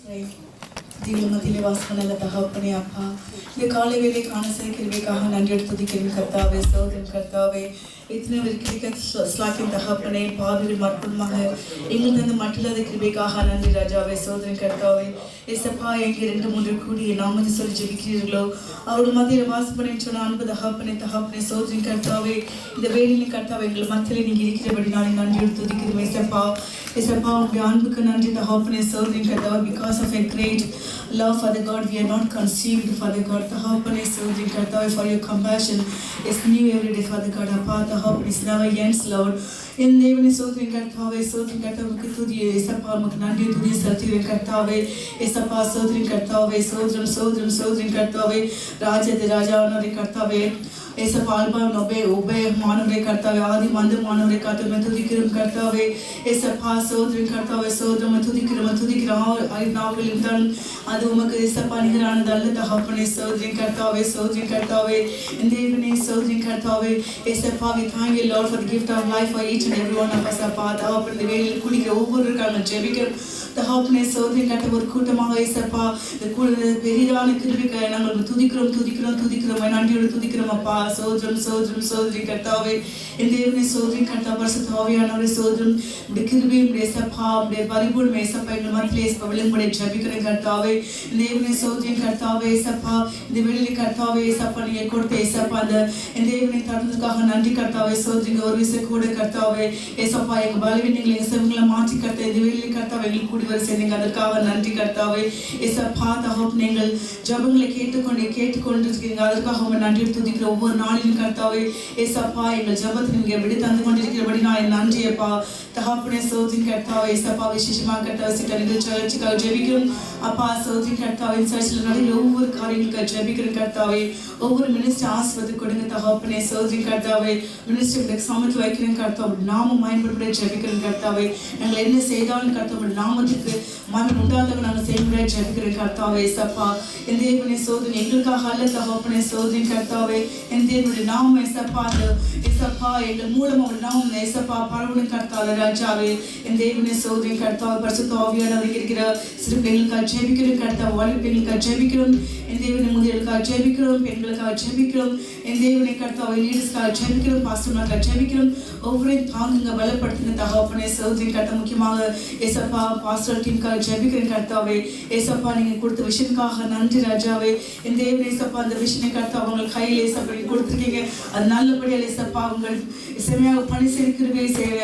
மத்தியிலே வாசம் நல்ல தகப்பனே அப்பா இந்த காலை வேலை காண செய்கிறவைக்காக நன்றி எடுத்துதிக்கிறேன் கர்த்தாவே சோதரன் கர்த்தாவே இத்தனை பேர் கிடைக்க ஸ்லாக்கின் தகப்பனே பாவிகள் மற்புமாக எங்கள் தந்த மட்டில்லாத கிருபைக்காக நன்றி ராஜாவே சோதரன் கர்த்தாவே எசப்பா எங்கே 2-3 கூடிய நாமத்தை சொல்லி ஜெபிக்கிறீர்களோ அவரோட மத்தியில் வாசம் பண்ணி சொன்ன அன்பு தகப்பனே சோதரன் கர்த்தாவே இந்த வேலையில கர்த்தாவே எங்கள் மத்தியில் நீங்கள் இருக்கிறபடி நாளை நன்றி எடுத்துதிக்கிறோம் எசப்பா உங்களுடைய அன்புக்கு நன்றி தகப்பனே சோதரன் கர்த்தாவே because of a great love, Father God, we are not conceived, Father God. Tahapane Sodri Kartave, for your compassion is new every day, Father God. Apa Tahapane is never ends, Lord. In the evening, Sodri Kartave, Kitudi, Esapa Maknandi, Tudi, Satiri Kartave, Esapa Sodri Kartave, Sodri Kartave, Raja the Raja, Nari Kartave. ऐसा पालबा नबे ओबे मानवरे करता हुए आदि मंदिर मानवरे करते हुए तुझी किरम करता हुए ऐसा फास सोदरिन करता हुए सोदर में तुझी किरम आई नाव के लिंटन आदि उमक ऐसा पानी कराने डालने ता हपने सोदरिन करता हुए in the evening सोदरिन करता हुए ऐसा फा we thank you Lord for the gift of life for each and every one of us apá ता हपने वेल कुली के ऊपर करना जेबिकर ता हपने सोदरिन करते हुए खुद मांगा ऐसा पा कुल पेरिदान किरबी का नांगल तुझी किरम मैं नांडी उड़ तुझी किरम apá சோதரி கர்த்தாவே இந்த தேவனை சோதரி கர்த்தா பரிசுத்த ஆவியானவரே சோதரம் கிருபை உம்முடைய சபா உம்முடைய பரிபூர்ண சபா எங்கள் மத்தியிலே பவளமுடைய ஜெபிக்கிறேன் கர்த்தாவே இந்த தேவனை சோதரி கர்த்தாவே சபா இந்த வேளையிலே கர்த்தாவே சபா நீங்க கொடுத்த சபா இந்த தேவனை தந்ததுக்காக நன்றி கர்த்தாவே சோதரிங்க ஒரு விஷயம் கூட கர்த்தாவே சபா எங்க பலவீனங்களை எங்க செவங்களை மாற்றி கர்த்தா இந்த வேளையிலே கர்த்தாவே எங்களுக்கு கூடி வர செய்தீங்க அதற்காக நன்றி கர்த்தாவே சபா தகப் நீங்கள் ஜெபங்களை கேட்டுக்கொண்டு இருக்கீங்க அதற்காக உங்க நன்றி துதிக்கிற ஒவ்வொரு நாளிலும் கர்த்தாவே ஏசப்பா எங்கள் ஜெபத்தை நீங்க விடு தந்து கொண்டிருக்கிறபடி நான் நன்றியப்பா தகப்பனே சோதரின் கர்த்தாவே ஏசப்பா விசேஷமாக கர்த்தாவே சிட்டனில் சர்ச்சுக்காக ஜெபிக்கிறோம் அப்பா சோதரின் கர்த்தாவே சர்ச்சில் நடக்கிற ஒவ்வொரு காரியங்களுக்காக ஜெபிக்கிறோம் கர்த்தாவே ஒவ்வொரு மினிஸ்டர் ஆசீர்வாதம் கொடுங்க தகப்பனே சோதரின் கர்த்தாவே மினிஸ்டருக்கு சமத்து வைக்கிறேன் கர்த்தாவே நாமம் மகிமைப்பட ஜெபிக்கிறேன் கர்த்தாவே நாங்கள் என்ன செய்தாலும் கர்த்தாவே நாமத்துக்கு மகிமை உண்டாதாக நாங்கள் செய்ய ஜெபிக்கிறேன் கர்த்தாவே ஏசப்பா இந்த தேவனே சோதரி எங்களுக்காக அல்ல தகப்பனே சோதரின் கர்த்தாவே என் தேவனுடைய நாமம் ஏசப்பா ஏசப்பா எங்கள் மூலம் அவள் நாமம் ஏசப்பா பரவணும் கர்த்தாவே ராஜாவே என் தேவனே சோதரி கர்த்தாவே பரிசுத்த ஆவியானவர் இருக்கிற சிறு பெண்களுக்காக ஜெபிக்கிறோம் கர்த்தாவே வாலிப பெண்களுக்காக ஜெபிக்கிறோம் என் தேவனை முதியவர்களுக்காக ஜெபிக்கிறோம் பெண்களுக்காக ஜெபிக்கிறோம் என் தேவனை கர்த்தாவே லீடர்ஸ்க்காக ஜெபிக்கிறோம் பாஸ்டர்மாருக்காக ஜெபிக்கிறோம் ஒவ்வொருவரையும் தாங்குங்க பலப்படுத்துங்க தகப்பனே சோதரி கர்த்தா முக்கியமாக ஏசப்பா பாஸ்டர் டீமுக்காக ஜெபிக்கிறேன் கர்த்தாவே ஏசப்பா நீங்க கொடுத்த விஷயத்துக்காக நன்றி ராஜாவே என் தேவனை ஏசப்பா அந்த விஷயம் கர்த்தா அவங்க கையில் ஏசப்பா கொடுத்துருக்கீங்க அது நல்லபடியாக ஏசப்பா உங்கள் செமையாக பணி செய்ய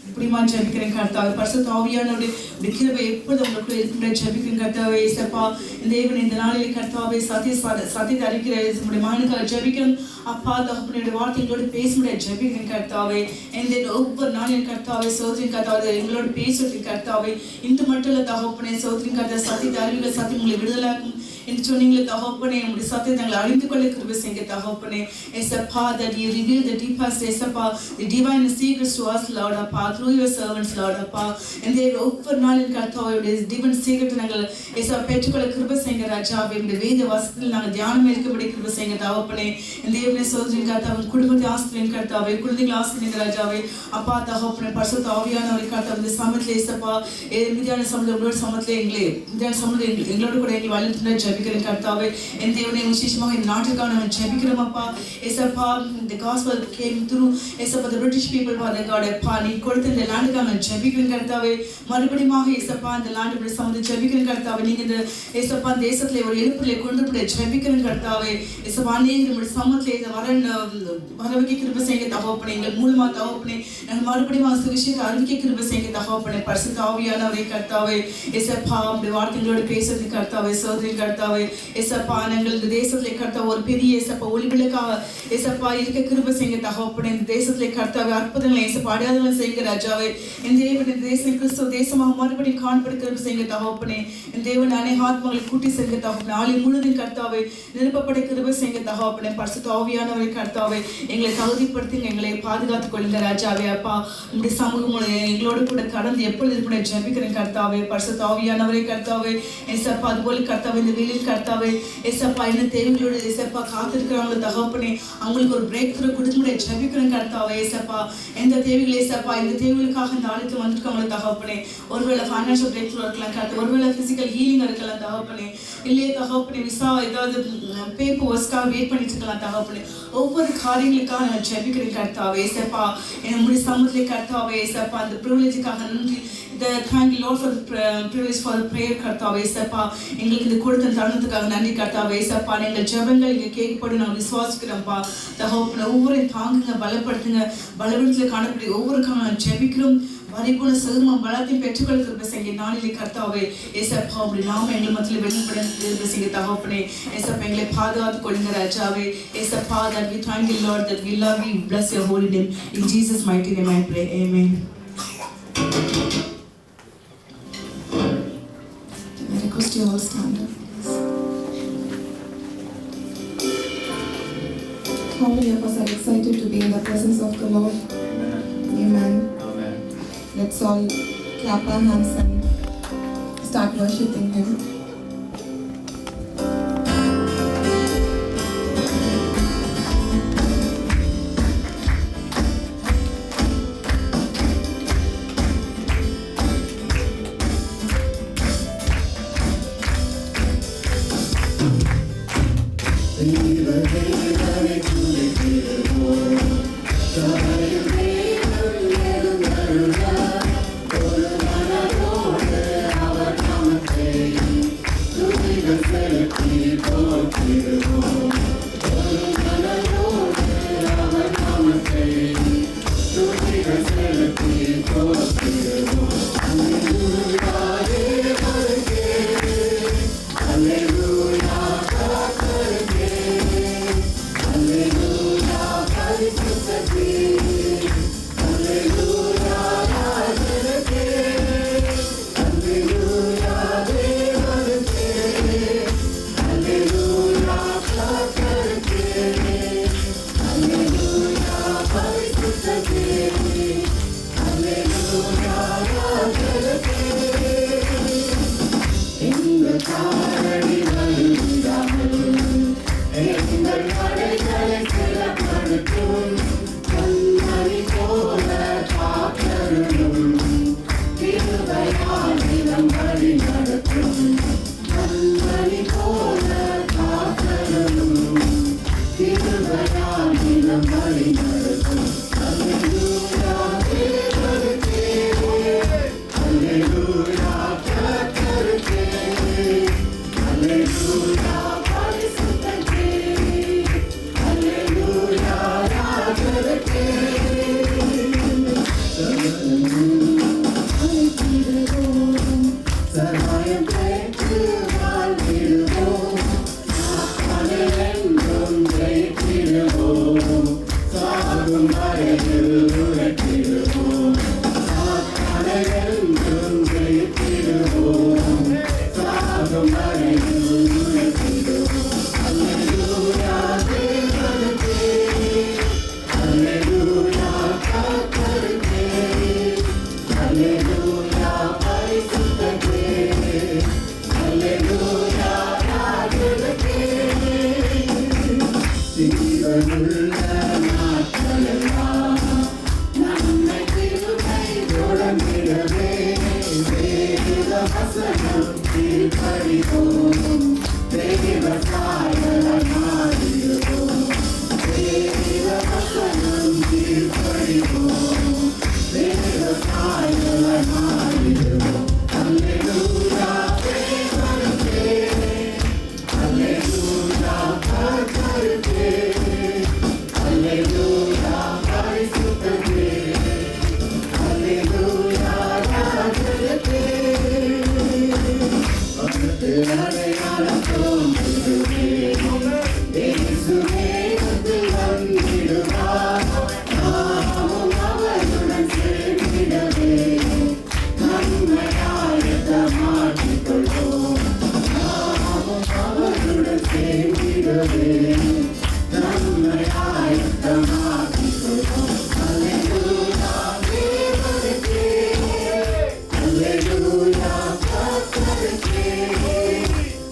இப்படிமா ஜெபிக்கிறேன் கர்த்தாவே பரிசுத்த ஆவியானவருடைய கிருபை எப்பொழுது உங்களுக்கு இருக்கின்ற ஜெபிக்கிறேன் கர்த்தாவே ஏசப்பா இந்த தேவன் இந்த நாளில் கர்த்தாவே சத்தியத்தை அறிக்கிற நம்முடைய மகனுக்காக ஜெபிக்கிறோம் அப்பா தகப்பனுடைய வார்த்தைகளோடு பேசும்படியாக ஜெபிக்கிறேன் கர்த்தாவே இந்த ஒவ்வொரு நாளின் கர்த்தாவே சோதரின் கர்த்தாவே எங்களோடு பேசுவதற்கு கர்த்தாவே இந்த மட்டும் இல்லை தகப்பனே சோதரின் கர்த்தா சத்தியத்தை அறிவிக்க சத்தியம் உங்களை விடுதலாக்கும் என்று சொன்னீங்களே தகப்பனே உங்களுடைய சத்தியத்தை நாங்கள் அறிந்து கொள்ள கிருபை செய்யுங்க தகப்பனே ஏசப்பா that you reveal the deepest ஏசப்பா the divine secrets to us Lord அப்பா through your servants Lord அப்பா இந்த ஒவ்வொரு நாளின் கர்த்தாவே divine secret நாங்கள் ஏசப்பா பெற்றுக்கொள்ள கிருபை செய்யுங்க ராஜாவே இந்த வேத வசனத்தில் நாங்கள் தியானம் இருக்கபடி கிருபை செய்யுங்க தகப்பனே இந்த தேவனே சோதரின் கர்த்தாவே குடும்பத்தை ஆசீர்வதிங்க கர்த்தாவே குழந்தைகளை ஆசீர்வதிங்க ராஜாவே அப்பா தகப்பனே பரிசுத்த ஆவியானவரே கர்த்தாவே இந்த சமயத்தில் ஏசப்பா மீதியான சமயத்தில் உங்களோட சமயத்தில் மீதியான சமயத்தில் எங்களோட கூட எங்களை வழிநடத்துங்க ஜெபிக்கிறேன் கர்த்தாவே என் தேவனே விசேஷமாக இந்த நாட்டுக்காக நாங்கள் ஜெபிக்கிறோம் அப்பா ஏசப்பா the gospel came through ஏசப்பா the British people Father God அப்பா நீ கொடுத்த இந்த லேண்டுக்காக நாங்கள் ஜெபிக்கிறேன் கர்த்தாவே மறுபடியும் ஏசப்பா இந்த லேண்டு சமயத்தில் ஜெபிக்கிறேன் கர்த்தாவே நீங்கள் இந்த ஏசப்பா தேசத்தில் ஒரு எழுப்புல கொண்டு போய் ஜெபிக்கிறேன் கர்த்தாவே ஏசப்பா நீங்கள் நம்முடைய சமயத்தில் இதை வரவைக்க கிருபை செய்ய தகப்பனே எங்கள் மூலமாக தகப்பனே நாங்கள் மறுபடியும் சுவிசேஷத்தை அறிவிக்க கிருபை செய்ய தகப்பனே பரிசுத்த ஆவியானவரே கர்த்தாவே ஏசப்பா உங்களுடைய வார்த்தைகளோடு பேசுறது கர்த்தாவே சோதரி கர்த்தாவே ஏசப்பா நாங்கள் இந்த தேசத்திலே கர்த்தாவே ஒரு பெரிய ஏசப்பா ஒளிவிளக்காக ஏசப்பா இருக்க கிருபை செய்யுங்க தகப்பனே இந்த தேசத்திலே கர்த்தாவே அற்புதங்களை ஏசப்பா அடையாளங்களை செய்யுங்க ராஜாவே இந்த தேவன் இந்த தேசம் கிறிஸ்துவ தேசமாக மறுபடியும் காண்பட கிருபை செய்யுங்க தகப்பனே இந்த தேவன் அநேக ஆத்மாக்களை கூட்டி செய்யுங்க தகப்பனே ஆளி முழுவதும் கர்த்தாவே நிரப்பப்பட கிருபை செய்யுங்க தகப்பனே பரிசுத்த ஆவியானவரே கர்த்தாவே எங்களை தகுதிப்படுத்தி எங்களை பாதுகாத்துக் கொள்ளுங்க ராஜாவே அப்பா உங்களுடைய சமூகம் எங்களோடு கூட கடந்து எப்பொழுது கூட ஜெபிக்கிறேன் கர்த்தாவே பரிசுத்த ஆவியானவரே கர்த்தாவே ஏசப்பா அதுபோல கர்த்தாவே இந்த பிள்ளைகள் கர்த்தாவே ஏசப்பா என்ன தேவைகளோடு ஏசப்பா காத்திருக்கிறாங்களோ தகப்பனே அவங்களுக்கு ஒரு பிரேக் த்ரூ கொடுக்க ஜெபிக்கிறேன் கர்த்தாவே ஏசப்பா எந்த தேவைகள் ஏசப்பா இந்த தேவைகளுக்காக இந்த ஆலயத்தில் வந்திருக்காங்களோ தகப்பனே ஒருவேளை ஃபைனான்ஷியல் பிரேக் த்ரூ இருக்கலாம் கர்த்தா ஒருவேளை ஃபிசிக்கல் ஹீலிங் இருக்கலாம் தகப்பனே இல்லையே தகப்பனே விசா ஏதாவது பேப்பர் ஒர்க்ஸ்க்காக வெயிட் பண்ணிட்டு இருக்கலாம் தகப்பனே ஒவ்வொரு காரியங்களுக்காக நான் ஜெபிக்கிறேன் கர்த்தாவே ஏசப்பா என்னுடைய சமூகத்திலே கர்த்தாவே ஏசப்பா அந்த ப்ரிவிலேஜுக்காக நன்றி thank you Lord for the privilege for the prayer கர்த்தாவே ஏசப்பா எங்களுக்கு இது கொடுத்த தருணத்துக்காக நன்றி கர்த்தாவே ஏசப்பா எங்கள் ஜெபங்கள் இங்கே கேட்கப்படும் நான் விசுவாசிக்கிறோம்ப்பா தகப்பனே ஒவ்வொரு தாங்குங்க பலப்படுத்துங்க பலவீனத்தில் காணக்கூடிய ஒவ்வொருக்காக நான் ஜெபிக்கிறோம் பரிபூர்ண சுகமும் பலத்தையும் பெற்றுக்கொள்கிற பேசுங்க நாளிலே கர்த்தாவே ஏசப்பா அப்படி நாம எங்கள் மத்தியில் வெளிப்பட பேசுங்க தகப்பனே ஏசப்பா எங்களை பாதுகாத்து கொள்ளுங்க ராஜாவே ஏசப்பா that we thank you Lord that we love you bless your holy name in Jesus mighty name I pray amen. I request you all stand up please. How many of us are excited to be in the presence of the Lord? Amen. Amen. Let's all clap our hands and start worshiping Him.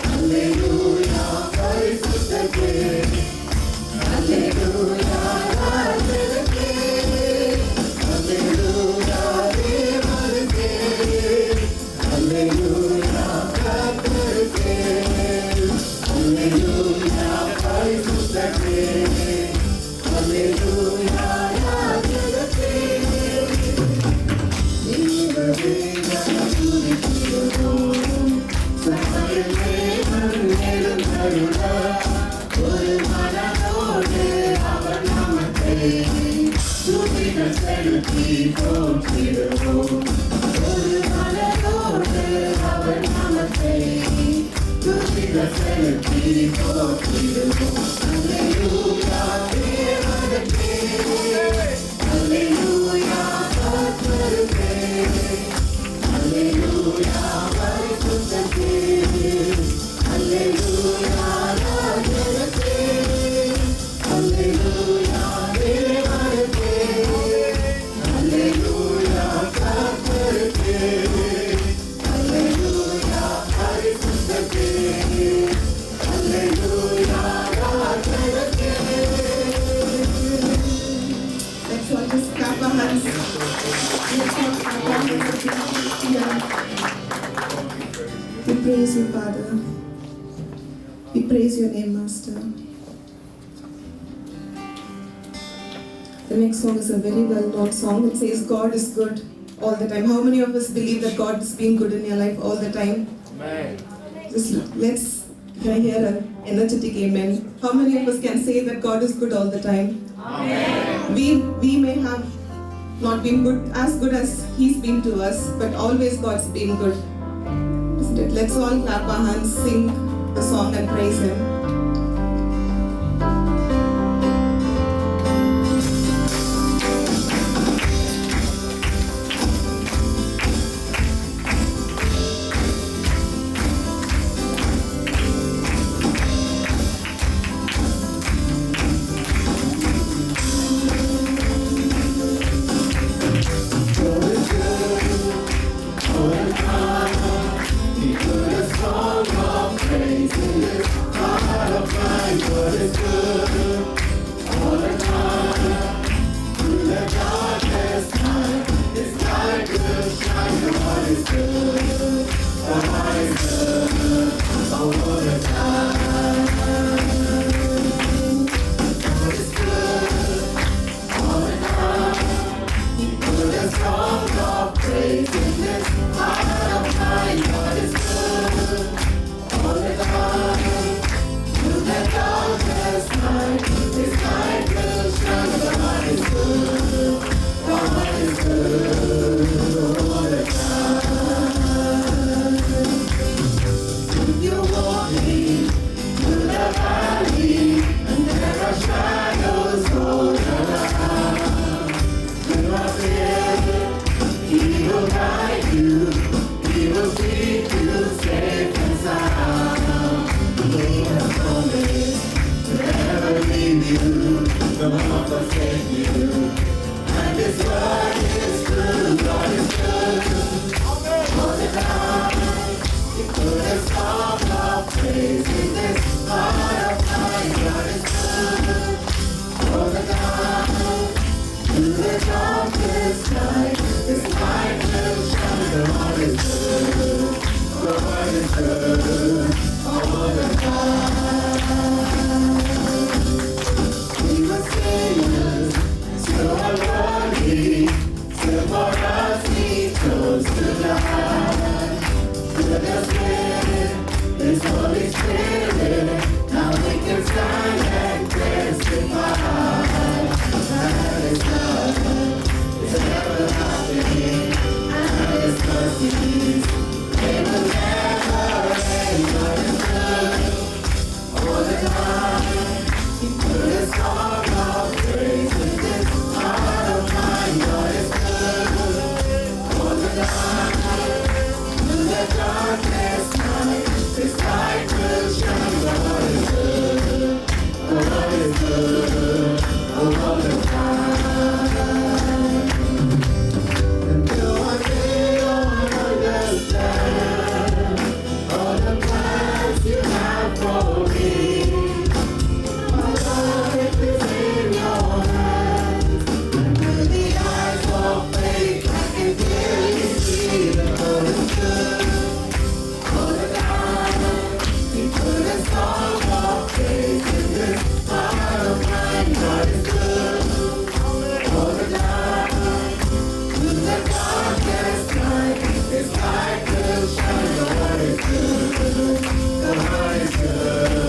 Hallelujah. ஒரு மனதோடு அவர் நாமத்தை துதிகள் செலுத்தி போற்றிடுவோம். ஒரு மனதோடு அவர் நாமத்தை துதிகள் செலுத்தி போற்றிடுவோம். அல்லேலூயா தேவனுக்கே, அல்லேலூயா கர்த்தருக்கே, அல்லேலூயா பரிசுத்தருக்கே, அல்லேலூயா ராஜனுக்கே, அல்லேலூயா தேவனுக்கே, அல்லேலூயா கர்த்தருக்கே, அல்லேலூயா பரிசுத்தருக்கே, அல்லேலூயா ராஜனுக்கே. Let's all just clap our hands. Let's all clap our hands. Yeah. We praise you, Father. We praise your name, Master. The next song is a very well-known song. It says, God is good all the time. How many of us believe that God is being good in your life all the time? Amen. Just let's hear an energetic amen. How many of us can say that God is good all the time? Amen. We may have not been as good as He's been to us, but always God's been good. Isn't it? Let's all clap our hands, sing the song and praise Him. The Lord is good.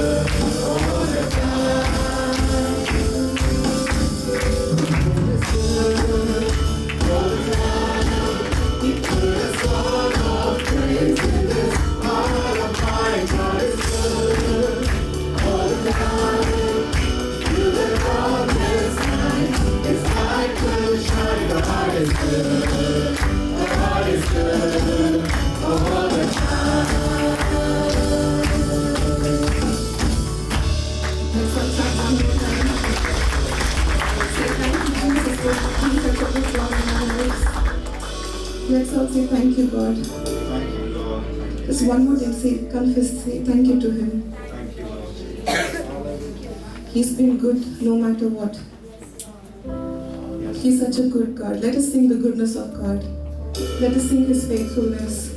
Thank you, God. Thank you, Lord. Just one more time, say, confess, say thank you to Him. Thank you, Lord. He's been good no matter what. He's such a good God. Let us sing the goodness of God. Let us sing His faithfulness.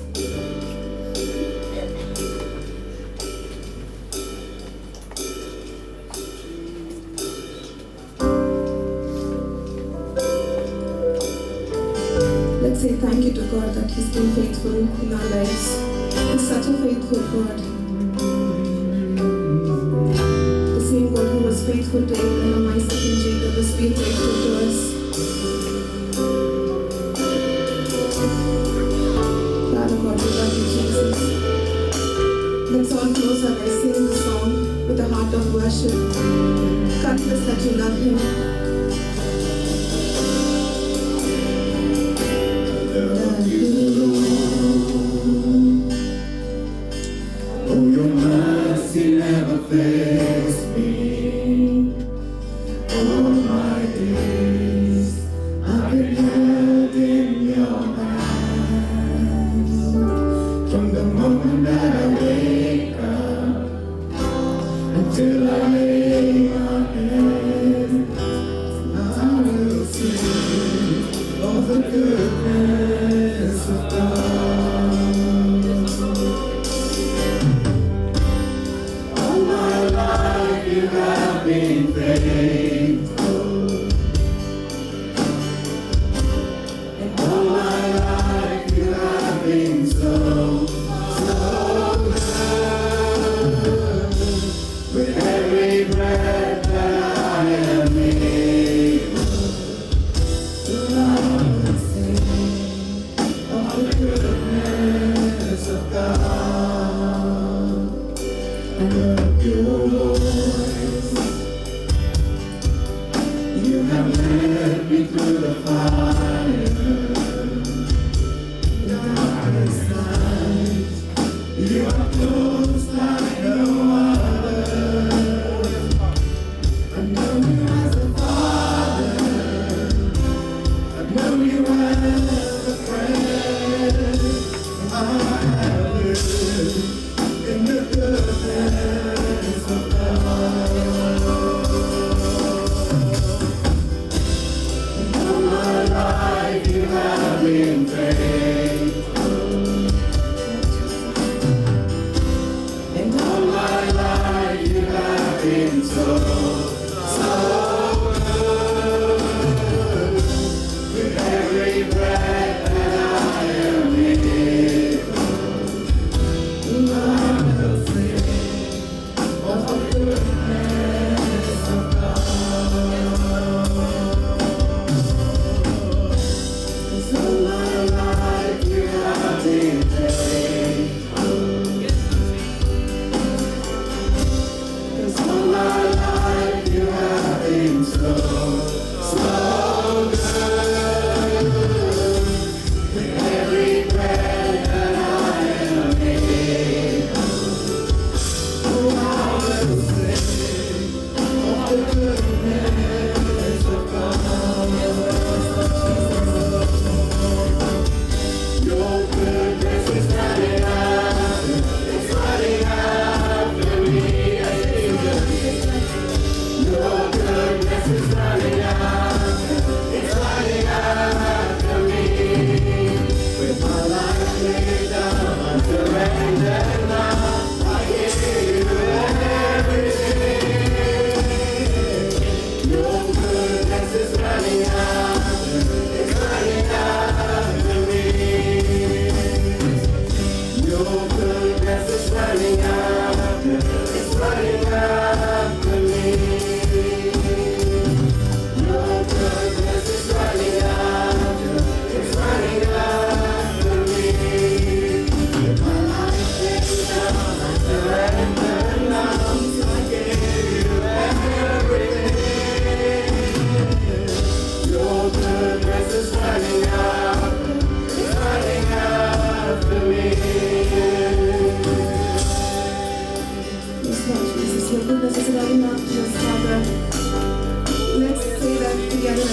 Let's say thank you to God that He's been faithful in our lives. He's such a faithful God. The same God who was faithful to Abraham, Isaac, and Jacob has been faithful to us. Father God, we love you, Jesus. Let's all close our eyes, sing the song with a heart of worship. Confess that you love Him. Love you, oh, your mercy never fails me. All my days I've been held in your hands. From the moment that I wake up until I lay my head, I will sing of the goodness of God. All my life you have been faithful, and all my life you have been so good. With every breath that I am able, I will sing of the goodness of God. I love your voice. You have led me through the fire, the darkest night. You are close like no other. I know you as a father. I know you as a friend. I have lived in the goodness of God. And all my life you have been faithful. And all my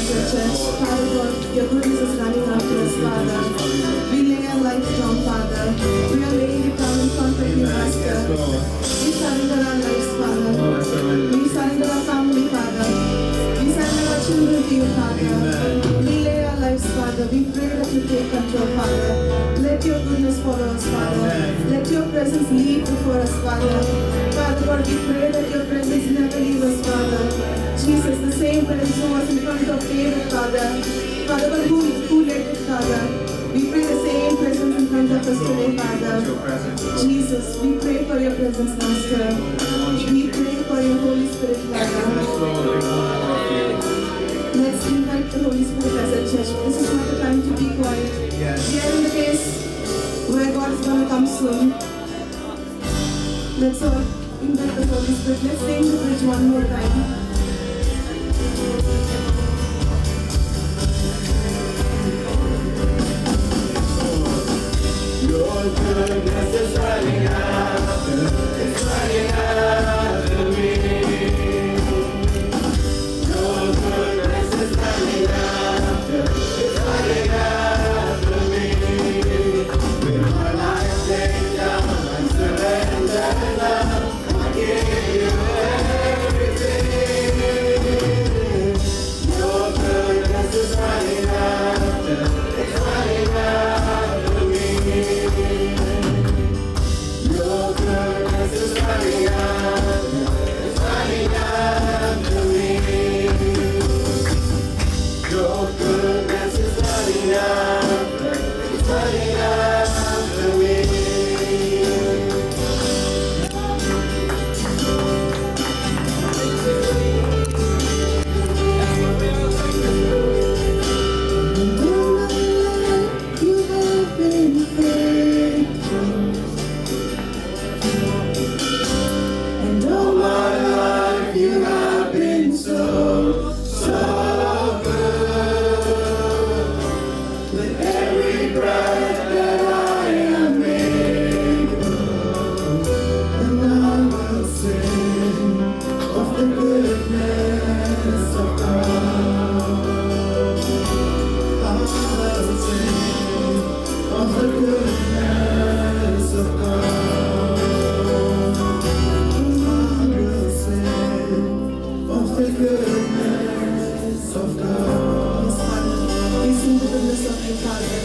as a church. Father God, your goodness is running after us, Father. We lay our lives down, Father. We are laying it down in front of you, Master. We surrender our lives, Father. We surrender our family, Father. We surrender our children to you, Father. We lay our lives, Father. We pray that you take control, Father. Let your goodness follow us, Father. Let your presence lead before us, Father. Father God, we pray that your presence never leave us, Father. Jesus, the same presence who was in front of David, Father. Father God, who led it, Father. We pray the same presence in front of us today, Father. Jesus, we pray for your presence, Master. We pray for your Holy Spirit, Father. Let's invite the Holy Spirit as a church. This is not the time to be quiet. We are in the days where God is going to come soon. Let's all invite the Holy Spirit. Let's sing the bridge one more time. Your goodness is running after, it's running after me. Your goodness is running after, it's running after me. With my life laid down, I surrender now, I give you everything. Your goodness is running after, it's running after me. Your goodness is running after, it's running after me. Your goodness is running after, it's running after me. You have been faithful. And all my life you have been so, so good. With every breath that I am able, and I will sing of the goodness of God. I will sing of the goodness of God. Of the goodness of God. Yes, Father. We sing the goodness of you, Father.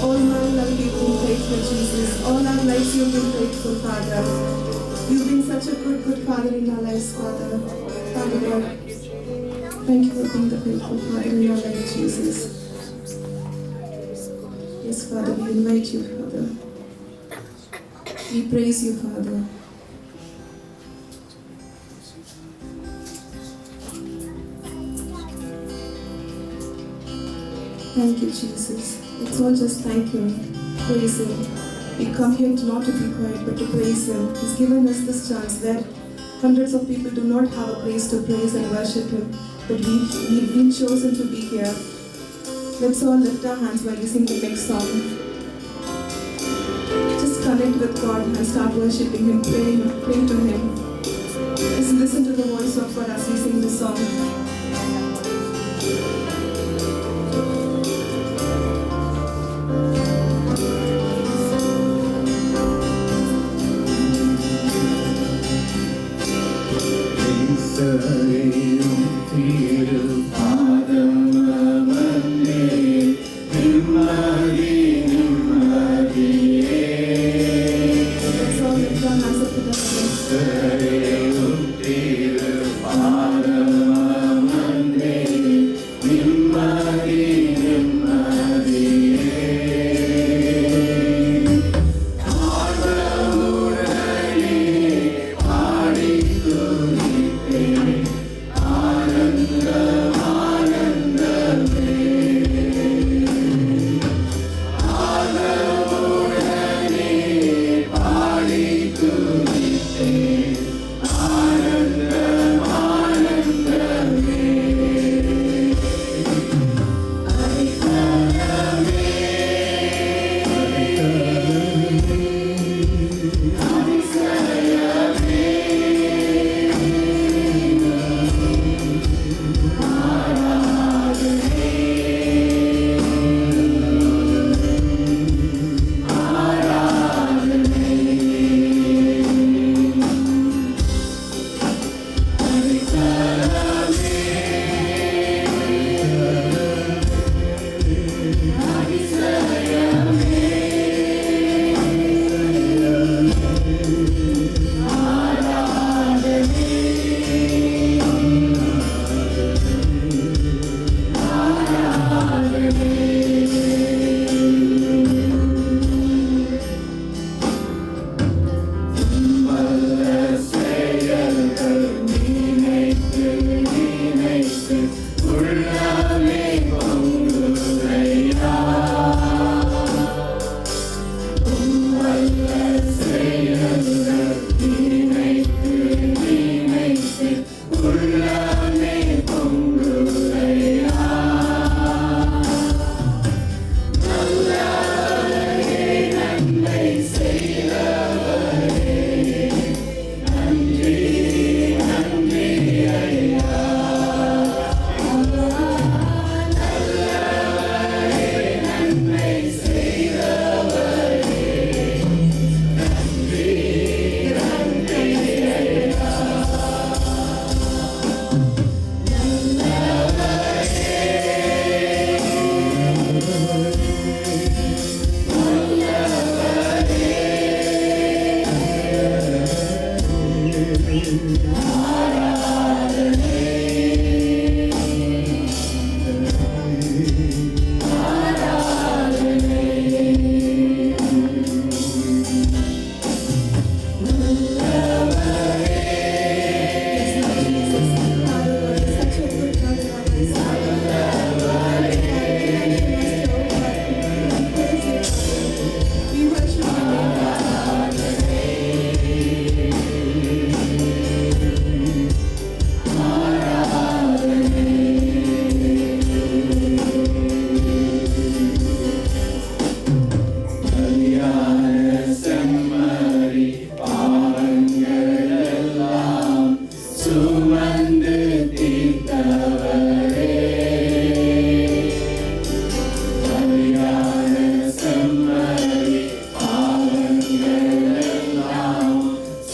All my life you've been faithful, Jesus. All our lives you've been faithful, Father. You've been such a good, good Father in our lives, Father. Father God, thank you for being the faithful Father in our life, Jesus. Yes, Father, we invite you, Father. We praise you, Father. Thank you, Jesus. Let's all just thank Him, praise Him. We come here not to be quiet, but to praise Him. He's given us this chance that hundreds of people do not have a place to praise and worship Him, but we've been chosen to be here. Let's all lift our hands while we sing the next song. Just connect with God and start worshiping Him, praying to Him. Just listen to the voice of God as we sing this song. Let's all lift our hands up to the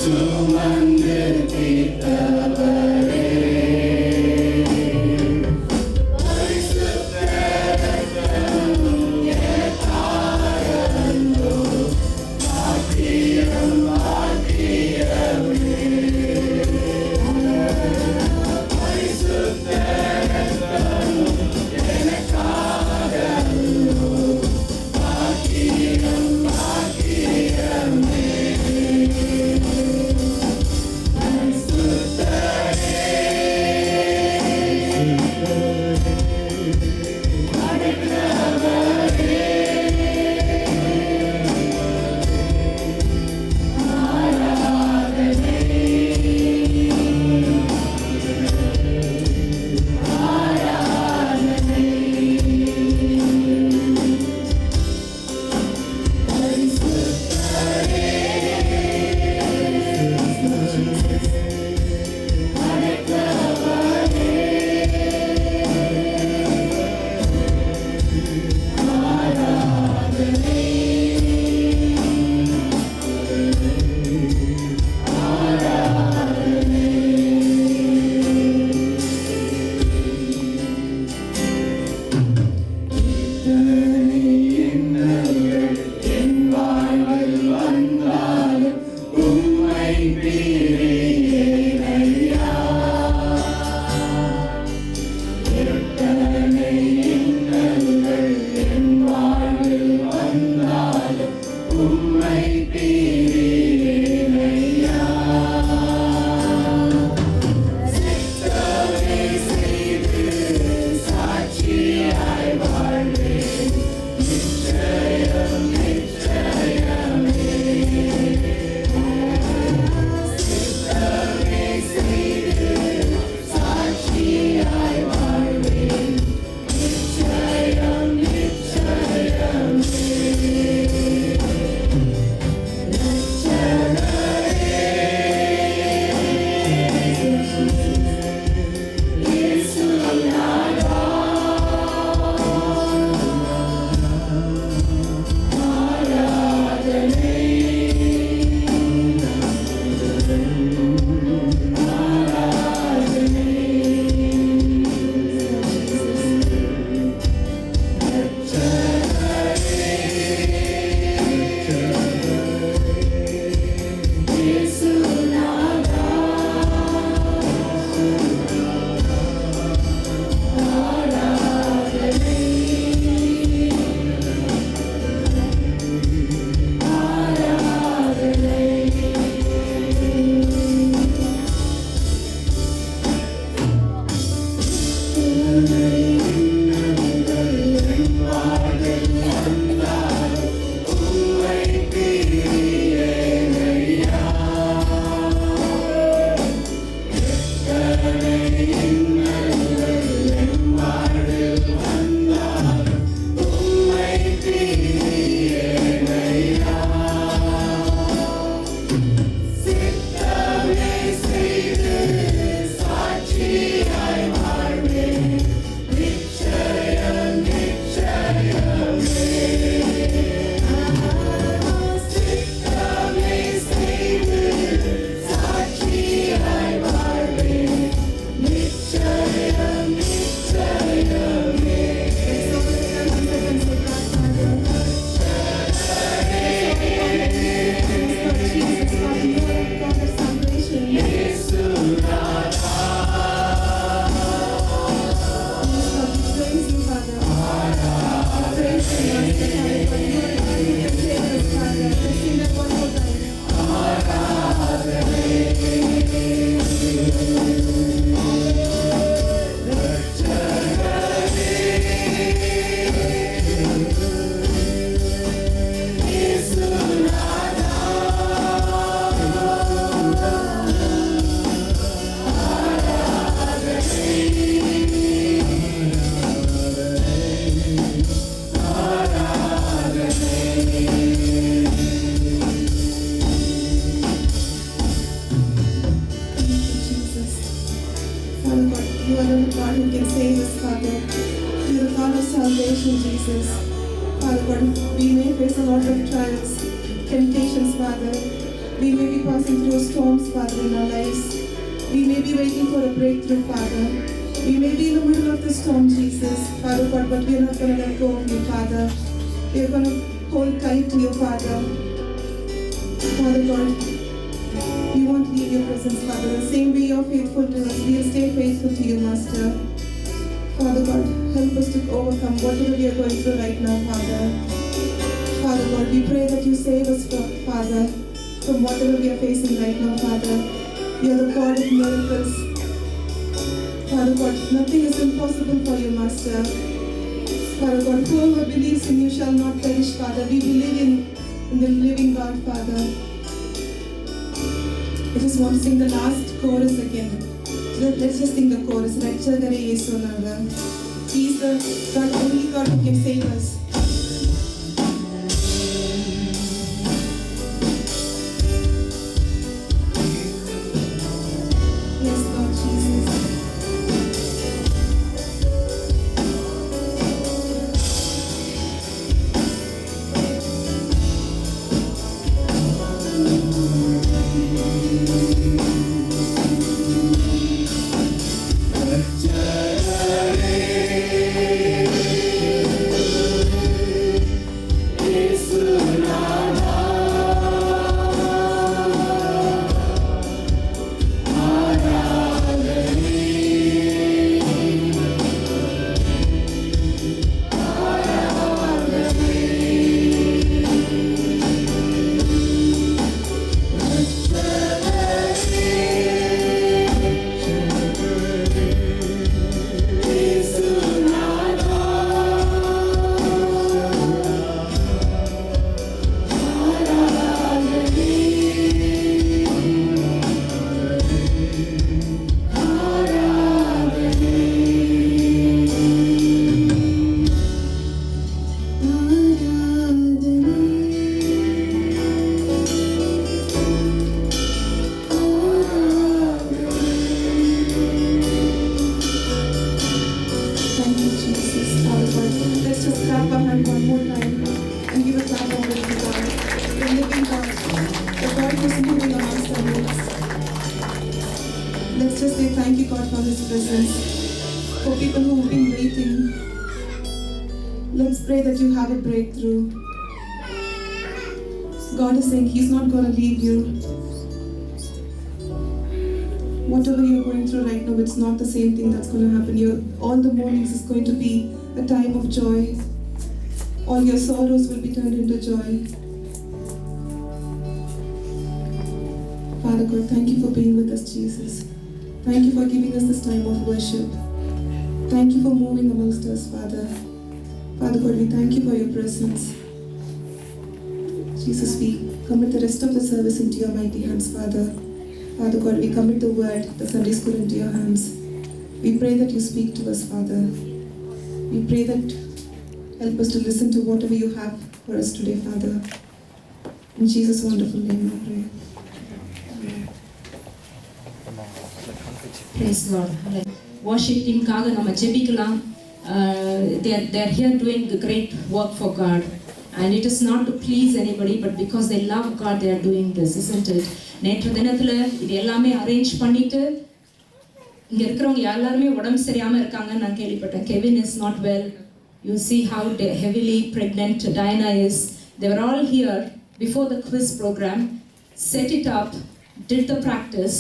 சுமந்து தீர்த்தவரே பரிசுத்த ரத்தம் எனக்காகவோ பாக்கியம் பாக்கியமே பரிசுத்த ரத்தம் எனக்காகவோ பாக்கியம் பாக்கியமே Father God, we may face a lot of trials, temptations, Father. We may be passing through storms, Father, in our lives. We may be waiting for a breakthrough, Father. We may be in the middle of the storm, Jesus, Father God, but we are not going to let go of you, Father. We are going to hold tight to you, Father. Father God, we won't leave your presence, Father. The same way you're faithful to us, we will stay faithful to you, Master. Father God, help us to overcome whatever we are going through right now, Father. Father God, we pray that you save us, Father, from whatever we are facing right now, Father. You are the God of miracles. Father God, nothing is impossible for you, Master. Father God, whoever believes in you shall not perish, Father. We believe in the living God, Father. I just want to sing the last chorus again. Let's just sing the chorus. Rakshagare Yesu Naga. He is the God, only God who can save us. Yes, Lord Jesus. Let's just say thank you, God, for His presence. For people who have been waiting, let's pray that you have a breakthrough. God is saying He's not going to leave you. Whatever you're going through right now, it's not the same thing that's going to happen. All the mornings is going to be a time of joy. All your sorrows will be turned into joy. Father God, thank you for being with us, Jesus. Thank you for giving us this time of worship. Thank you for moving amongst us, Father. Father God, we thank you for your presence. Jesus, we commit the rest of the service into your mighty hands, Father. Father God, we commit the word, the Sunday school into your hands. We pray that you speak to us, Father. We pray that help us to listen to whatever you have for us today, Father. In Jesus' wonderful name we pray. Praise Lord. Worship team kaga nama jebikalam. They are here doing the great work for God, and it is not to please anybody, but because they love God, they are doing this, isn't it? நேற்று தினத்துல இது எல்லாமே arrange பண்ணிட்டு இங்க இருக்கிறவங்க எல்லாருமே உடம்பு சரியாம இருக்காங்க நான் கேள்விப்பட்டேன். Kevin is not well. You see how heavily pregnant Diana is. They were all here before the quiz program, set it up, did the practice,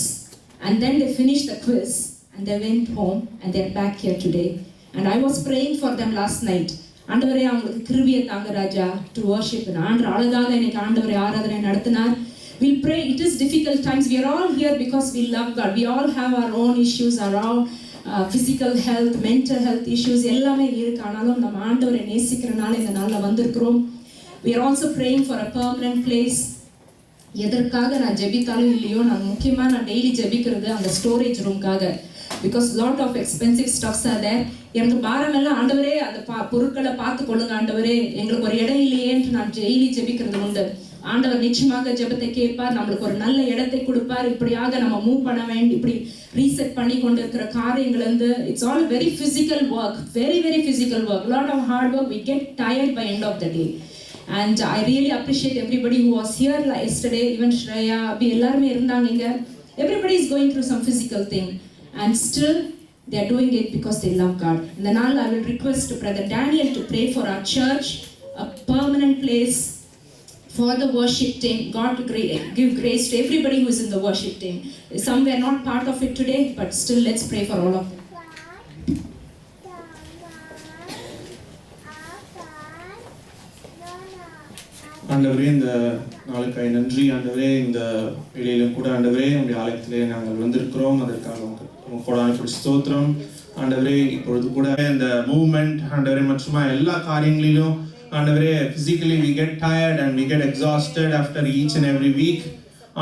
and then they finished the quiz and they went home and they're back here today. And I was praying for them last night. ஆண்டவரே அவங்களுக்கு கிருபையை தாங்க ராஜா to worship. ஆண்டவர் அழகாக இன்னைக்கு ஆண்டவரே ஆராதனை நடத்தினார். We'll pray. It is difficult times. We are all here because we love God. We all have our own issues, our own physical health, mental health issues. எல்லாமே இருக்கு. ஆனாலும் நம்ம ஆண்டவரை நேசிக்கிறனால இந்த நாள்ல வந்திருக்கிறோம். We are also praying for a permanent place. எதற்காக நான் ஜெபித்தாலும் இல்லையோ நான் முக்கியமா நான் டெய்லி ஜெபிக்கிறது அந்த storage ரூம்காக. Because lot of expensive stuffs are there. எனக்கு பாரம் எல்லாம் ஆண்டவரே அந்த பொருட்களை பார்த்து கொள்ளுங்க ஆண்டவரே, எங்களுக்கு ஒரு இடம் இல்லையேன்னு நான் டெய்லி ஜெபிக்கிறது உண்டு. ஆண்டவர் நிச்சயமாக ஜெபத்தை கேட்பார், நம்மளுக்கு ஒரு நல்ல இடத்தை கொடுப்பார். இப்படியாக நம்ம மூவ் பண்ண வேண்டி இப்படி ரீசெட் பண்ணி கொண்டு இருக்கிற காரியங்கள் வந்து it's all very physical work, very very physical work, lot of hard work. We get tired by end of the day. And I really appreciate everybody who was here yesterday, even Shreya, எல்லாருமே இருந்தாங்க இங்க. Everybody is going through some physical thing and still they are doing it because they love God. In the night, I will request Brother Daniel to pray for our church, a permanent place for the worship team. God to give grace to everybody who is in the worship team. Some were not part of it today, but still let's pray for all of them. ஆண்டவரே, இந்த நாளுக்காய் நன்றி. ஆண்டவரே, இந்த வேளையிலும் கூட ஆண்டவரே உங்களுடைய ஆலயத்திலே நாங்கள் வந்திருக்கிறோம். அதற்காக உங்க கோடான ஸ்தோத்திரம். ஆண்டவரே, இப்பொழுது கூட இந்த மூவ்மெண்ட் ஆண்டவரே மற்றும் எல்லா காரியங்களிலும் ஆண்டவரே physically we get tired and we get exhausted after each and every week.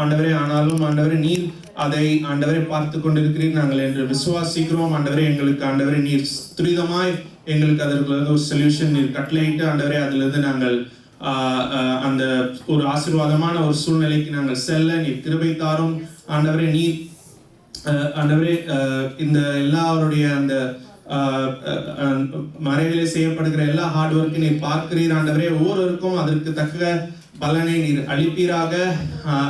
ஆண்டவரே, ஆனாலும் ஆண்டவரே நீர் அதை ஆண்டவரை பார்த்து கொண்டிருக்கிறீர் நாங்கள் என்று விசுவாசிக்கிறோம். ஆண்டவரே, எங்களுக்கு ஆண்டவரே நீர் துரிதமாய் எங்களுக்கு அதற்கு ஒரு சொல்யூஷன் நீர் கட்டளையிட்டு ஆண்டவரே அதிலிருந்து நாங்கள் அந்த ஒரு ஆசீர்வாதமான ஒரு சூழ்நிலைக்கு நாங்கள் செல்ல நீர் கிருபை தாரும். ஆண்டவரே, நீர் ஆண்டவரே இந்த எல்லாருடைய அந்த மறைவிலே செய்யப்படுகிற எல்லா ஹார்ட் ஒர்க்கை நீர் பார்க்கிறீர். ஆண்டவரே, ஒவ்வொருவருக்கும் அதற்கு தக்க பலனை நீர் அளிப்பீராக.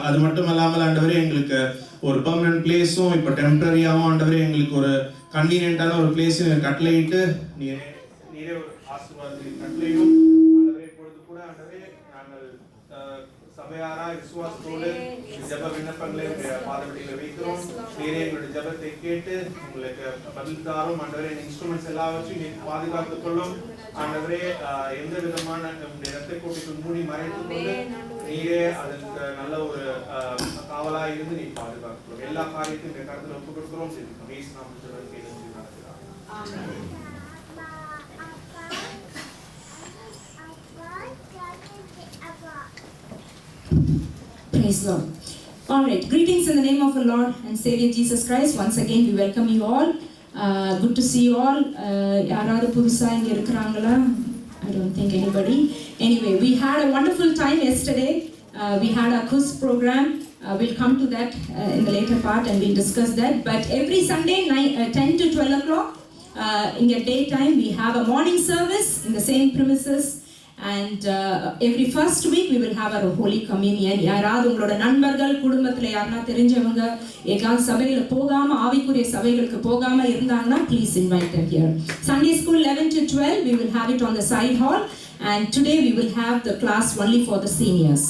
அது மட்டும் அல்லாமல் ஆண்டவரே எங்களுக்கு ஒரு பெர்மனன்ட் பிளேஸும் இப்போ டெம்பரரியாகவும் ஆண்டவரே எங்களுக்கு ஒரு கன்வீனியன்டான ஒரு பிளேஸ் நீர் கட்டளையிட்டு நீரே ஒரு ஆசீர்வாதத்தை கட்டளையிடும். சபையாராய் விசுவாசத்தோடு ஜெப விண்ணப்பங்களை பாதபடியில் வைக்கிறோம். நீரே எங்களுடைய ஜெபத்தை கேட்டு உங்களுக்கு பதில் தாரும். ஆண்டவரே, இன்ஸ்ட்ருமெண்ட்ஸ் எல்லாவற்றையும் நீர் பாதுகாத்துக் கொள்ளும். ஆண்டவரே, எந்த விதமான இரத்தை கோட்டைக்குள் மூடி மறைத்துக் கொண்டு நீரே அதற்கு நல்ல ஒரு காவலாக இருந்து நீர் பாதுகாத்துக் கொள்ளும். எல்லா காரியத்தையும் இந்த கருத்தில் ஒப்புக் கொடுக்கிறோம். Praise Lord. All right, greetings in the name of the Lord and Savior Jesus Christ. Once again, we welcome you all. Good to see you all. யாராவது புதுசா இங்க இருக்கறாங்களா? I don't think anybody. Anyway, we had a wonderful time yesterday. We had a quiz program. We'll come to that in the later part and we'll discuss that. But every Sunday, 10 to 12 o'clock, in your daytime, we have a morning service in the same premises. And every first week we will have our holy communion. யாராவது உங்களோட நண்பர்கள் குடும்பத்துல யாரனா தெரிஞ்சவங்க ஏகாந்த சபையில போகாம ஆவிக்குரிய சபைகளுக்கு போகாம இருந்தாங்கன்னா please invite them here. Sunday school 11 to 12 we will have it on the side hall, and today we will have the class only for the seniors.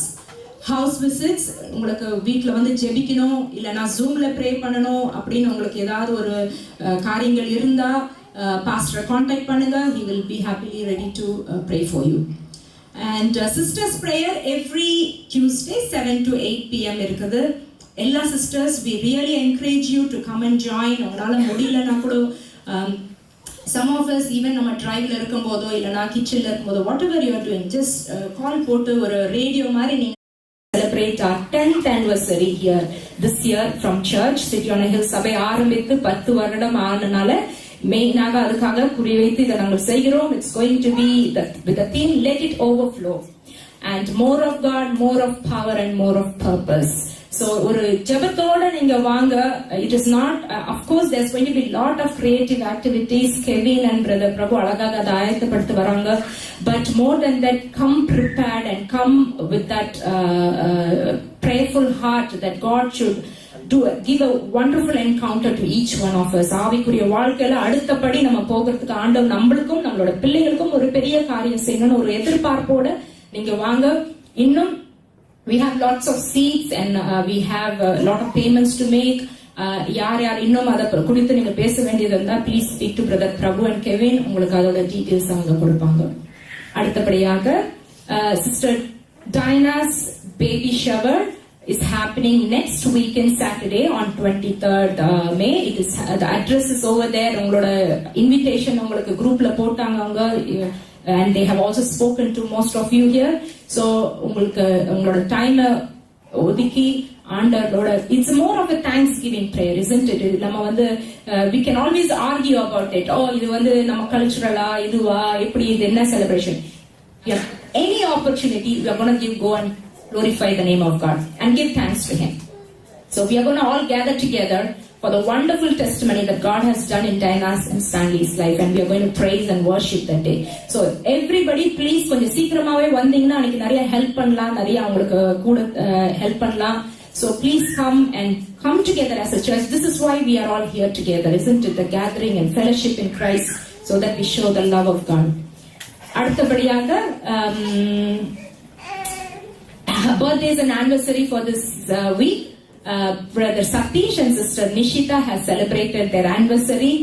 House visits, உங்களுக்கு வீட்ல வந்து ஜெபிக்கணும் இல்லனா Zoomல ப்ரே பண்ணணும் அப்படினு உங்களுக்கு ஏதாவது ஒரு காரியங்கள் இருந்தா pastor contact பண்ணுங்க. He will be happily ready to pray for you. And sisters prayer every Tuesday 7 to 8 p.m. இருக்குது. எல்லா sisters, we really encourage you to come and join. உங்களால முடியலனா கூட some of us even நம்ம டிரைவ்ல இருக்கும்போதோ இல்லனா கிச்சன்ல இருக்கும்போதோ whatever you are doing, just call போட்டு ஒரு ரேடியோ மாதிரி நீங்க celebrate our 10th anniversary here this year from church. City on a Hill சபை ஆரம்பித்து 10 வருடம் ஆனனால மெயினாக அதுக்காக குறி வைத்து இதை நாங்கள் செய்கிறோம். It's going to be with the theme let it overflow and more of God, more of power and more of purpose. So ஒரு ஜெபத்தோட நீங்க வாங்க. It is not of course there's going to be lot of creative activities. Kevin and brother Prabhu அழகாக அதை ஆயத்தப்படுத்தி வராங்க. But more than that, come prepared and come with that prayerful heart that God should give a wonderful encounter to each one of us. ஆவிக்குரிய வாழ்க்கையில அடுத்தபடி நம்ம போகிறதுக்கு ஆண்டவர் நம்மளுக்கும் நம்மளோட பிள்ளைகளுக்கும் ஒரு பெரிய காரியம் செய்யணும்னு ஒரு எதிர்பார்ப்போட நீங்க வாங்க. இன்னும் we have lots of seats and we have a lot of payments to make. யார் இன்னும் அதை குறித்து நீங்க பேச வேண்டியது இருந்தா please speak to brother Prabhu and Kevin. உங்களுக்கு அதோட டீடைல்ஸ் அவங்க கொடுப்பாங்க. அடுத்தபடியாக sister Diana's baby shower is happening next weekend Saturday on 23rd May. It is the address is over there. உங்களோட invitation உங்களுக்கு groupல போட்டாங்க அவங்க, and they have also spoken to most of you here. So உங்களுக்கு உங்களோட time ஒதுக்கி ஆண்டவரோட it's more of a thanksgiving prayer, isn't it? நம்ம வந்து we can always argue about it. இது வந்து நம்ம கல்ச்சரலா இதுவா எப்படி இது என்ன celebration. Yeah, any opportunity we are going to go and glorify the name of God and give thanks to Him. So we are going to all gather together for the wonderful testimony that God has done in Diana's and Stanley's life, and we are going to praise and worship that day. So everybody please கொஞ்சம் சீக்கிரமாவே வந்தீங்கன்னா அன்னைக்கு நிறைய help பண்ணலாம், நிறைய அவங்களுக்கு கூட help பண்ணலாம். So please come together as a church. This is why we are all here together, isn't it? The gathering and fellowship in Christ, so that we show the love of God. அடுத்தபடியாக birthdays and anniversary for this week. Brother Satish and sister Nishita has celebrated their anniversary,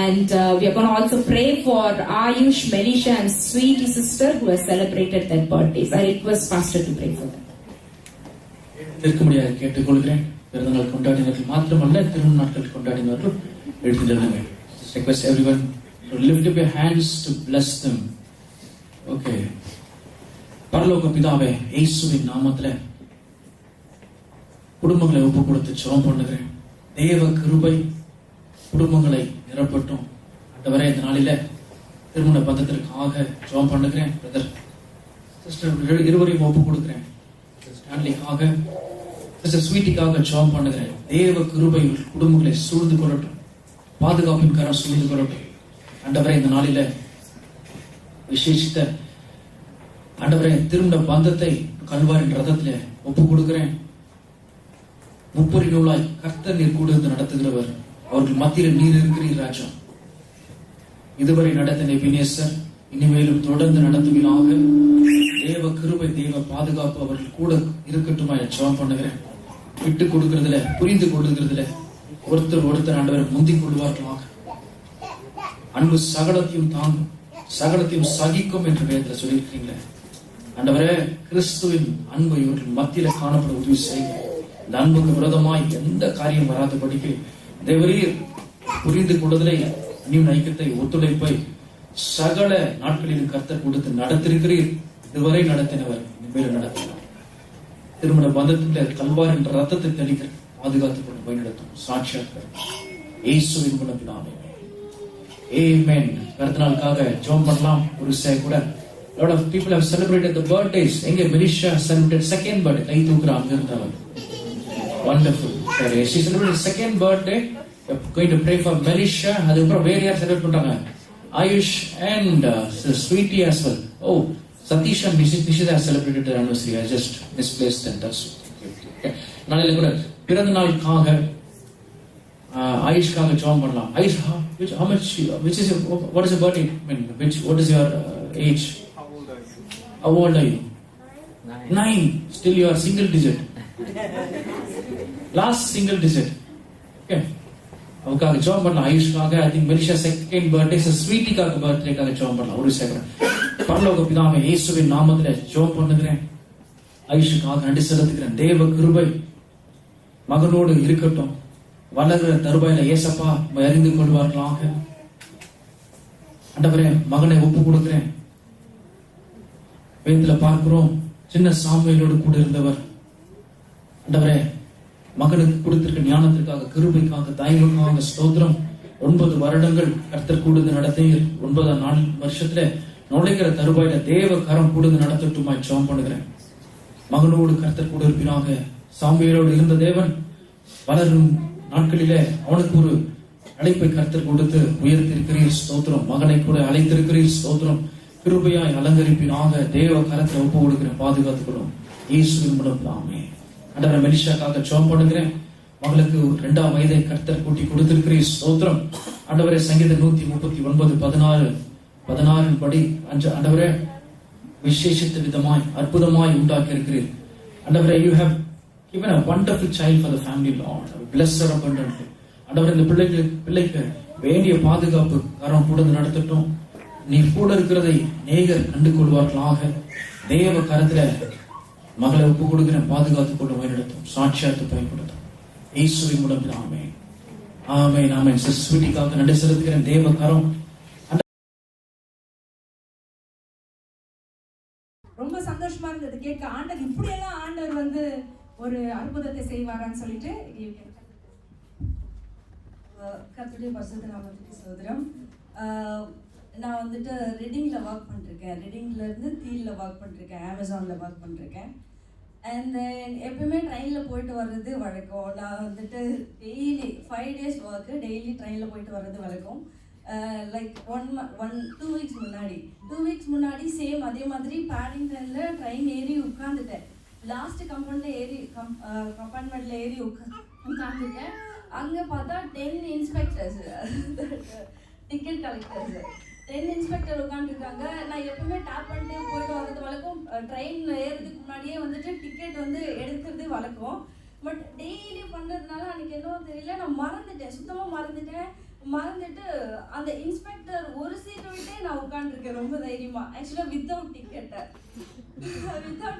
and we are going to also pray for Ayush, Melisha and Sweetie sister who has celebrated their birthdays. I request pastor to pray for them. இருக்கும்படியாக கேட்டுக்கொள்கிறேன். பிறந்தநாள் கொண்டாடினர்கள் மாத்திரமல்ல, திருமண நாட்கள் கொண்டாடினர்கள் எழுதிடுங்கள். Request everyone to lift up your hands to bless them. Okay. பரலோக பிதாவே, இயேசுவின் நாமத்திலே குடும்பங்களை ஒப்பு கொடுத்து ஜெபம் பண்ணுகிறேன். தேவ கிருபை குடும்பங்களை நிரப்பட்டும். ஆண்டவரே, இந்த நாளில திருமண பந்தத்திற்காக ஜெபம் பண்ணுகிறேன். பிரதர் சிஸ்டர் இருவரையும் ஒப்பு கொடுக்கிறேன். ஸ்டான்லிக்காக, சிஸ்டர் ஸ்வீட்டிக்காக ஜெபம் பண்ணுகிறேன். தேவ கிருபை குடும்பங்களை சூழ்ந்து கொள்ளட்டும், பாதுகாப்பின் கரம் சூழ்ந்து கொள்ளட்டும். ஆண்டவரே, இந்த நாளில விசேஷித்த ஆண்டவரே திருமண பந்தத்தை கல்வாரின் ரதத்திலே ஒப்பு கொடுக்கிறேன். முப்பரி நூலாய் கர்த்தர் நீர் கூட நடத்துகிறவர், அவர்கள் மத்தியில் நீர் இருக்கிறீர் ராஜா. இதுவரை நடத்தின வினேசர் இனிமேலும் தொடர்ந்து நடத்துவீராக. தேவ கிருபை, தேவ பாதுகாப்பு அவர்கள் கூட இருக்கட்டுமா ஜெபம் பண்ணுகிறேன். விட்டு கொடுக்கிறதுல, புரிந்து கொள்ளுகிறதுல ஒருத்தர் ஆண்டவரை முந்திக் கொள்வார்களாக. அன்பு சகலத்தையும் தாங்கும், சகலத்தையும் சகிக்கும் என்று வேதத்தில் சொல்லியிருக்கீங்களே. ஆண்டவரே, கிறிஸ்துவின் அன்பு இவர்கள் மத்தியில காணப்பட உதவி செய்யும். இந்த அன்புக்கு விரோதமாய் எந்த காரியம் வராதபடிக்கு தேவரீர் புரிந்து கொள்வதிலே அந்நிய ஐக்கியத்தை, ஒத்துழைப்பை சகல நாட்களிலும் கர்த்தர் கொடுத்து நடத்திருக்கிறீர். இதுவரை நடத்தினவர் இனிமேல் நடத்தினார். திருமண பந்தத்தில் கல்வார் என்ற ரத்தத்தை தெளிக்க பாதுகாத்துக் கொண்டு வழிநடத்தும் சாட்சியாக இயேசுவின் மூலத்தினாலே ஆமென். பிறந்தநாளுக்காக ஜெபம் பண்ணலாம். ஒரு கூட lot of people have celebrated the birthdays. எங்க மெலிஷா celebrated second birthday. கை தூக்குறா அங்க இருந்தாலும் wonderful. சரி, she celebrated second birthday. We are going to pray for Melisha. அதுக்கப்புறம் வேற யார் செலிப்ரேட் பண்றாங்க? Ayush and Sweetie as well. Oh, Satish and Nishita have celebrated their anniversary. I just misplaced them. That's okay. நாளையில கூட பிறந்த நாளுக்காக ஆயுஷ்காக ஜெபம் பண்ணலாம். AYUSH, how much, which is your, what is your birthday? I mean, what is your age? How old are you? 9. Still you are single digit. Last single digit. Okay. அவக்காக ஜெபம் பண்ணலாம். ஆயுஷ்காக, I think Melisha second birthday, Sweetieக்காக பர்த்டேக்காக ஜெபம் பண்ணலாம். ஒரு second. பரலோக பிதாவே, இயேசுவின் நாமத்திலே ஜெபம் பண்ணுகிறேன். ஆயுஷ்காக நன்றி செலுத்துகிறேன். தேவ கிருபை மகனோடு இருக்கட்டும். வளர்கிற தருவாயில ஏசப்பா அறிந்து கொள்வார்களாக. ஆண்டவரே, மகனை ஒப்பு கொடுக்கிறேன். வேதத்துல பார்க்கிறோம், சின்ன சாமுவேலோடு கூட இருந்தவர். ஆண்டவரே, மகனுக்கு கொடுத்திருக்க ஞானத்திற்காக, கிருபைக்காக, தயவுக்காக ஸ்தோத்திரம். 9 வருடங்கள் கர்த்தர் கூடுது நடத்தீர். 9ஆம் வருஷத்துல நுழைக்கிற தருவாயில தேவ கரம் கூடுது நடத்தட்டுமாய் ஜெபம் பண்ணுகிறேன். மகனோடு கர்த்தர் கூட இருப்பினாக. சாமுவேலோடு இருந்த தேவன் வளரும் நாட்களிலே அவனுக்கு ஒரு அழைப்பை கர்த்தர் கொடுத்து உயர்த்திருக்கிறீர் ஸ்தோத்திரம். மகனை கூட அழைத்திருக்கிறீர் ஸ்தோத்திரம். கிருபையாய் அலங்கரிப்பினாக தேவ கரத்தை ஒப்பு கொடுக்கிறேன். பாதுகாத்துக்கிறோம் இயேசுவின் மூலம். ஆமென். ஆண்டவரே, மெலிஷாக்காக ஜெபம் பண்ணுகிறேன். மகளுக்கு 2ஆம் வயதை கர்த்தர் கூட்டி கொடுத்திருக்கிறீர் ஸ்தோத்திரம். ஆண்டவரே, சங்கீதம் 139:16 16 படி ஆண்டவரே விசேஷித்த விதமாய் அற்புதமாய் உண்டாக்கி இருக்கிறீர். ஆண்டவரே, you have given a wonderful child for the family, Lord. Bless her abundantly. ஆண்டவரே, இந்த பிள்ளைக்கு வேண்டிய பாதுகாப்பு கரம் கூட நடத்தட்டும். நீ கூட இருக்கிறதை நேகர் கண்டு கொள்வார்களாக. தேவ கரத்துல மகளை ஒப்பு கொடுக்கிறேன். பாதுகாத்துக் கொண்டு வழிநடத்தும் சாட்சியாத்து பயன்படுத்தும் இயேசுவின் மூலம். ஆமென், ஆமென், ஆமென். ஸ்வீட்டிக்காக நன்றி செலுத்துகிறேன். தேவ கரம் ரொம்ப சந்தோஷமா இருந்தது கேட்க. ஆண்டவர் இப்படியெல்லாம் ஆண்டவர் ஒரு அற்புதத்தை செய்வாரான்னு சொல்லிட்டு கர்த்தருடைய பரிசுத்த நாமத்துக்கு ஸ்தோத்திரம். நான் ரெடிங்கில் ஒர்க் பண்ணிருக்கேன். ரெடிங்லேருந்து தீலில் ஒர்க் பண்ணிருக்கேன். அமேசானில் ஒர்க் பண்ணிருக்கேன். அண்ட் தென் எப்பயுமே ட்ரெயினில் போயிட்டு வர்றது வழக்கம். நான் வந்துட்டு டெய்லி 5 days ஒர்க்கு, டெய்லி ட்ரெயினில் போயிட்டு வர்றது வழக்கம். லைக் 2 weeks முன்னாடி சேம் அதே மாதிரி பேடிங்டனில் ட்ரெயின் ஏறி உட்காந்துட்டேன். லாஸ்ட் கம்பார்ட்மெண்ட்டில் ஏறி உட்காந்துட்டேன். அங்கே பார்த்தா 10 இன்ஸ்பெக்டர்ஸ், டிக்கெட் கலெக்டர்ஸ், 10 இன்ஸ்பெக்டர் உட்காந்துருக்காங்க. நான் எப்பவுமே டேப் பண்ணிட்டு போயிட்டு வர்றது வழக்கம். ட்ரெயினில் ஏறதுக்கு முன்னாடியே வந்துட்டு டிக்கெட் வந்து எடுக்கிறது வழக்கம். பட் டெய்லி பண்ணுறதுனால அன்றைக்கி என்னவோ தெரியல, நான் மறந்துட்டேன், சுத்தமாக மறந்துட்டு அந்த இன்ஸ்பெக்டர் ஒரு சீட்டை விட்டே நான் உட்காந்துருக்கேன் ரொம்ப தைரியமாக. ஆக்சுவலாக வித்தவுட்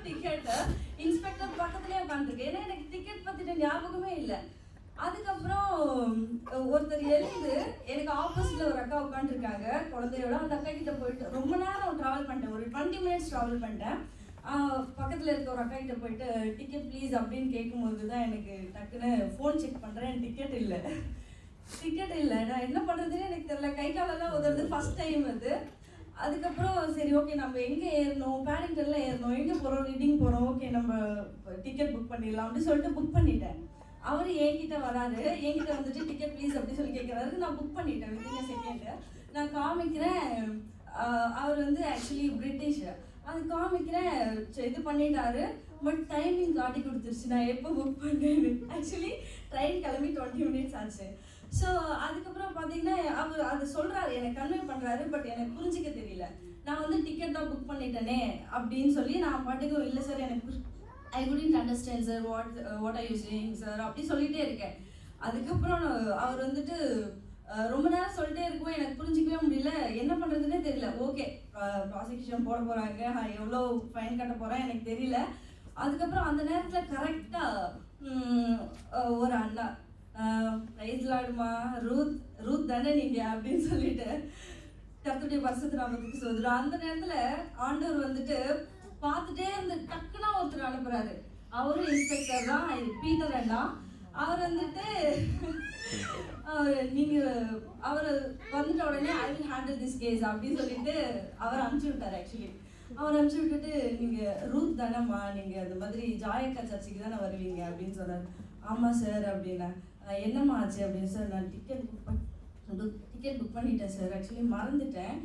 டிக்கெட்டை இன்ஸ்பெக்டர் பக்கத்துலேயே உட்காந்துருக்கேன். ஏன்னா எனக்கு டிக்கெட் பற்றின ஞாபகமே இல்லை. அதுக்கப்புறம் ஒருத்தர் எழுந்து எனக்கு ஆப்போசிட்டில் ஒரு அக்கா உட்காந்துருக்காங்க குழந்தையோட. அந்த அக்கா கிட்ட போயிட்டு ரொம்ப நேரம் ட்ராவல் பண்ணிட்டேன், ஒரு 20 minutes ட்ராவல் பண்ணிட்டேன். பக்கத்தில் இருக்க ஒரு அக்கா கிட்ட போயிட்டு டிக்கெட் ப்ளீஸ் அப்படின்னு கேட்கும்போது தான் எனக்கு டக்குன்னு ஃபோன் செக் பண்ணுறேன், டிக்கெட் இல்லை. நான் என்ன பண்ணுறதுன்னு எனக்கு தெரியல, கை காலெல்லாம் உதறது, ஃபஸ்ட் டைம் அது. அதுக்கப்புறம் சரி ஓகே நம்ம எங்கே ஏறணும், பேடிங்டனில் ஏறணும், எங்கே போகிறோம், ரீடிங் போகிறோம், ஓகே நம்ம டிக்கெட் புக் பண்ணிடலாம் அப்படின்னு சொல்லிட்டு புக் பண்ணிட்டேன். அவர் என்கிட்ட வராரு, என்கிட்ட வந்துட்டு டிக்கெட் ப்ளீஸ் அப்படின்னு சொல்லி கேட்குறாரு. நான் புக் பண்ணிட்டேன் வித்தின் செகண்டு. நான் காமிக்கிறேன், அவர் வந்து ஆக்சுவலி பிரிட்டிஷ். அது காமிக்கிறேன், இது பண்ணிட்டாரு. பட் டைமிங் காட்டி கொடுத்துருச்சு நான் எப்போ புக் பண்ணேன்னு. ஆக்சுவலி ட்ரெயின் கிளம்பி 20 minutes ஆச்சு. ஸோ அதுக்கப்புறம் பார்த்தீங்கன்னா அவர் அது சொல்கிறாரு, எனக்கு கன்வே பண்ணுறாரு, பட் எனக்கு புரிஞ்சிக்க தெரியல. நான் வந்து டிக்கெட் தான் புக் பண்ணிட்டேனே அப்படின்னு சொல்லி நான் பாட்டுக்கு இல்லை சார் எனக்கு I couldn't understand sir, what are you saying sir அப்படி சொல்லிகிட்டே இருக்கேன். அதுக்கப்புறம் அவர் வந்துட்டு ரொம்ப நேரம் சொல்லிட்டே இருக்கும், எனக்கு புரிஞ்சிக்கவே முடியல, என்ன பண்ணுறதுன்னே தெரியல. ஓகே ப்ராசிக்யூஷன் போட போகிறாங்க, எவ்வளோ ஃபைன் கட்ட போகிறேன் எனக்கு தெரியல. அதுக்கப்புறம் அந்த நேரத்தில் கரெக்டாக ஒரு அண்ணா ப்ரைஸ் லாடுமா ரூத் தானே நீங்கள் அப்படின்னு சொல்லிட்டு கர்த்தருடைய பரிசுத்த நாமத்துக்கு சொல்லுறோம். அந்த நேரத்தில் ஆண்டவர் வந்துட்டு பார்த்துட்டே இருந்து டக்குனா ஒருத்தர் அனுப்புறாரு. அவரும் இன்ஸ்பெக்டர் தான், பீட்டர் அண்ணா. அவர் வந்துட்டு அவர் வந்துட்ட உடனே I will handle this case அப்படின்னு சொல்லிட்டு அவர் அனுப்பிச்சு விட்டார். ஆக்சுவலி அவர் அனுப்பிச்சு விட்டுட்டு நீங்கள் ரூத் தானேம்மா, நீங்கள் அந்த மாதிரி ஜாயக்கா சர்ச்சுக்கு தானே வருவீங்க அப்படின்னு சொன்னார். ஆமாம் சார் அப்படின்னா. என்னம்மா ஆச்சு அப்படின்னு சார், நான் டிக்கெட் புக் பண்ணிட்டேன் சார், ஆக்சுவலி மறந்துட்டேன்,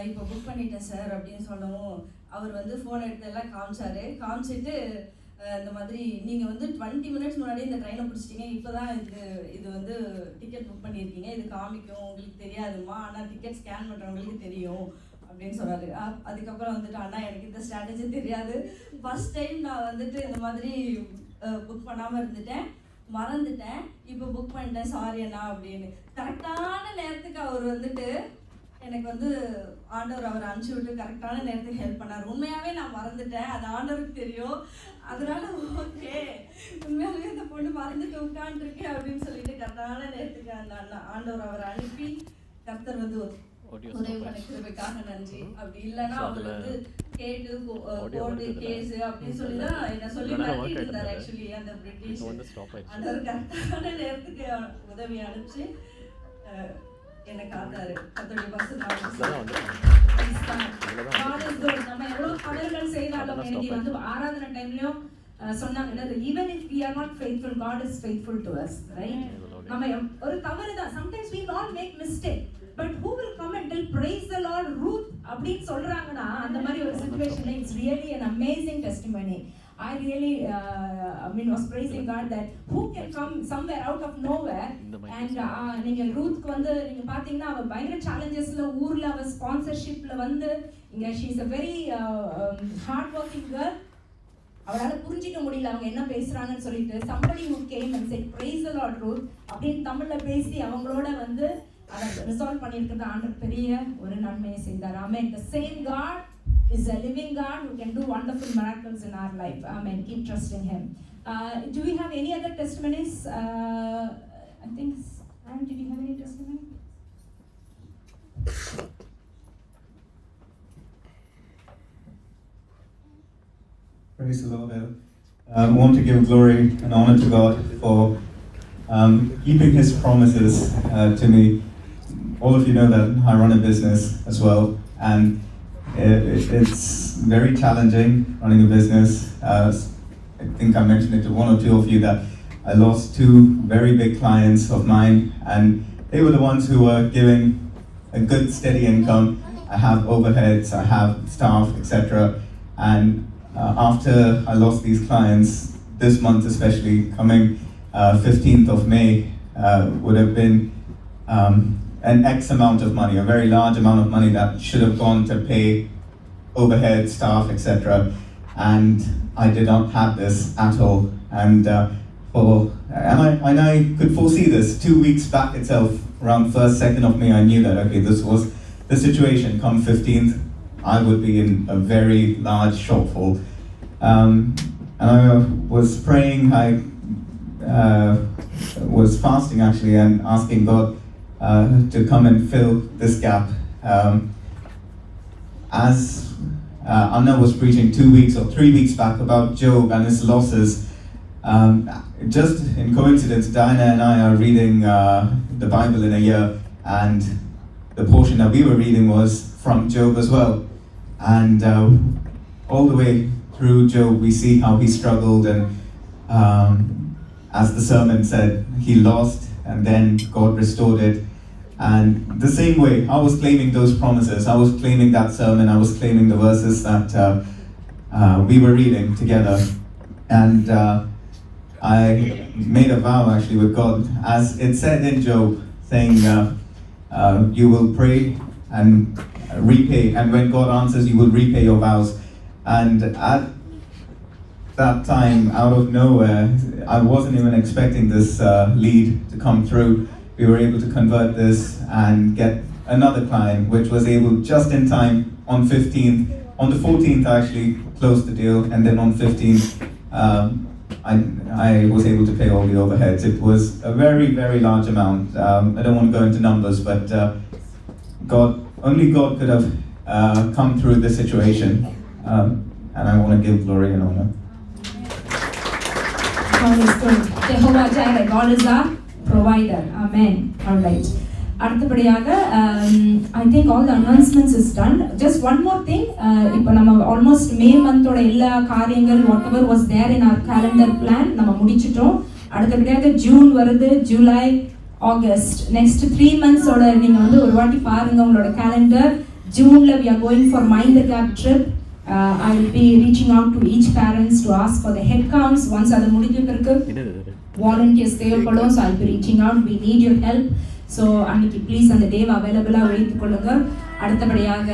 இப்போ புக் பண்ணிட்டேன் சார் அப்படின்னு சொல்லவும் அவர் வந்து ஃபோன் எடுத்து எல்லாம் காமிச்சிட்டு இந்த மாதிரி நீங்கள் வந்து 20 minutes முன்னாடி இந்த ட்ரெயினை பிடிச்சிட்டிங்க, இப்போ தான் இது வந்து டிக்கெட் புக் பண்ணியிருக்கீங்க, இது காமிக்கும், உங்களுக்கு தெரியாதுமா, ஆனால் டிக்கெட் ஸ்கேன் பண்ணுறவங்களுக்கு தெரியும் அப்படின்னு சொன்னார். அதுக்கப்புறம் வந்துட்டு அண்ணா எனக்கு இந்த ஸ்ட்ராட்டஜி தெரியாது, ஃபஸ்ட் டைம் நான் வந்துட்டு இந்த மாதிரி புக் பண்ணாமல் இருந்துட்டேன், மறந்துட்டேன், இப்போ புக் பண்ணிட்டேன் சாரி அண்ணா அப்படின்னு. கரெக்டான நேரத்துக்கு அவர் வந்துட்டு எனக்கு வந்து ஆண்டவர் அவர் அனுப்பிச்சி விட்டு கரெக்டான நேரத்துக்கு ஹெல்ப் பண்ணார். உண்மையாகவே நான் மறந்துட்டேன், அது ஆண்டவருக்கு தெரியும். அதனால ஓகே உண்மையாகவே இந்த பொண்ணு மறந்துட்டு உட்காந்துருக்கேன் அப்படின்னு சொல்லிட்டு கரெக்டான நேரத்துக்கு அந்த ஆண்டவர் அவரை அனுப்பி கர்த்தர் வந்து உதவி பண்ணிக்கிறதுக்காக நன்றி. அப்படி இல்லைன்னா அவர் வந்து கேட்டு கோர்ட்டு கேஸு அப்படின்னு சொல்லி தான் என்ன சொல்லி நடத்திட்டு இருந்தார். ஆக்சுவலி அந்த பிரிட்டிஷ் ஆண்டவர் கரெக்டான நேரத்துக்கு உதவி அனுப்பிச்சு என்னை காத்தாரு. கர்த்தருடைய பரிசுத்த நம்ம எவ்வளவு கடல்கள் செய்தாலும் எனக்கு வந்து ஆராதனை டைம்லயும் சொன்னாங்க, even if we are not faithful, God is faithful to us, right? நம்ம ஒரு தவறு தான், sometimes we all make mistake, but who will come and tell praise the Lord Ruth அப்படின்னு சொல்றாங்கன்னா அந்த மாதிரி ஒரு சிச்சுவேஷன்ல it's really an amazing testimony. I really was praising God that who can come somewhere out of nowhere and நீங்க ரூத்க்கு வந்து நீங்க பாத்தீங்கன்னா அவ பயங்கர challengesல ஊர்ல அவ ஸ்பான்சர்ஷிப்ல வந்து இங்க she is a very hard working girl. அவளால புரிஞ்சிக்க முடியல அவங்க என்ன பேசுறாங்கன்னு சொல்லிட்டு somebody who came and said praise the Lord Ruth அப்படின்னு தமிழ்ல பேசி அவங்களோட வந்து அதை ரிசால்வ் பண்ணியிருக்கிறது ஆண்டவர் பெரிய ஒரு நன்மையை செய்தார். Amen. The same God is a living God who can do wonderful miracles in our life. Amen. Keep trusting Him. Do we have any other testimonies? I think, Anne, did you have any testimony? Praise the Lord. I want to give glory and honor to God for keeping His promises to me. All of you know that I run a business as well, and it's very challenging running a business. I think I mentioned it to one or two of you that I lost 2 very big clients of mine, and they were the ones who were giving a good steady income. I have overheads, I have staff, etc. And after I lost these clients, this month especially, coming 15th of May, would have been an X amount of money, a very large amount of money that should have gone to pay overhead, staff, etc. And I did not have this at all. And I could foresee this 2 weeks back itself, around 1st, 2nd of May. I knew that, okay, this was the situation. Come 15th, I would be in a very large shortfall. And I was praying, I was fasting actually, and asking God to come and fill this gap. As Anna was preaching 2 weeks or 3 weeks back about Job and his losses, just in coincidence, Diana and I are reading the Bible in a year, and the portion that we were reading was from Job as well. And all the way through Job, we see how he struggled, and as the sermon said, he lost and then God restored it. And the same way, I was claiming those promises, I was claiming that sermon, I was claiming the verses that we were reading together. And I made a vow actually with God, as it said in Job, saying, you will pray and repay, and when God answers, you will repay your vows. And at that time, out of nowhere, I wasn't even expecting this lead to come through. We were able to convert this and get another client, which was able just in time on 15th. On the 14th, I actually closed the deal, and then on 15th, I was able to pay all the overheads. It was a very, very large amount. I don't want to go into numbers, but only God could have come through this situation, and I want to give glory and honor. God is good. Jehovah Jireh, God is our provider. Amen. All right. அடுத்தபடியாக I think all the announcements is done. Just one more thing, இப்போ நம்ம almost May மந்தோட எல்லா காரியங்கள் whatever was there in our calendar plan நம்ம முடிச்சிட்டோம். அடுத்தபடியாக June வருது, ஜூலை, ஆகஸ்ட், நெக்ஸ்ட் 3 monthsோட நீங்கள் வந்து ஒரு வாட்டி பாருங்கள் உங்களோட calendar. ஜூனில் we are going for Mind the Gap trip. I will be reaching out to each parents to ask for the head counts. Once அது முடிஞ்ச பிறகு volunteers தேவைப்படும். So I will be reaching out. We need your help. So அன்னைக்கு please அந்த டேவை அவைலபிளாக வைத்துக்கொள்ளுங்க. அடுத்தபடியாக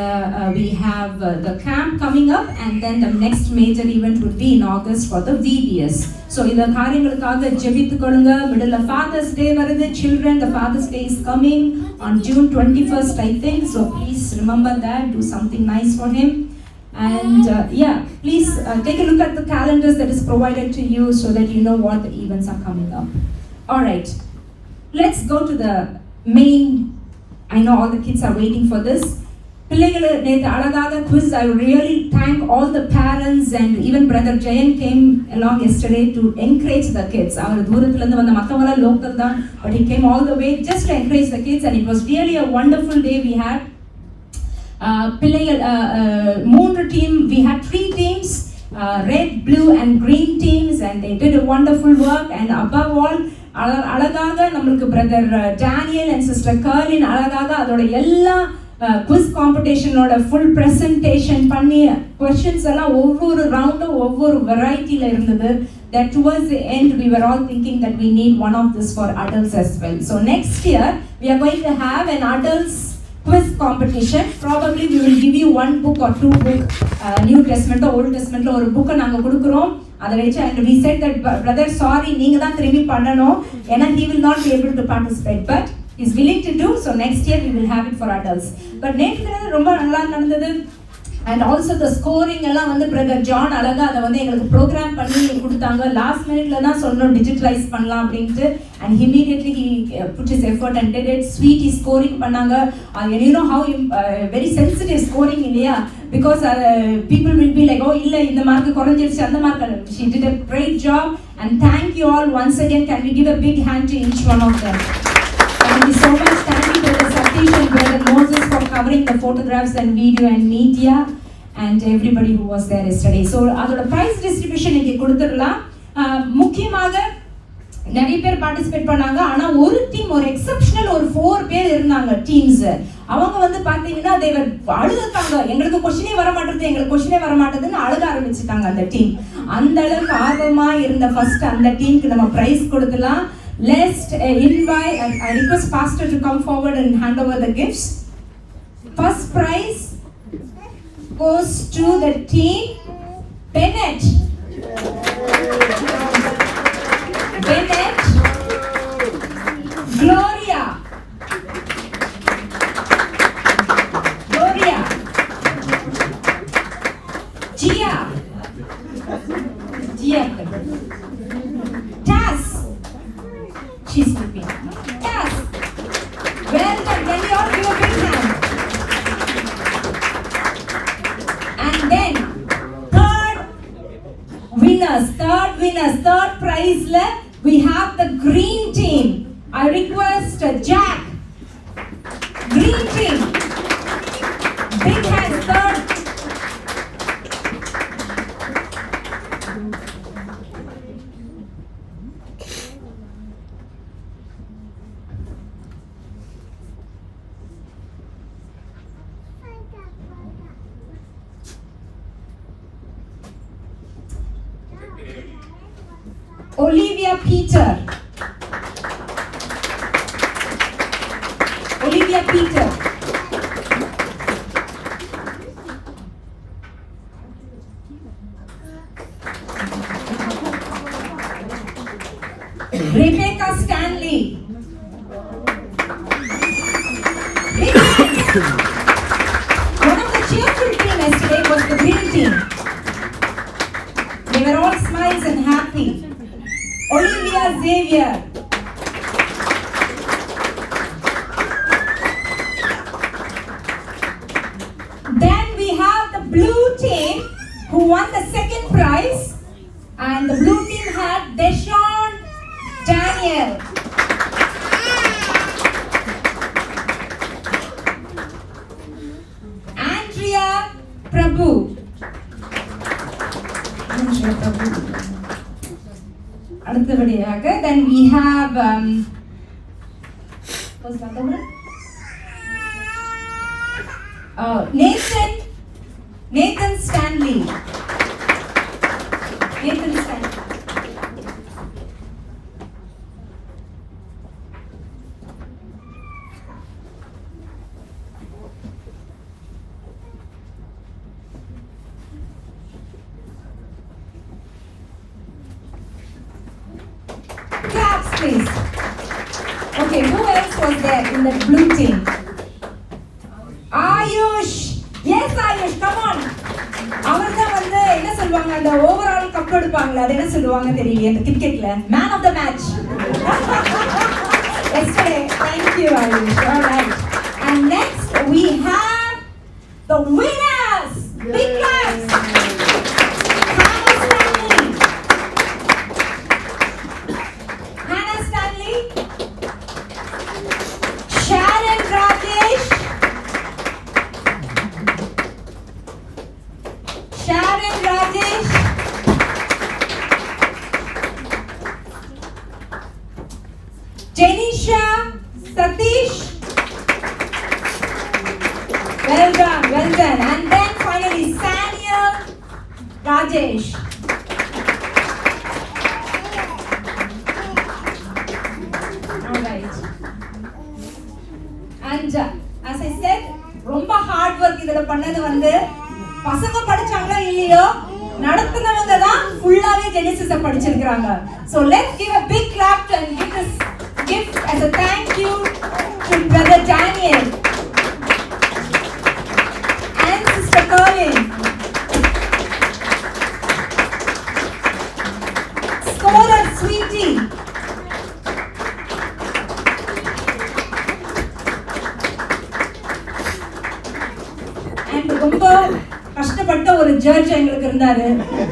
we have the camp coming up, and then the next major event would be in August for the VBS. So இந்த காரியங்களுக்காக ஜெபித்துக்கொள்ளுங்க. Middle of Father's Day வருது. Children, the Father's Day is coming on June 21st, I think. So please remember that. Do something nice for him. And please take a look at the calendars that is provided to you so that you know what the events are coming up. All right, let's go to the main. I know all the kids are waiting for this. பிள்ளைகளை நேற்று அழகாக quiz. I really thank all the parents, and even brother Jayan came along yesterday to encourage the kids. அவர் தூரத்துல இருந்து வந்த மத்தவங்க local தான், but he came all the way just to encourage the kids, and it was really a wonderful day we had. பிள்ளைகள் 3 team, we had 3 teams, red, blue and green teams, and they did a wonderful work. And above all, அழகாக நம்மளுக்கு brother Daniel and sister கர்லின் அழகாக அதோட எல்லா quiz காம்படிஷனோட full presentation பண்ணி questions எல்லாம் ஒவ்வொரு ரவுண்டும் ஒவ்வொரு வெரைட்டியில் இருந்தது. That towards the end we were all thinking that we need one of this for adults as well. So next year we are going to have an adults quiz competition. Probably we will give you 1 book or 2 book, New Testament or Old Testament la ஒரு book நாங்க கொடுக்கிறோம். அதை வச்சு and we said that brother sorry நீங்க தான் திரும்பி பண்ணணும், ஏன்னா he will not be able to participate, but he is willing to do. So next year we will have it for adults. But நேற்று ரொம்ப நல்லா நடந்தது. And also the scoring எல்லாம் வந்து பிரதர் ஜான் அழகா அதை வந்து எங்களுக்கு ப்ரோக்ராம் பண்ணி கொடுத்தாங்க. லாஸ்ட் மினிட்ல தான் சொன்னோம் டிஜிட்டலைஸ் பண்ணலாம் அப்படின்ட்டு, and immediately he put his effort and did it. Sweetie scoring பண்ணாங்க. And you know how very sensitive scoring இல்லையா, because people will be like, oh இல்ல இந்த மார்க் குறைஞ்சிருச்சு அந்த mark. She did a great job, and thank you all once again. Can we give a big hand to each one of them? Thank you so much. Thank you brother Satish and brother Moses for covering the photographs and video and media. and everybody who was there yesterday. So அதோட prize distribution இங்கே கொடுத்துடலாம். முக்கியமாக நிறைய பேர் participate பண்ணாங்க. ஆனால் ஒரு team, ஒரு எக்ஸப்ஷனல் ஒரு 4 பேர் இருந்தாங்க டீம்ஸ். அவங்க வந்து பார்த்தீங்கன்னா தேவர் அழுதுட்டாங்க, எங்களுக்கு கொஸ்டினே வர மாட்டேது, எங்களுக்கு கொஸ்டினே வர மாட்டேதுன்னு அழுக ஆரம்பிச்சுட்டாங்க அந்த டீம். அந்த அளவுக்கு ஆர்வமாக இருந்த ஃபர்ஸ்ட் அந்த டீமுக்கு நம்ம price கொடுத்துலாம். Let's invite, I request Pastor to come forward and hand over the gifts. First prize goes to the team Bennett. Bennett, Gloria, Gia, Taz, she's sleeping. Taz, well done. Can you all give a big hand? And then third winners, third prize we have the green team. I request Jack, green team, big hands, third. Olivia Peter. Rebecca Stanley. One of the cheerful team yesterday was the green team. They were all smiles and happy. Olivia Xavier. Then we have the blue team who won the second prize, and the blue team had Deshaun Daniel. Andrea Prabhu. அடுத்தபடியாக then we have Nathan Stanley. Claps, please. Okay, who else was there in the blue team? Ayush. Yes, Ayush, come on. அவர்தான் வந்து என்ன சொல்வாங்க, அந்த overall cup எடுப்பாங்களே, அது என்ன சொல்லுவாங்க தெரியல அந்த கிரிக்கெட்ல, man of the match. Yesterday, thank you, Ayush. All right. And next we have the winners. Big claps. Janisha Satish. Well done. And then finally Saniel Rajesh. All right. And as I said, ரொம்ப hard work இதல பண்ணது வந்து பசங்க படிச்சாங்களா இல்லையோ, நடத்துனவங்க தான் ஃபுல்லாவே ஜெனிசிஸை படிச்சிருக்காங்க. So let's give a big clap and give this gift as a thank you to Brother Daniel and Sister Colin. Scholar Sweetie. And ரொம்ப கஷ்டப்பட்ட ஒரு ஜட்ஜ் எங்களுக்கு இருந்தாரு.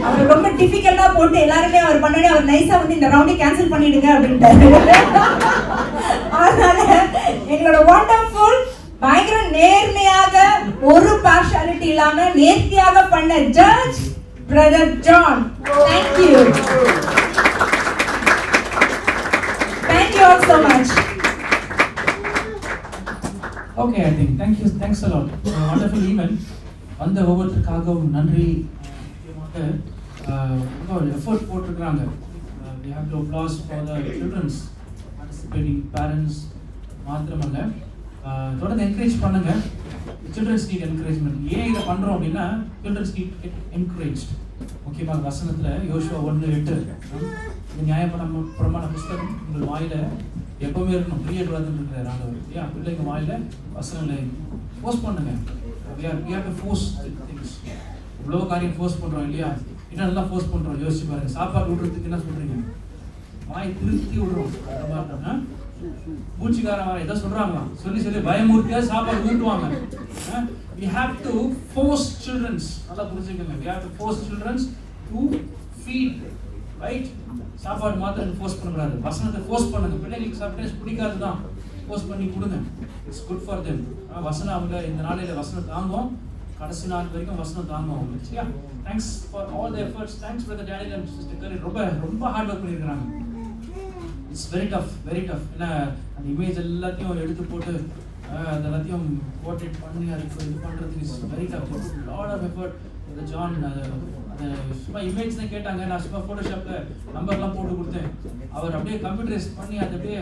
அவர் ரொம்ப டிஃபிகல்ட்டா போட்டு எல்லாருமே அவர் பண்ணனே அவர் நைஸா வந்து இந்த ரவுண்டை கேன்சல் பண்ணிடுங்க அப்படின்ட்டாரு. அதனால எங்களோட வண்டர்ஃபுல் பயங்கர நேர்மையாக ஒரு பார்ஷாலிட்டி இல்லாம நேர்த்தியாக பண்ண judge brother John. Thank you. Thank you all so much. Okay, I think. Thanks a lot. Wonderful event. அந்த ஒவ்வொருத்தருக்காகவும் நன்றி. முக்கியமாக எஃபர்ட் போட்டிருக்கிறாங்க. We have to applaud for the children's participating parents மாத்திரமல்ல தொடர்ந்து என்கரேஜ் பண்ணுங்க. Childrens need encouragement. ஏன் இதை பண்ணுறோம் அப்படின்னா சில்ட்ரன்ஸ் நீட் கெட் என்கரேஜ்ட். முக்கியமாக வசனத்தில் யோசுவா 1:8 இந்த நியாயப்பிரமாண புஸ்தகம் உங்கள் வாயில எப்பவுமே இருக்கணும். பிரியக்கூடாதுன்னு இருக்கிற ஆண்டவர் இல்லையா? பிள்ளைங்க வாயில வசனங்களை ஃபோர்ஸ் பண்ணுங்க. we have to force things. இவ்வளோ காரியம் ஃபோர்ஸ் பண்ணுறோம் இல்லையா? இன்னும் நல்லா ஃபோர்ஸ் பண்ணுறோம். யோசிச்சு பாருங்க. சாப்பாடு விடுறதுக்கு என்ன சொல்கிறீங்க? வாய் திருத்தி விடுறோம். அந்த மாதிரி பூச்சிக்காரன் வர எதை சொல்றாங்களா சொல்லி பயமுறுத்தியா சாப்பாடு ஊட்டுவாங்க. we have to force children. நல்லா புரிஞ்சுக்கங்க. we have to force children to feed, right? சாப்பாடு மாத்திரம் ஃபோர்ஸ் பண்ணக்கூடாது. வசனத்தை ஃபோர்ஸ் பண்ணுங்க. பிள்ளைங்களுக்கு சம்டைம்ஸ் பிடிக்காது தான், ஃபோர்ஸ் பண்ணி கொடுங்க. It's good for them. வசனம் அவங்க இந்த நாளையில வசனம் தாங்கும். கடைசி நாள் வரைக்கும் வசனம் தாங்கும். சரியா? Thanks for all the efforts. Thanks for the Daniel and sister கரி. ரொம்ப ஹார்ட் ஒர்க் பண்ணியிருக்காங்க. It's very tough. ஏன்னா அந்த இமேஜ் எல்லாத்தையும் எடுத்து போட்டு அதெல்லாத்தையும் போர்ட்ரேட் பண்ணி அதுக்கு இது பண்ணுறதுக்கு it's very tough. Lot of effort. John அது சும்மா இமேஜ் தான் கேட்டாங்க. நான் சும்மா ஃபோட்டோஷாப்பில் நம்பர்லாம் போட்டு கொடுத்தேன். அவர் அப்படியே கம்ப்யூட்டரைஸ் பண்ணி அதை அப்படியே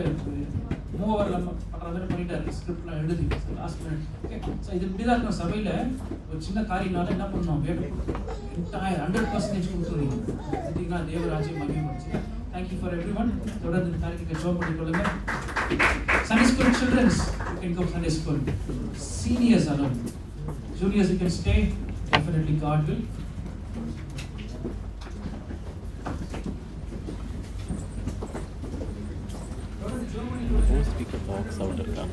மூவரில் பண்ணுற மாதிரி பண்ணிட்டாரு. ஸ்கிரிப்ட்லாம் எழுதி லாஸ்ட் மினிட். ஓகே, ஸோ இது இப்படி தான் இருக்கும். சபையில் ஒரு சின்ன காரியனால என்ன பண்ணோம்? என்டையர் 100% கொடுத்துருவீங்க. பார்த்தீங்கன்னா தேவராஜ்யம் மகிமைப்படுச்சு. Thank you for everyone. தொடர்ந்து இந்த காரியத்தை ஜோம் பண்ணிக்கொள்ளுங்க. Sunday school children, you can go Sunday school. Seniors alone. Juniors, you can stay. Definitely God will. Speaker box out of that.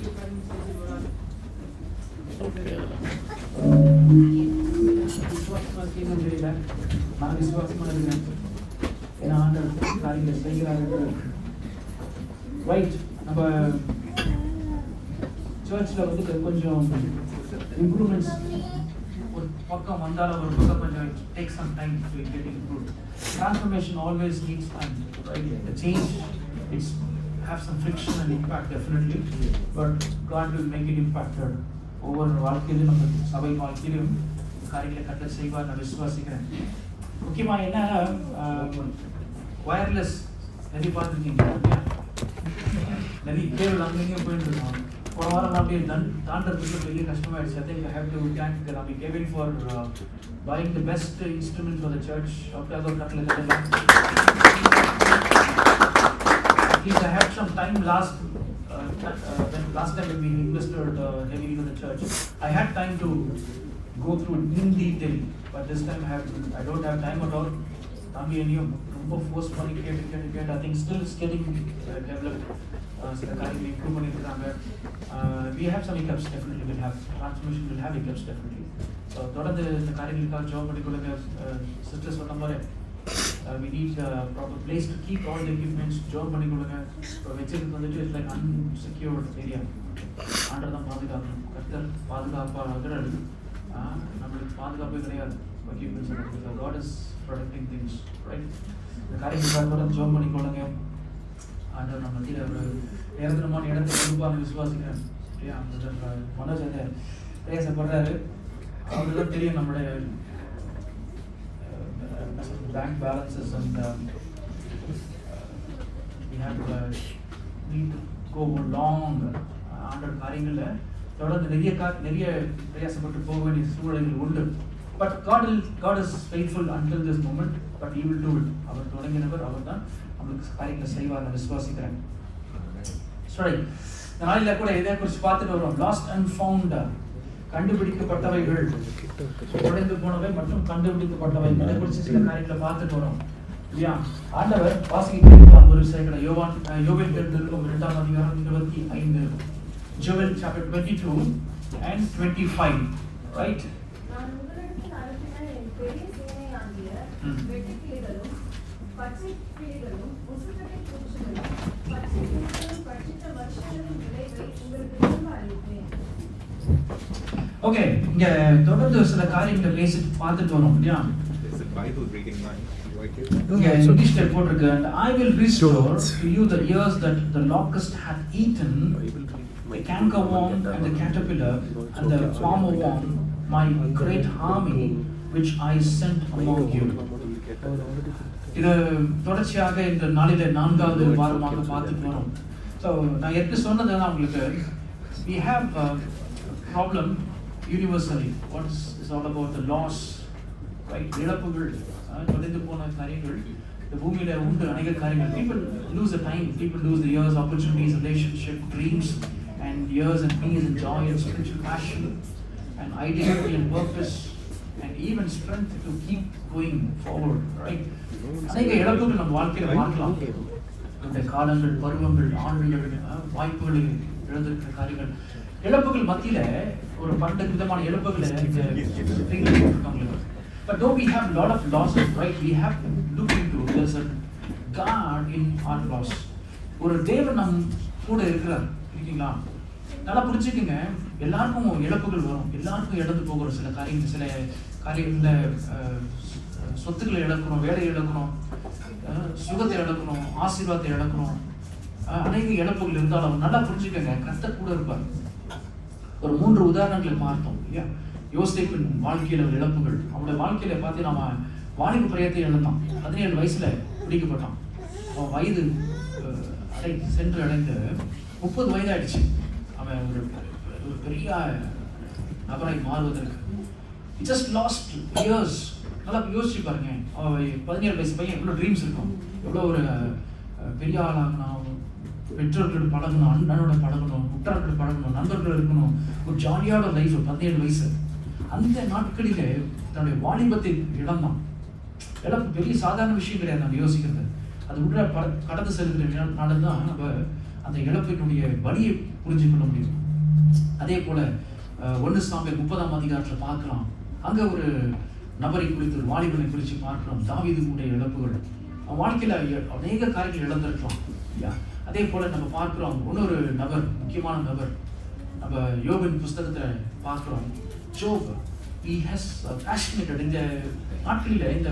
Okay. நான் விசுவாசமா இருக்கேன். ஏன்னா ஆண்டவர் காரியங்களை செய்கிறார்கள். ரைட், நம்ம சர்ச்சில் வந்து கொஞ்சம் இம்ப்ரூவ்மெண்ட்ஸ் ஒரு பக்கம் வந்தாலும் ஒரு பக்கம் கொஞ்சம் take some time to get improve. Transformation always needs time. Right, change it's have some friction and impact definitely, but God will make it impacted ஒவ்வொரு வாழ்க்கையிலும் நம்ம சபை வாழ்க்கையிலும் காரியங்களை கட்டளை செய்வார் நான் விசுவாசிக்கிறேன். முக்கியமாக என்ன வயர்லெஸ் நிறைய பார்த்துருக்கீங்க. நிறைய கேபிள் அங்கேயும் போயிட்டு இருக்கோம். போன வாரம் அப்படியே தாண்டறதுக்கு பெரிய கஷ்டமாயிடுச்சு. I think I have to thank Rabbi Kevin for buying the best instrument for the church. October கட்டளை கட்டலாம். I had some time last time when we invested heavily into the church. I had time to go through in detail, but this time I don't have time at all. I'm ரொம்ப force பண்ணி கேட்டு I think still it's getting developed. சில காரியங்கள் improve பண்ணியிருக்காங்க. We have some hiccups definitely. We'll have transformation, will have hiccups definitely. So தொடர்ந்து இந்த காரியங்களுக்காக job பண்ணிக்கொள்ளுங்க. சிஸ்டர் சொன்ன மாதிரி we need a proper place to keep all the equipments. Job பண்ணிக்கொள்ளுங்க. வச்சிருக்கு வந்துட்டு இட்ஸ் லைக் அன்செக்யூர்ட் ஏரியா. ஆண்டர் தான் பாதுகாக்கணும். கர்த்தர் பாதுகாப்பாளர்கள். நம்மளுக்கு பாதுகாப்பே கிடையாது. equipments. God is protecting things, right? இந்த காரியங்களுக்காக தொடர்ந்து ஜாப் பண்ணிக்கொள்ளுங்க. ஆண்டவர் நம்ம மத்தியில் ஒரு நேரத்தினமான இடத்தை கொடுப்பான்னு விசுவாசிக்கிறேன். சரியா? மனோஜ் அதை பேசப்படுறாரு. அவருக்கு தான் தெரியும் நம்மளுடைய bank balances and we have need to go long under காரியங்களில் தொடர்ந்து நிறைய பிரயாசப்பட்டு போக வேண்டிய சூழல்கள் உண்டு. But God is faithful until this moment, but He will do it. அவர் தொடங்கினவர், அவர் தான் நம்மளுக்கு காரியங்களை செய்வார் நான் விசுவாசிக்கிறேன். சரி, இந்த நாளில் கூட இதை குறித்து பார்த்துட்டு வரோம். லாஸ்ட் அண்ட் ஃபவுண்ட், கண்டுபிடிக்கப்பட்டவைகள், உடைந்து போனவை மற்றும் கண்டுபிடிக்கப்பட்டவை, இதை குறித்து சில காரியங்களை பார்த்துட்டு வரோம். இல்லையா? ஆண்டவர் வாசிக்க ஒரு சில யோவேல் தெரிந்திருக்கும் 2ஆம் அதிகாரம் 25, Joel chapter 22 and 25, right? Okay, இங்க தொடர்ந்து சில காரியங்களை பேசிட்டு பார்த்துட்டு வரோம் இல்லையா? இங்க இங்கிலீஷ்ல போட்டிருக்கு, and I will restore to you the years that the locust hath eaten, the cankerworm and the caterpillar and the palmer worm, my great army which I sent among you. இது தொடர்ச்சியாக இந்த நாளில 4வது வாரமாக பார்த்துட்டு வரோம். ஸோ நான் எப்படி சொன்னதுன்னா உங்களுக்கு, we have a problem universally. What is all about the loss, right? இழப்புகள், தொலைந்து போன காரியங்கள் இந்த பூமியில உண்டு அநேக காரியங்கள். People lose the time, people lose the years, opportunities, relationship, dreams, and years and peace and joy and spiritual passion and identity and purpose and even strength to keep going forward, right? அநேக இழப்புகள் நம்ம வாழ்க்கையில பார்க்கலாம். நம்முடைய காலங்கள், பருவங்கள், ஆண்டுகள், வாய்ப்புகளை இழந்திருக்கிற காரியங்கள், இழப்புகள் மத்தியில ஒரு பண்ட விதமான இழப்புகளை போட்டிருக்காங்க. But though we have a lot of losses, right, we have to look into there's a God in our loss. ஒரு தேவன் நம் கூட இருக்கிறார், இருக்கீங்களா? நல்லா புரிஞ்சுக்குங்க, எல்லாருக்கும் இழப்புகள் வரும், எல்லாருக்கும் இழந்து போகிற சில காரியங்கள்ல சொத்துக்களை இழக்கணும், வேலையை இழக்கணும், சுகத்தை இழக்கணும், ஆசீர்வாதத்தை இழக்கணும், அநேக இழப்புகள் இருந்தாலும் நல்லா புரிஞ்சுக்கங்க, கர்த்தர் கூட இருப்பார். ஒரு 3 உதாரணங்களை பார்த்தோம் இல்லையா? யோசேப்பின் வாழ்க்கையில ஒரு இழப்புகள், அவனுடைய வாழ்க்கையில பார்த்து நாம வாலிப பிரியத்தை இழந்தான். 17 வயசுல பிடிக்கப்பட்டான். அவன் வயது சென்று அடைந்து 30 வயதாயிடுச்சு. அவன் ஒரு பெரிய நபராய் மாறுவதற்கு just lost years. நல்லா யோசிச்சு பாருங்க, அவன் 17 வயசு பையன் எவ்வளோ ட்ரீம்ஸ் இருக்கும், எவ்வளோ ஒரு பெரிய ஆளாகணும், பெற்றோர்களோட பழகணும், அண்ணனோட பழகணும், உற்றார்கள் பழகணும், நண்பர்கள் இருக்கணும், ஒரு ஜாலியான லைஃப். 17 வயசு அந்த நாட்களிலே தன்னுடைய வாலிபத்தை இழந்தான். இழப்பு பெரிய சாதாரண விஷயம் கிடையாது. நம்ம யோசிக்கிறது அது உள்ள கடந்து செல்கிற தான் நம்ம அந்த இழப்பினுடைய வலியை புரிஞ்சு கொள்ள முடியும். அதே போல 1 சாமுவேல் 30ஆம் அதிகாரத்தில் பார்க்கலாம். அங்க ஒரு நபரை குறித்து, ஒரு வாலிபனை குறித்து பார்க்கிறோம். தாவீதுடைய இழப்புகள், அவன் வாழ்க்கையில அநேக காரியங்கள் இழந்திருக்கலாம் இல்லையா? அதே போல நம்ம பார்க்கிறோம் இன்னொரு நபர், முக்கியமான நபர், நம்ம யோபின் புஸ்தகத்தை பார்க்கிறோம். ஜோப், he has passionate. இந்த நாட்களில இந்த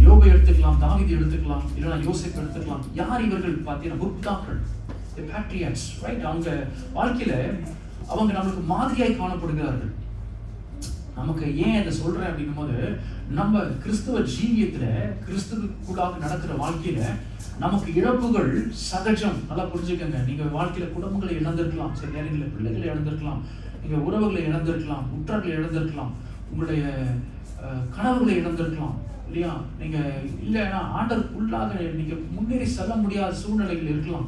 யோபை எடுத்துக்கலாம், தாவீதை எடுத்துக்கலாம், இல்லைன்னா யோசேப் எடுத்துக்கலாம். யார் இவர்கள் பார்த்தீங்கன்னா புத்தாக்கள், patriarchs, right? அவங்க வாழ்க்கையில அவங்க நமக்கு மாதிரியாய் காணப்படுகிறார்கள். நமக்கு ஏன் அதை சொல்றேன் அப்படின்னும் போது, நம்ம கிறிஸ்துவ ஜீவியத்துல, கிறிஸ்துவுக்குள்ளாக நடக்கிற வாழ்க்கையில நமக்கு இழப்புகள் சகஜம். நல்லா புரிஞ்சுக்கங்க. நீங்க வாழ்க்கையில குடும்பங்களை இழந்திருக்கலாம், சில நேரங்களில் பிள்ளைகளை இழந்திருக்கலாம், நீங்க உறவுகளை இழந்திருக்கலாம், உற்றார்களை இழந்திருக்கலாம், உங்களுடைய கனவுகளை இழந்திருக்கலாம் இல்லையா? நீங்க இல்லைன்னா ஆண்டவருக்குள்ளாக நீங்க முன்னேறி செல்ல முடியாத சூழ்நிலைகள் இருக்கலாம்.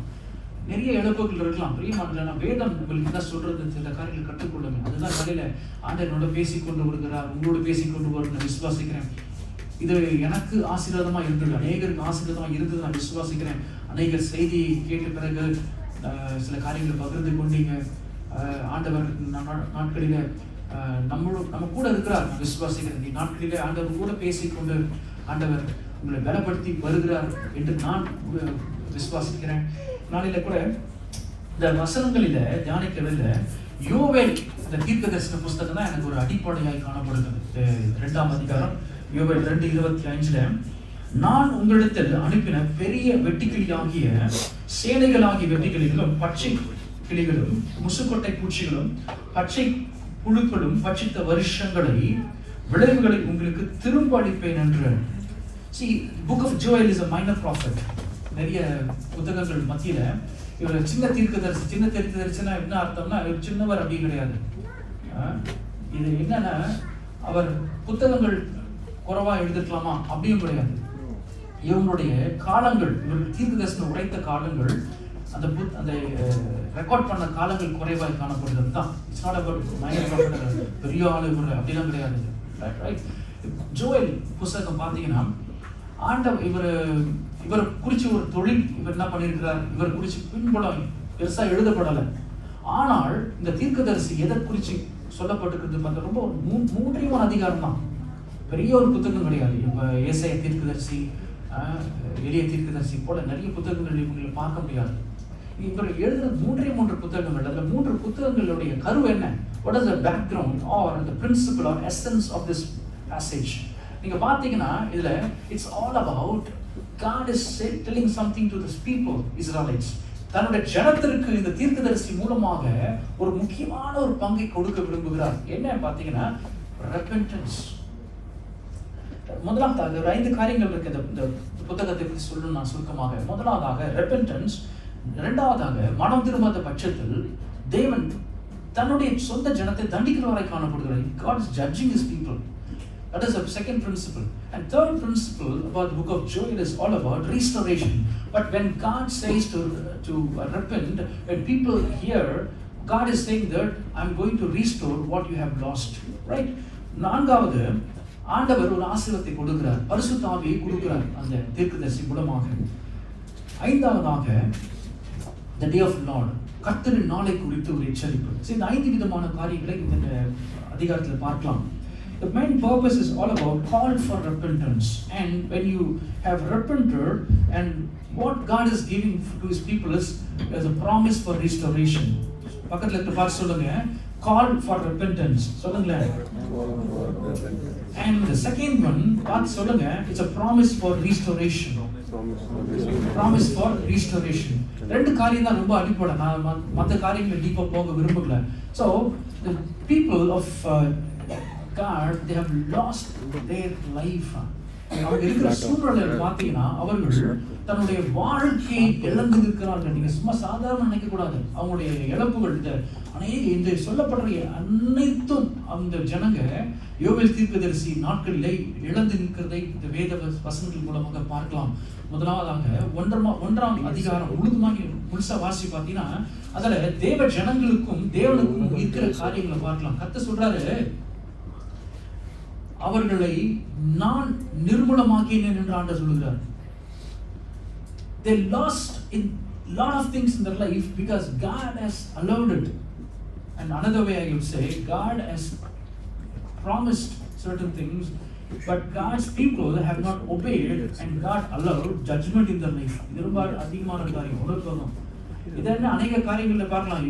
நிறைய இழப்புகள் இருக்கலாம். பிரியமானவர்களே, வேதம் உங்களுக்கு என்ன சொல்றது, சில காரியங்கள் கற்றுக்கொள்ளுங்க. அதுதான் வேலையில ஆண்டவனோட பேசிக்கொண்டு வருகிறார், உங்களோட பேசிக்கொண்டு வரும் நான் விசுவாசிக்கிறேன். இது எனக்கு ஆசீர்வாதமா இருந்தது, அநேகருக்கு ஆசீர்வாதமா இருந்தது நான் விசுவாசிக்கிறேன். அநேக செய்தி கேட்ட பிறகு சில காரியங்களை பகிர்ந்து கொண்டீங்க. ஆண்டவர் நாட்களில நம்ம கூட இருக்கிறார், நான் விசுவாசிக்கிறேன். இந்த நாட்களிலே ஆண்டவர் கூட பேசிக்கொண்டு ஆண்டவர் உங்களை பலப்படுத்தி வருகிறார் என்று நான் விசுவாசிக்கிறேன். நாளில கூட இந்த வசனங்களில தியானிக்கிறதுல யோவேல் அந்த தீர்க்கதரிசன புஸ்தகம் தான் எனக்கு ஒரு அடிப்படையாய் காணப்படுகிறது. 2ஆம் அதிகாரம் யோவேல் 2:25, நான் உங்களிடத்தில் அனுப்பின பெரிய வெட்டுக்கிளியாகிய சேனைகளாகிய வெட்டுக்கிளிகளும், பச்சை கிளிகளும், முசுக்கொட்டை பூச்சிகளும், பச்சை புழுக்களும் பட்சித்த வருஷங்களை, விளைவுகளை உங்களுக்கு திரும்ப அளிப்பேன் என்று. See, book of Joel is a minor prophet. நிறைய புத்தகங்கள் மத்தியில இவர் சின்ன தீர்க்கதரிசி. சின்ன தீர்க்கதரிசினா என்ன அர்த்தம்னா, இவர் சின்னவர் அப்படி கிடையாது. இது என்னன்னா, அவர் புத்தகங்கள் குறைவா எழுதிருக்கலாமா அப்படியும் கிடையாது. இவங்களுடைய காலங்கள், இவர்கள் தீர்க்கதரிசனம் உரைத்த காலங்கள், அந்த ரெக்கார்ட் பண்ண காலங்கள் குறைவாக காணப்படுகிறது தான். It's not about minor prophet, பெரிய ஆளு அப்படிலாம் கிடையாது. ரைட்? ஜோயல் புத்தகம் பார்த்தீங்கன்னா, ஆண்டவர் இவர் குறிச்சு ஒரு தொழில் இவர் என்ன பண்ணியிருக்கிறார், இவர் குறிச்சு பின்புலம் பெருசா எழுதப்படலை. ஆனால் இந்த தீர்க்கதரிசி எதை குறிச்சு சொல்லப்பட்டிருக்கிறது பார்த்தா ரொம்ப 3 அதிகாரம் தான், பெரிய ஒரு புத்தகம் கிடையாது. இப்போ ஏசாயா தீர்க்கதரிசி, எளிய தீர்க்கதரிசி போல நிறைய புத்தகங்கள் இவங்களை பார்க்க முடியாது. இவர் எழுதுன 3 புத்தகங்கள், அதில் 3 புத்தகங்களுடைய கரு என்ன? What is the background or the principle or essence of this passage? நீங்க பாத்தீங்கன்னா இதுல it's all about God is telling something to this people, Israelites. தன்னுடைய ஜனத்திற்கு இந்த தீர்க்கதரிசி மூலமாக ஒரு முக்கியமான ஒரு பங்கை கொடுக்க விரும்புகிறார். என்ன பாத்தீங்கன்னா repentance. முதலாவதாக ஒரு 5 காரியங்கள் இருக்கு இந்த புத்தகத்தை பற்றி சொல்லணும் நான் சுருக்கமாக. முதலாவதாக repentance, இரண்டாவதாக மனம் திரும்பாத பட்சத்தில் தேவன் தன்னுடைய சொந்த ஜனத்தை தண்டிக்கிறவரை காணப்படுகிறார். God is judging his people. That is the second principle. And third principle about the book of Joel is all about restoration. But when God says to repent, when people hear, God is saying that I'm going to restore what you have lost. Right? நான்காவது ஆண்டவர் ஒரு ஆசீர்வாதத்தை கொடுக்கிறார், பரிசுத்த ஆவியை கொடுக்கிறார் அந்த தீர்க்கதரிசி மூலமாக. ஐந்தாவதாக the day of Lord, கர்த்தரின் நாளை குறித்து ஒரு எச்சரிப்பு. இந்த 5 விதமான காரியங்களை இந்த அதிகாரத்தில் பார்க்கலாம். The main purpose is all about call for repentance, and when you have repented, and what God is giving to his people is as a promise for restoration. பக்கத்துல இருக்க பார் சொல்லுங்க, call for repentance சொல்லுங்களே. And the second one பாத் சொல்லுங்க, it's a promise for restoration. Promise for restoration. ரெண்டு காரியம் தான் ரொம்ப அடிப்படை. நான் மற்ற காரியங்களை டீப்பா போக விரும்பல. So the people of God, they have lost their life. அவங்க இருக்கிற சூழ்நிலையை பார்த்தீங்கன்னா அவர்கள் தன்னுடைய வாழ்க்கையை இழந்து இருக்கிறார்கள். நீங்க சும்மா சாதாரண நினைக்க கூடாது. அவங்களுடைய இழப்புகள் இந்த சொல்லப்படுற அனைத்தும் அந்த ஜனங்க யோவேல் தீர்க்கதரிசி நாட்களிலே இழந்து நிற்கிறதை இந்த வேத வசனங்கள் மூலமாக பார்க்கலாம். முதலாவதாக 1ஆம் அதிகாரம் முழுசா வாசி பார்த்தீங்கன்னா அதுல தேவ ஜனங்களுக்கும் தேவனுக்கும் இருக்கிற காரியங்களை பார்க்கலாம். கர்த்தர் சொல்றாரு, அவர்களை நான் நிர்மூலமாக்கினேன் என்று ஆண்டவர் சொல்கிறார். They lost in lot of things in their life because God has allowed it. And another way I would say, God has promised certain things, but God's people have not obeyed, and God allowed judgment in their life. இது ரொம்ப அதிகமான காரியம். உணர்த்தணும். இதெல்லாம் அநேக காரியங்களில் பார்க்கலாம்.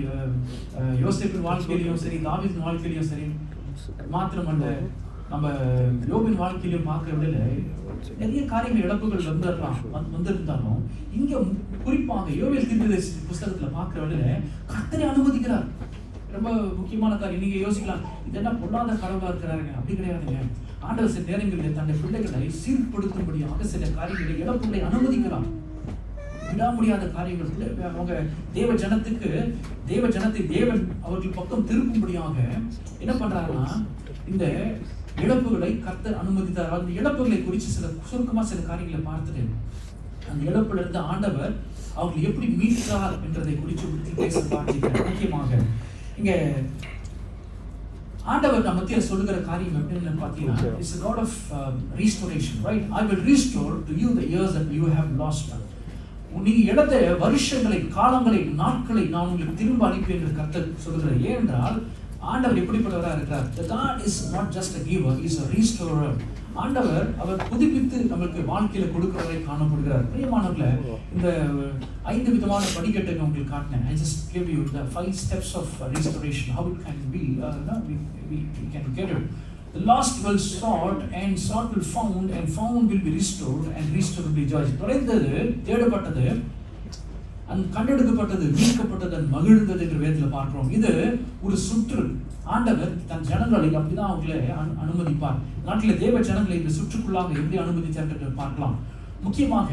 யோசேப்பின் வாழ்க்கையிலையும் சரி, தாவீதின் வாழ்க்கையிலையும் சரி, மாத்திரமல்ல நம்ம யோபின் வாழ்க்கையிலும் பார்க்கிற விட நிறைய காரியங்கள் இழப்புகள் வந்திருந்தாலும் இங்க குறிப்பாக யோவேல் தீர்க்கதரிசி புஸ்தகத்துல பார்க்கிற விட கர்த்தரை அனுமதிக்கிறார். ரொம்ப முக்கியமான காரியம். நீங்க யோசிக்கலாம், இதெல்லாம் பொல்லாத கடவுளா இருக்கிறாருங்க. அப்படி கிடையாதுங்க. ஆண்டவர் சில நேரங்களில் தன்னுடைய பிள்ளைகளை சீர்படுத்தும்படியாக சில காரியங்களை இழப்புகளை அனுமதிக்கிறார். விட முடியாத காரியங்கள் அவங்க தேவ ஜனத்தை தேவன் அவர்கள் பக்கம் திருப்பும்படியாக என்ன பண்றாருன்னா இந்த இழப்புகளை கர்த்தர் அனுமதித்தார். அந்த இழப்புகளை குறித்து சுருக்கமா சில காரியங்களை பார்த்துட்டு அந்த இழப்புல இருந்து ஆண்டவர் அவர்கள் எப்படி மீட்கிறார் என்றதை குறித்து பேச பார்க்கிறேன். முக்கியமாக இங்க ஆண்டவர் நம்ம மத்தியில சொல்லுகிற காரியம் எப்படின்னு பார்த்தீங்கன்னா, it's a God of restoration, right? I will restore to you the years that you have lost. நீங்க இழந்த வருஷங்களை, காலங்களை, நாட்களை நான் உங்களுக்கு திரும்ப அனுப்பி என்று கர்த்தர் சொல்லுகிறார். ஏனென்றால் ஆண்டவர் எப்படிப்பட்டவராக இருக்கிறார்? The God is not just a giver, he is a restorer. ஆண்டவர் அவர் புதுப்பித்து நம்மளுக்கு வாழ்க்கையில கொடுக்கிறவரை காணப்படுகிறார். பிரியமானவர்களே, இந்த 5 விதமான படிக்கட்டுகளை உங்களுக்கு காட்டினேன். I just give you the 5 steps of restoration, how it can be, we can get it. The lost will sought, and sought will found, and found will be restored, and restored will be judged. தொலைந்தது தேடப்பட்டது, அந்த கண்டெடுக்கப்பட்டது மீட்கப்பட்டது, மகிழ்ந்தது என்று வேதத்தில் பார்க்கிறோம். இது ஒரு சுற்று. ஆண்டவர் தன் ஜனங்களை அப்படிதான் அவங்களை அனுமதிப்பார். நாட்டில் தேவ ஜனங்களை இந்த சுற்றுக்குள்ளாக எப்படி அனுமதித்தார் என்று பார்க்கலாம். முக்கியமாக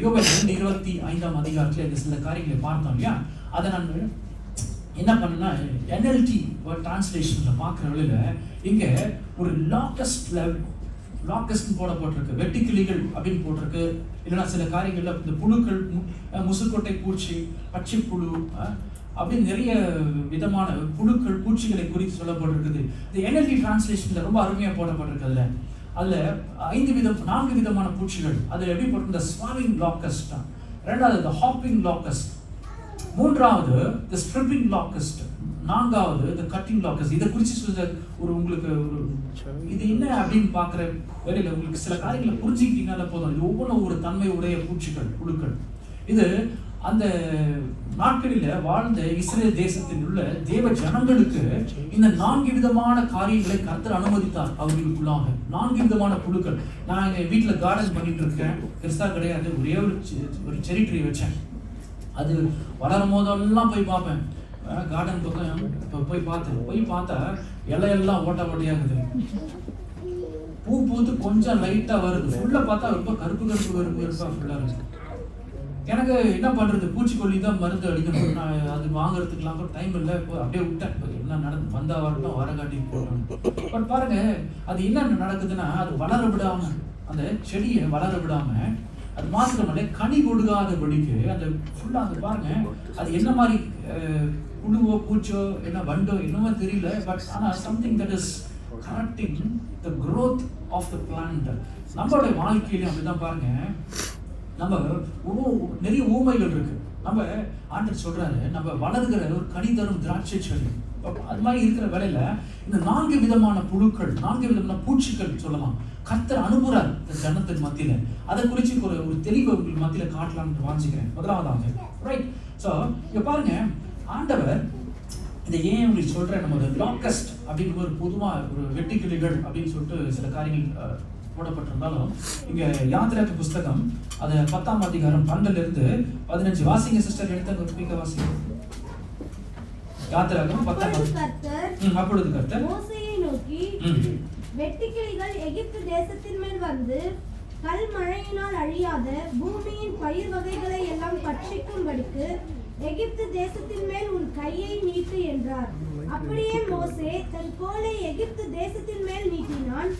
யோவேல் 2:25 அதிகாரத்தில் இந்த சில காரியங்களை பார்த்தோம் இல்லையா? அதை நான் என்ன பண்ணேன்னா NLT டிரான்ஸ்லேஷன்ல பார்க்குற வழியில் இங்க ஒரு லாக்கஸ்ட் போடப்பட்டிருக்கு, வெட்டுக்கிளிகள் அப்படின்னு போட்டிருக்கு. இல்லைன்னா சில காரியங்கள்ல இந்த புழுக்கள், முசுக்கொட்டை பூச்சி, பச்சை புழு, அப்படின்னு நிறைய விதமான புழுக்கள், பூச்சிகளை குறித்து சொல்லப்பட்டிருக்குது. இந்த NLT டிரான்ஸ்லேஷன்ல ரொம்ப அருமையா போடப்பட்டிருக்கு. அதுல 4 விதமான பூச்சிகள். அதுல எப்படி போட்டிருந்த ஸ்வாமிங் லாக்கஸ்ட், ரெண்டாவது the hopping locust, மூன்றாவது the stripping locust, நான்காவது the cutting locust. இதை குறித்து சொல்ற உங்களுக்கு இது என்ன அப்படின்னு பார்க்குற வேலையில் உங்களுக்கு சில காரியங்களை புரிஞ்சுக்கிட்டீங்கன்னால போதும். இது ஒவ்வொன்றும் ஒரு தன்மை உடைய பூச்சிகள், புழுக்கள். இது அந்த நாட்களில வாழ்ந்த இஸ்ரேல் தேசத்தில் உள்ள தேவ ஜனங்களுக்கு இந்த 4 விதமான காரியங்களை கர்த்தர் அனுமதித்தார். அவர்களுக்குள்ளாக 4 விதமான புழுக்கள். நான் எங்க வீட்டுல கார்டன் பண்ணிட்டு இருக்கேன், பெருசா கிடையாது, ஒரே ஒரு செரி ட்ரீ வச்சேன். அது வளரும் போதெல்லாம் போய் பார்ப்பேன். கார்டன் பக்கம் போய் பார்த்தா இலையெல்லாம் ஓட்டையாகுது. பூ பூத்து கொஞ்சம் லைட்டா வருது, ஃபுல்லா பார்த்தா ரொம்ப கருப்பா ஃபுல்லா இருக்கு. எனக்கு என்ன பண்றது, பூச்சிக்கொல்லி தான் மருந்து அடிக்கணும். நான் அது வாங்குறதுக்குலாம் கூட டைம் இல்லை, அப்படியே விட்டேன். என்ன நடந்து வந்தா வரட்டும், வர காட்டி போடுறேன். பட் பாருங்க, அது என்ன நடக்குதுன்னா, அது வளர விடாம, அந்த செடியை வளர விடாம, அது மாத்திரமல்ல கனி கொடுக்காதபடிக்கு அந்த ஃபுல்லா அந்த பாருங்க, அது என்ன மாதிரி புழுவோ பூச்சோ என்ன வண்டோ என்னமோ தெரியல. பட் ஆனா something that is correcting the growth of the plant. நம்மளுடைய வாழ்க்கையிலும் அப்படிதான் பாருங்க. நம்ம நிறைய ஊமைகள் இருக்கு. நம்ம ஆண்டவர் சொல்றாரு, நம்ம வளர்கிற ஒரு கனி தரும் திராட்சை செடி. அது மாதிரி இருக்கிற வேலையில இந்த 4 விதமான புழுக்கள், 4 விதமான பூச்சிகள் சொல்லலாம், கர்த்தர் அனுப்புறார் இந்த ஜனத்தின் மத்தியில. அதை குறித்து ஒரு தெளிவு உங்களுக்கு மத்தியில காட்டலாம்னு வாஞ்சிக்கிறேன். முதலாவதாக ரைட். ஸோ இங்க பாருங்க, ஆண்டவர் இதை ஏன் உங்களுக்கு சொல்றேன், நம்ம லாக்கஸ்ட் அப்படின்னு ஒரு பொதுவாக ஒரு வெட்டுக்கிளிகள் அப்படின்னு சொல்லிட்டு சில காரியங்கள் போடப்பட்டிருந்தாலும், இங்க யாத்திராக்கு புஸ்தகம் அது 10ஆம் அதிகாரம் 12-15 வாசிங்க சிஸ்டர். எடுத்த வாசிங்க. யாத்திராகம் 10ஆம் அதிகாரம். அப்பொழுது கர்த்தர் மோசேயை நோக்கி, வெட்டுக்கிளிகள் எகிப்து தேசத்தின் மேல் வந்து கல் மழையினால் அழியாத பூமியின் பயிர் வகைகளை எல்லாம் பட்சிக்கும்படிக்கு எகிப்து தேசத்தின் மேல் உன் கையை நீட்டு என்றார். அப்படியே மோசே தன் கோலை எகிப்து தேசத்தின் மேல் நீட்டினான்.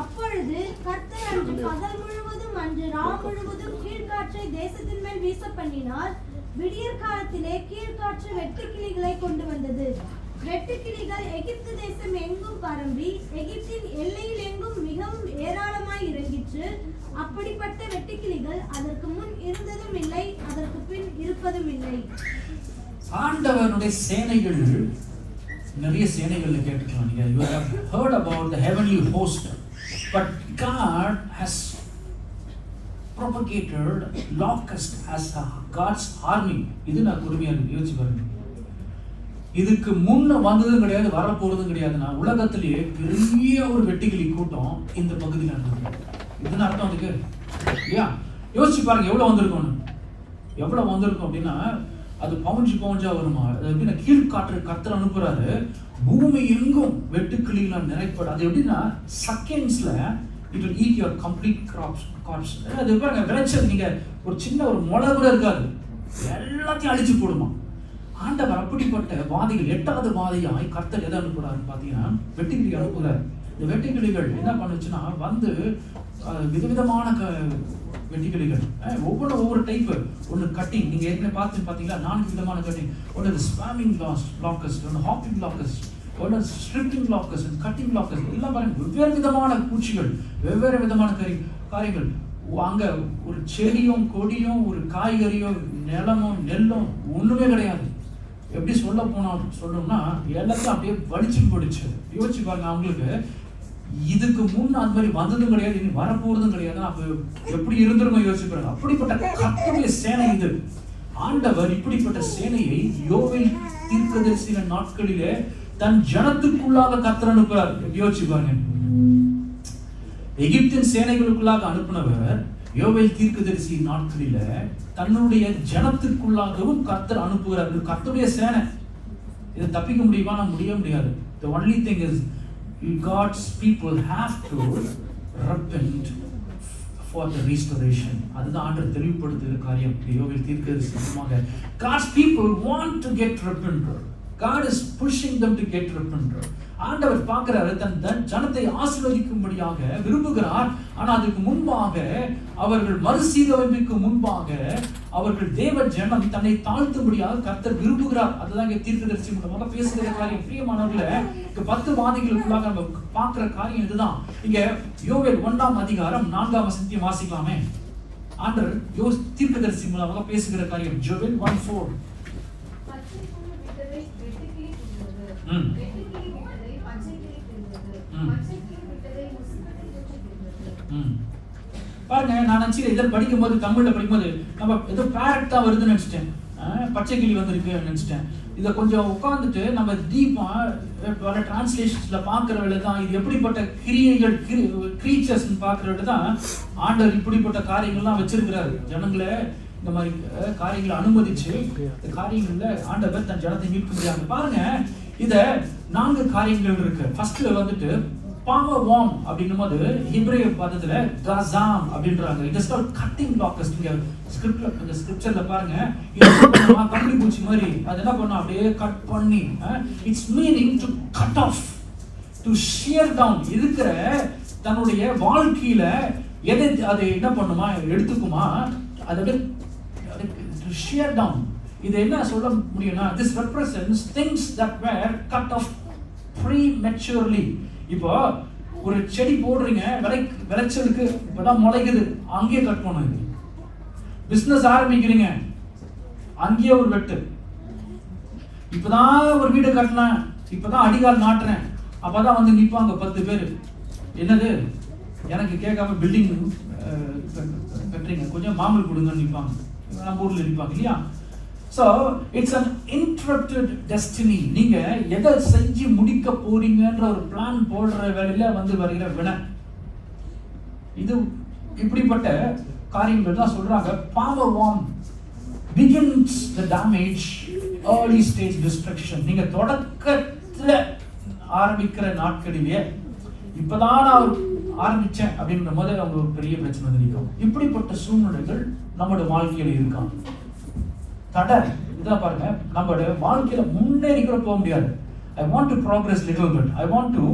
அப்பொழுது கர்த்தர் அன்று பகல் முழுவதும் அன்று ராம் முழுவதும் கீழ்காற்றை தேசத்தின் மேல் வீச பண்ணினார். விடியற் காலத்திலே கீழ்காற்று வெட்டுக்கிளிகளை கொண்டு வந்தது. வெட்டுக்கிளிகள் எகிப்து தேசம் எங்கும் பரம்பி எகிப்தின் எல்லையில் எங்கும் மிகவும் ஏராளமாய் இறங்கிற்று. அப்படிப்பட்ட வெட்டுக்கிளிகள் அதற்கு முன் இருந்ததும் இல்லை, அதற்கு பின் இருப்பதும் இல்லை. ஆண்டவருடைய சேனைகள், நிறைய சேனைகள் கேட்டுக்கலாம் நீங்க. You have heard about the heavenly host, but God has propagated locust as God's army. இது நான் பொறுமையா யோசிச்சு பாருங்க. இதுக்கு முன்ன வந்ததும் கிடையாது, வரப்போறதும் கிடையாதுன்னா உலகத்திலேயே பெரிய ஒரு வெட்டுக்கிளி கூட்டம் இந்த பகுதியில் நடந்தது. இதுன்னு அர்த்தம் அதுக்கு இல்லையா? யோசிச்சு பாருங்க எவ்வளவு வந்திருக்கும் அப்படின்னா, அது பவுஞ்சா வருமா? அது எப்படின்னா, கீழ்காற்று கர்த்தர் அனுப்புறாரு, பூமி எங்கும் வெட்டுக்கிளிகளால் நிறைப்படும். அது எப்படின்னா செகண்ட்ஸ்ல it will eat your complete crops. அது பாருங்க, விளைச்சல் நீங்க ஒரு சின்ன ஒரு முளை கூட இருக்காது, எல்லாத்தையும் அழிச்சு போடுமா. ஆண்டவர் அப்படிப்பட்ட வாதைகள் 8வது வாதையாய் கர்த்தர் எதை அனுப்புறாரு பாத்தீங்கன்னா, வெட்டுக்கிளி அனுப்புறாரு. இந்த வெட்டுக்கிளிகள் என்ன பண்ணுச்சுன்னா, வந்து விதவிதமான வெட்டுக்கிளிகள், ஒவ்வொரு டைப். ஒன்று கட்டிங், நீங்க ஏற்கனவே பாத்தீங்களா, 4 விதமான கட்டிங். ஒன்று ஸ்வாமிங் லாக்கஸ்ட், ஒன்று ஹாப்பிங் லாக்கஸ்ட், ஒன்று ஸ்ட்ரிப்பிங் லாக்கஸ்ட், கட்டிங் லாக்கஸ்ட். எல்லாம் பாருங்க, வெவ்வேறு விதமான பூச்சிகள், வெவ்வேறு விதமான காரியங்கள். அங்க ஒரு செடியும் கொடியும் ஒரு காய்கறியோ நிலமும் நெல்லும் ஒண்ணுமே கிடையாது. எப்படி சொல்லணும்னா எல்லாத்தையும் அப்படியே வலிச்சு போயிடுச்சு. யோசிச்சு பாருங்க, அவங்களுக்கு இதுக்கு முன் அந்த மாதிரி வந்ததும் கிடையாது, இனி வரப்போறதும் கிடையாது. அப்ப எப்படி இருந்திருக்கும் யோசிச்சு பாருங்க. அப்படிப்பட்ட கர்த்தருடைய சேனை இது. ஆண்டவர் இப்படிப்பட்ட சேனையை யோவேல் தீர்க்கதரிசின நாட்களிலே தன் ஜனத்துக்குள்ளாக கர்த்தர் அனுப்புறார். யோசிச்சு பாருங்க, எகிப்தின் சேனைகளுக்குள்ளாக அனுப்பினவர் யோவேல் தீர்க்கதரிசி நாட்களில தன்னுடைய ஜனத்துக்குள்ளாகவும் கர்த்தர் அனுப்புகிறார். கர்த்தருடைய சேனை. இதை தப்பிக்க முடியுமா? முடியாது. The only thing is God's people have to repent for the restoration. அதுதான் ஆண்டவர் தெளிவுபடுத்துகிற காரியம். யோவேல் தீர்க்கதரிசி மூலமாக God's people want to get repented. God is pushing them to get repented. ஆண்டவர் பார்க்கிறாரு, தன் ஜனத்தை ஆசீர்வதிக்கும்படியாக விரும்புகிறார். ஆனா அதுக்கு முன்பாக, அவர்கள் மறுசீரமைப்புக்கு முன்பாக, அவர்கள் தேவ ஜனம் தன்னை தாழ்த்தும்படியாக கர்த்தர் விரும்புகிறார். அதுதான் இங்க தீர்க்கதரிசி மூலமாக பேசுகிற காரியம். பிரியமானவர்களே, இங்க 10 வாதைகளுக்குள்ளாக நம்ம பார்க்கிற காரியம் இதுதான். இங்க யோவேல் 1ஆம் அதிகாரம் 4ஆம் வசனத்தை வாசிக்கலாமே. ஆண்டவர் தீர்க்கதரிசி மூலமாக பேசுகிற காரியம். யோவேல் 1:4. பாருங்க, நான் நினச்சிக்கிறேன் இதில் படிக்கும்போது, தமிழில் படிக்கும்போது நம்ம ஏதோ பேரட் தான் வருதுன்னு நினச்சிட்டேன், பச்சை கிளி வந்திருக்கு நினச்சிட்டேன். இதை கொஞ்சம் உட்காந்துட்டு நம்ம டீப்பாக பல டிரான்ஸ்லேஷன்ஸில் பார்க்குற வேலை தான் இது எப்படிப்பட்ட கிரியைகள் க்ரீச்சர்ஸ்ன்னு பார்க்குற வேலை தான் ஆண்டவர் இப்படிப்பட்ட காரியங்கள்லாம் வச்சிருக்கிறாரு. ஜனங்களை இந்த மாதிரி காரியங்களை அனுமதிச்சு இந்த காரியங்களில் ஆண்டவர் தன் ஜனத்தை மீட்க முடியாது. பாருங்க, இதை 4 காரியங்கள் இருக்கு. ஃபர்ஸ்ட்ல வந்துட்டு பாமர் வார்ம் அப்படின்னும் போது ஹிப்ரேய பதத்துல கசாம் அப்படின்றாங்க. It is called cutting locust. நீங்க ஸ்கிரிப்ட்ல இந்த ஸ்கிரிப்சர்ல பாருங்க, இது கம்பளி பூச்சி மாதிரி அது என்ன பண்ணா அப்படியே கட் பண்ணி, it's meaning to cut off, to shear down. இருக்கிற தன்னுடைய வாழ்க்கையில எதை அதை என்ன பண்ணுமா, எடுத்துக்குமா, அதை டு ஷியர் டவுன். இது என்ன சொல்ல முடியும்னா, this represents things that were cut off prematurely. இப்போ ஒரு செடி போடுறீங்க, விளைச்சலுக்கு இப்பதான் முளைக்குது, அங்கேயே கட் பண்ணுங்க. பிசினஸ் ஆரம்பிக்கிறீங்க, அங்கேயே ஒரு வெட்டு. இப்பதான் ஒரு வீடு கட்டினேன், இப்பதான் அடிகால் நாட்டுறேன், அப்பதான் வந்து நிப்பாங்க 10 பேர். என்னது எனக்கு கேட்காம பில்டிங் கட்டுறீங்க, கொஞ்சம் மாமல் கொடுங்கன்னு நிப்பாங்க. நம்ம ஊர்ல நிப்பாங்க இல்லையா? So it's an interrupted destiny. நீங்க எதை செஞ்சு முடிக்க போறீங்கன்ற ஒரு பிளான் போடுற வேலையில வந்து வருகிற வினை. இது இப்படிப்பட்ட காரியங்கள் தான் சொல்றாங்க. Power worm begins the damage, early stage destruction. நீங்க தொடக்கத்துல ஆரம்பிக்கிற நாட்களிலே இப்பதான் நான் ஆரம்பிச்சேன் அப்படின்ற போது அவங்க ஒரு பெரிய பிரச்சனை வந்து நிற்கும். இப்படிப்பட்ட சூழ்நிலைகள் நம்மளோட வாழ்க்கையில இருக்காங்க. தடை இதான் பாருங்க, நம்மளோட வாழ்க்கையில முன்னேறிக்கிற போக முடியாது. I want to progress little bit, I want to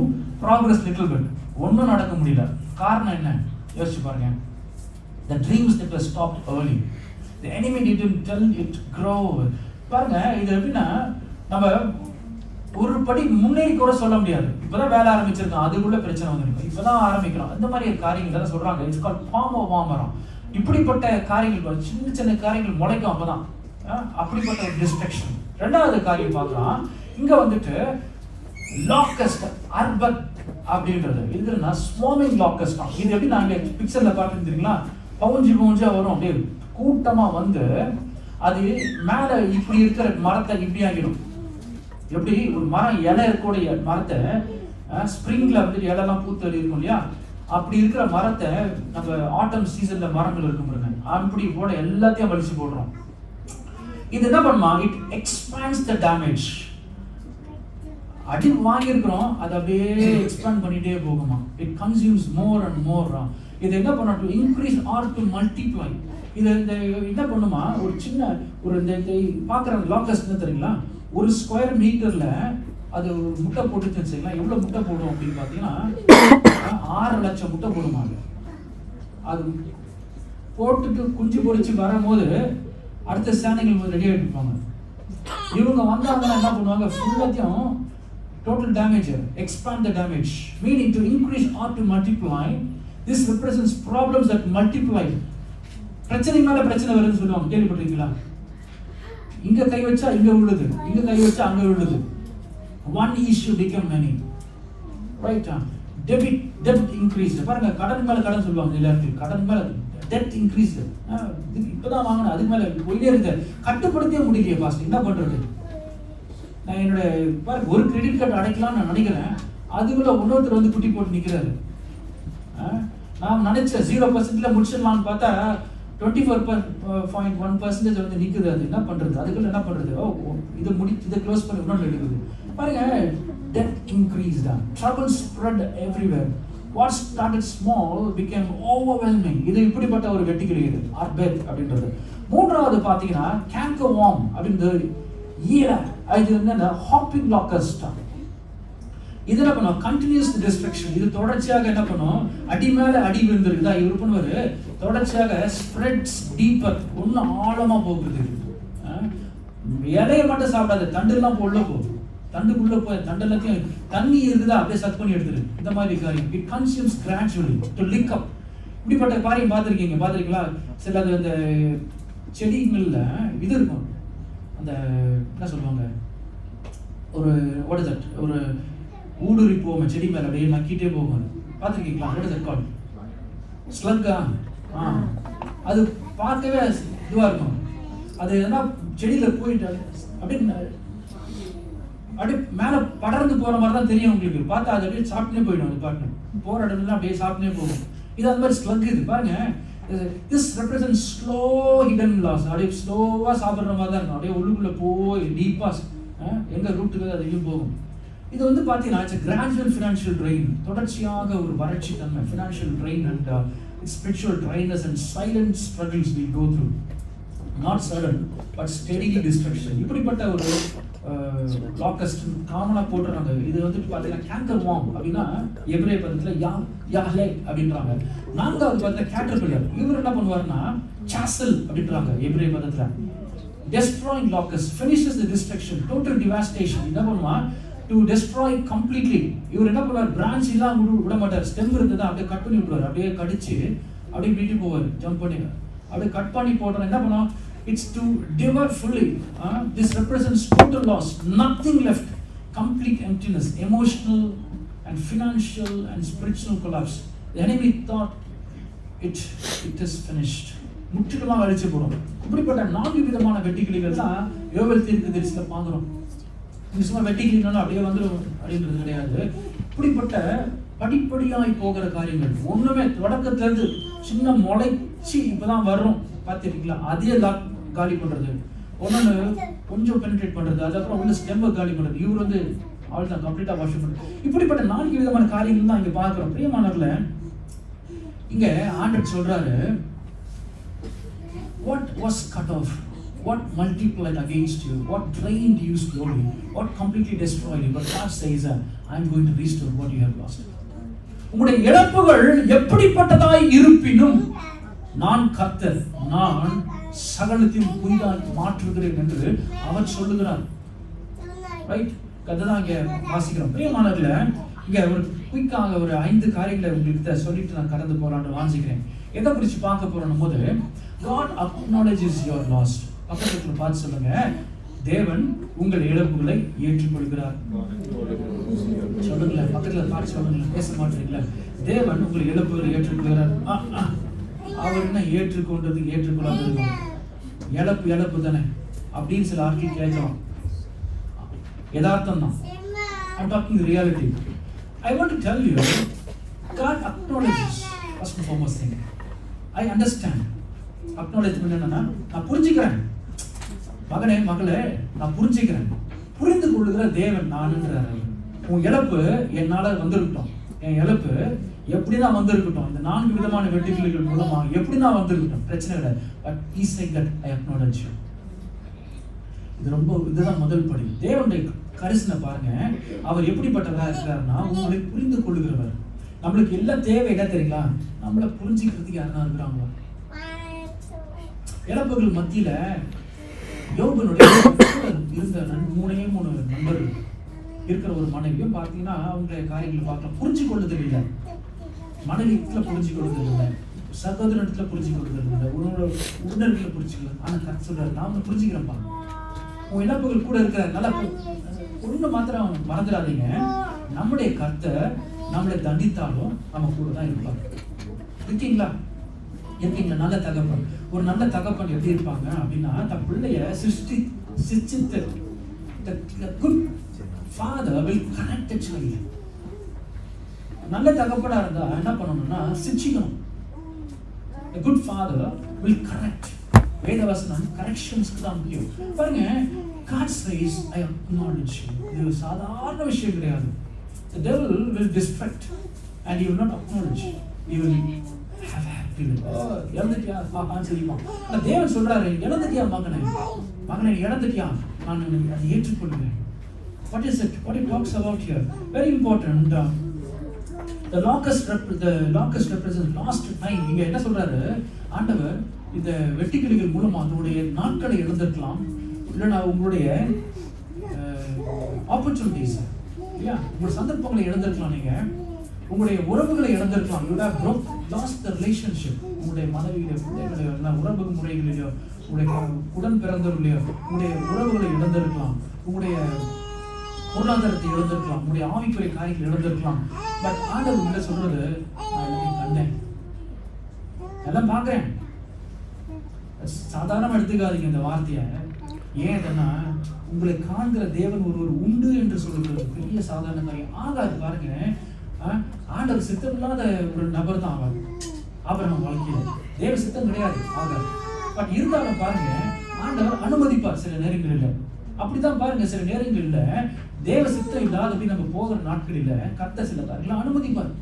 progress little bit. ஒன்றும் நடக்க முடியல. காரணம் என்ன யோசிச்சு பாருங்க. The dreams that were stopped early, the enemy didn't tell it to grow. பாருங்க, இது எப்படின்னா நம்ம ஒரு படி முன்னேறி கூட சொல்ல முடியாது. இப்பதான் வேலை ஆரம்பிச்சிருக்கோம், அதுக்குள்ள பிரச்சனை வந்துருக்கு, இப்பதான் ஆரம்பிக்கிறோம். அந்த மாதிரி காரியங்கள் சொல்றாங்க. இட்ஸ் கால்ட் பாம்போ வாமரம். இப்படிப்பட்ட காரியங்கள் சின்ன சின்ன காரியங்கள் முளைக்கும். அப்பதான் அப்படிப்பட்ட ஒரு டிஸ்ட்ரக்ஷன். 2வது காரியம் பார்க்கலாம். இங்க வந்துட்டு லாக்கஸ்ட் அர்பட் அப்படின்றது இதுனா ஸ்வார்மிங் லாக்கஸ்ட். இது எப்படி நாங்க பிக்சர்ல பார்த்துருந்தீங்களா, பவுஞ்சு வரும், அப்படியே கூட்டமா வந்து அது மேல இப்படி இருக்கிற மரத்தை இப்படி ஆகிடும். எப்படி ஒரு மரம் இலை இருக்கக்கூடிய மரத்தை ஸ்ப்ரிங்ல வந்து இலைலாம் பூத்து இருக்கும் இல்லையா, அப்படி இருக்கிற மரத்தை நம்ம ஆட்டம் சீசன்ல மரங்கள் இருக்கும் பாருங்க, அப்படி போட எல்லாத்தையும் வலிச்சு போடுறோம். இது என்ன பண்ணுமா, இட் எக்ஸ்பேண்ட்ஸ் த டேமேஜ். அடி வாங்கியிருக்கிறோம், அது அப்படியே எக்ஸ்பேண்ட் பண்ணிட்டே போகுமா. It consumes more and more. இது என்ன பண்ண, to increase R to multiply. இது என்ன பண்ணுமா, ஒரு சின்ன ஒரு இந்த பார்க்குற லாக்கஸ்ட் தெரியுங்களா, ஒரு ஸ்கொயர் மீட்டர்ல அது ஒரு முட்டை போட்டுச்சு வச்சுக்கலாம். எவ்வளவு முட்டை போடும் அப்படின்னு பார்த்தீங்கன்னா 6 லட்சம் முட்டை போடுமா. அது போட்டுட்டு குஞ்சு பொறிச்சு வரும்போது அடுத்த சேனைகள் ரெடி ஆகிட்டு இருப்பாங்க. இவங்க வந்தாங்கன்னா என்ன பண்ணுவாங்க, ஃபுல்லாத்தையும் total damage, expand the damage, meaning to increase or to multiply. This represents problems that multiply. பிரச்சனை மேல பிரச்சனை வருதுன்னு சொல்லுவாங்க, கேள்விப்பட்டிருக்கீங்களா? இங்க கை வச்சா இங்க விழுது, இங்க கை வச்சா அங்க விழுது. One issue become many, right? Debt increase. பாருங்க, கடன் மேல கடன் சொல்லுவாங்க எல்லாருக்கும். கடன் மேல debt increase. இப்பதான் வாங்கின அதுக்கு மேல போயிட்டே இருக்கு, கட்டுப்படுத்தவே முடியலையே பாஸ்ட், என்ன பண்றது? நான் என்னோட ஒரு கிரெடிட் கார்டு அடைக்கலாம்னு நான் நினைக்கிறேன், அதுக்குள்ள இன்னொருத்தர் வந்து குட்டி போட்டு நிற்கிறாரு. நான் நினைச்சேன் 0% முடிச்சிடலாம்னு பார்த்தா 24.1% வந்து நிற்குது. அது என்ன பண்றது? அதுக்குள்ள என்ன பண்றது? இதை க்ளோஸ் பண்ணி இன்னொன்று எடுக்குது. பாருங்க, debt increased, trouble spread everywhere. What started small became overwhelming. இது இப்படிப்பட்ட ஒரு வெட்டிக்கிளியது அர்பெட் அப்படின்றது. 3வது பார்த்தீங்கன்னா கேங்கர் வார்ம் அப்படின்றது ஈரா. இது வந்து ஹாப்பிங் லாக்கஸ்ட். இது என்ன பண்ணும், கண்டினியூஸ் டிஸ்ட்ரக்ஷன். இது தொடர்ச்சியாக என்ன பண்ணும், அடி மேல அடி விழுந்துருக்குதா, இவர் பண்ணுவாரு தொடர்ச்சியாக ஸ்ப்ரெட்ஸ் டீப்பர், ஒன்னும் ஆழமா போகுது. இலைய மட்டும் சாப்பிடாது, தண்டுலாம் உள்ள போகுது, தண்டுக்குள்ள போய் தண்டு எல்லாத்தையும் தண்ணி இருக்குதா அப்படியே சத் பண்ணி எடுத்துரு. இந்த மாதிரி காரியம் இட் கன்சியூம்ஸ் கிராஜுவலி டு லிக் அப். இப்படிப்பட்ட காரியம் பார்த்துருக்கீங்களா? சில அது அந்த செடிகள்ல இது இருக்கும், அந்த என்ன சொல்லுவாங்க, ஒரு வாட் இஸ் தட், ஒரு ஊடுருவி போகும் செடி மேல அப்படியே நக்கிட்டே போகும். பார்த்துருக்கீங்களா? What is that called? ஸ்லக்கா? அது பார்க்கவே இதுவா இருக்கும். அது எதனா செடியில போயிட்டு அப்படியே மேல படர்ந்து போற மாதிரி தான் தெரியும் உங்களுக்கு. பார்த்தா அது அப்படியே சாப்பிட்டே போயிடும். அது பாட்டு போற இடம்லாம் அப்படியே சாப்பிட்டே போகும். இது அந்த மாதிரி ஸ்லக் இது பாருங்க. This represent slow hidden loss. அப்படியே ஸ்லோவா சாப்பிட்ற மாதிரி தான் இருக்கும். அப்படியே உள்ளுக்குள்ள போய் டீப்பா எங்க ரூட்டுக்கு அது இங்கே போகும். இது வந்து பார்த்தீங்கன்னா இட்ஸ் கிராஜுவல் ஃபினான்ஷியல் ட்ரெயின். தொடர்ச்சியாக ஒரு வறட்சி தன்மை, financial drain and spiritual dryness and silent struggles we go through. Not sudden but steadily destruction. இப்படிப்பட்ட ஒரு லாக்கஸ்ட் காமனாக போட்டுறாங்க. இது வந்துட்டு பார்த்தீங்கன்னா கேங்கர் வார்ம் அப்படின்னா எபிரேய பதத்தில் யாஹ்லே அப்படின்றாங்க. நான்காவது பார்த்தீங்கன்னா கேட்டர்பில்லர். இவர் என்ன பண்ணுவாருன்னா சாசல் அப்படின்றாங்க எபிரேய பதத்தில். destroying locust finishes the destruction, total devastation. என்ன பண்ணுவான் to destroy completely. இவர் என்ன பண்ணுவார், பிரான்ச் எல்லாம் விட மாட்டார். ஸ்டெம் இருந்ததா அப்படியே கட் பண்ணி விட்டுவார். அப்படியே கடிச்சு அப்படியே வீட்டு போவார். ஜம்ப் பண்ணி அப்படியே கட் பண்ணி போடுற என்ன பண்ணுவோம், it's to devour fully. This represents total loss, nothing left, complete emptiness, emotional and financial and spiritual collapse. The enemy thought it is finished. முற்றிலுமாக அழிச்சு போடும். இப்படிப்பட்ட 4 விதமான வெட்டுக்கிளிகள் தான் யோவேல் தீர்க்கதரிசியில பார்க்கிறோம். சும்மா வெட்டிக்கிளினாலும் அப்படியே வந்துடும் அப்படின்றது கிடையாது. இப்படிப்பட்ட படிப்படியாய் போகிற காரியங்கள் ஒண்ணுமே தொடக்கத்திலிருந்து சின்ன முளைச்சி இப்பதான் வரும் பார்த்துருக்கீங்களா, அதே காலி பண்றது, ஒன்னு கொஞ்சம் பெனிட்ரேட் பண்றது, அதுக்கப்புறம் வந்து ஸ்டெம்பை காலி பண்றது. இவர் வந்து அவள் தான் கம்ப்ளீட்டா வாஷ் பண்றது. இப்படிப்பட்ட 4 விதமான காரியங்கள் தான் இங்க பாக்குறோம். பிரியமானவர்களே, இங்க ஆண்டவர் சொல்றாரு, what was cut off, what multiplied against you, what drained you slowly, what completely destroyed you, but God says, I am going to restore what you have lost. உங்களுடைய இழப்புகள் எப்படிப்பட்டதாய் இருப்பினும் நான் கர்த்தர், நான் சகலத்தையும் புதிதாய் மாற்றுகிறேன் என்று அவர் சொல்லுகிறார். ரைட், அதுதான் இங்க வாசிக்கிறோம். பிரியமானவர்களே, இங்க ஒரு குயிக்காக ஒரு 5 காரியங்களை உங்களுக்கு சொல்லிட்டு நான் கடந்து போறான்னு வாசிக்கிறேன். எதை குறிச்சு பார்க்க போறோம் போது, God acknowledges your loss. பக்கத்துல பார்த்து சொல்லுங்க, தேவன் உங்கள் இழப்புகளை ஏற்றுக்கொள்கிறார். சொல்லுங்களேன், பக்கத்துல பார்த்து சொல்லுங்களேன், பேச மாட்டீங்களா? தேவன் உங்கள் இழப்புகளை ஏற்றுக்கொள்கிறார். அவர் என்ன ஏற்றுக்கொண்டது ஏற்றுக்கொள்ளாதது, இழப்பு தானே அப்படின்னு சில ஆட்கள் கேட்கலாம். யதார்த்தம் தான். I'm talking the reality. I want to tell you, God acknowledges first and foremost thing. I understand. Acknowledgement என்னன்னா, நான் புரிஞ்சுக்கிறேன் மகனே மகளே, நான் புரிஞ்சுக்கிறேன், புரிந்து கொள்ளுகிற தேவன் நான்ன்றாரு. உன் இழப்பு என்னால வந்திருக்கட்டும், என் இழப்பு எப்படிதான் வந்திருக்கட்டும், இந்த 4 விதமான வெட்டுக்கிளிகள் மூலமா எப்படிதான் வந்திருக்கட்டும், பிரச்சனை கிடையாது. But he said that I acknowledge you. இதுதான் முதல் படி. தேவனுடைய கரிசனை பாருங்க, அவர் எப்படிப்பட்டவரா இருக்கிறாருன்னா உங்களை புரிந்து கொள்ளுகிறவர். நம்மளுக்கு எல்லாம் தேவை என்ன தெரியுங்களா, நம்மளை புரிஞ்சுக்கிறதுக்கு யாருன்னா இருக்கிறாங்களா? இழப்புகள் மத்தியில யோபனுடைய இருந்த 3 நண்பர்கள் இருக்கிற ஒரு மனைவியும் பார்த்தீங்கன்னா அவங்க காரியங்களை பார்க்கலாம். புரிஞ்சு கொள்ளுதல் இல்லை, மனைவியத்துல புரிஞ்சு கொள்ளுதல் இல்லை, சகோதரத்துல புரிஞ்சு கொள்ளுதல் இல்லை, உடனடியில் புரிஞ்சுக்கலாம். ஆனா கரெக்ட் சொல்றாரு, நான் புரிஞ்சுக்கிறேன்ப்பா, உன் இழப்புகள் கூட இருக்கிற நல்லா ஒண்ணு மாத்திரம் மறந்துடாதீங்க, நம்முடைய கர்த்தர் நம்மளை தண்டித்தாலும் நம்ம கூட தான் இருப்பாங்க. இருக்கீங்களா? நல்ல தகப்பன், ஒரு நல்ல தகப்பன் எப்படி இருப்பாங்க அப்படின்னா, தன் பிள்ளைய சிருஷ்டித்து good father will connect the child. நல்ல தகப்பனா இருந்தா என்ன பண்ணணும்னா சிச்சிக்கணும். A good father will correct. வேதவசனம் கரெக்ஷன்ஸ்க்கு தான் முக்கியம். பாருங்க, God says I acknowledge you. இது சாதாரண விஷயம் கிடையாது. The devil will distract and he will not acknowledge. He will have இழந்துட்டியா சொல்லிப்பான். ஆனா தேவன் சொல்றாரு, இழந்துட்டியா மகனே, இழந்துட்டியா, நான் அதை ஏற்றுக்கொள்கிறேன். What is it? What it talks about here? Very important. The locust represents lost time. இங்க என்ன சொல்றாரு ஆண்டவர், இந்த வெட்டுக்கிளிகள் மூலமா அதனுடைய நாட்களை இழந்திருக்கலாம், இல்லைன்னா உங்களுடைய ஆப்பர்ச்சுனிட்டிஸ், இல்லையா, உங்களுடைய சந்தர்ப்பங்களை இழந்திருக்கலாம், நீங்க உங்களுடைய உறவுகளை இழந்திருக்கலாம். You have lost the relationship. உங்களுடைய மனைவியில, பிள்ளைகளையோ, உறவு முறைகளிலோ, உங்களுடைய உடன் பிறந்தவர்களையோ, உங்களுடைய உறவுகளை இழந்திருக்கலாம், உங்களுடைய பொருளாதாரத்தை இழந்திருக்கலாம், உங்களுடைய ஆவிக்குரிய காரியங்களை இழந்திருக்கலாம். பட் ஆண்டவர் சொல்றது, நான் கண்டேன், எல்லாம் பார்க்குறேன். சாதாரணமாக எடுத்துக்காதீங்க இந்த வார்த்தையை. ஏன் இதன்னா உங்களை காண்கிற தேவன் ஒருவர் உண்டு என்று சொல்லுறது பெரிய சாதாரண காரியம் ஆகாது. பாருங்க, ஆண்டவர் சித்தம் இல்லாத ஒரு நபர் தான் ஆகாது. ஆபிரகாம் வாழ்க்கையில் தேவ சித்தம் கிடையாது ஆகாது. பட் இருந்தாலும் பாருங்க, ஆண்டவர் அனுமதிப்பார் சில நேரங்களில். அப்படிதான் பாருங்க, சில நேரங்களில் தேவ சித்தம் இல்லாதபடி நம்ம போகிற நாட்களில் கர்த்தர் சில காரியங்களை அனுமதிப்பார்.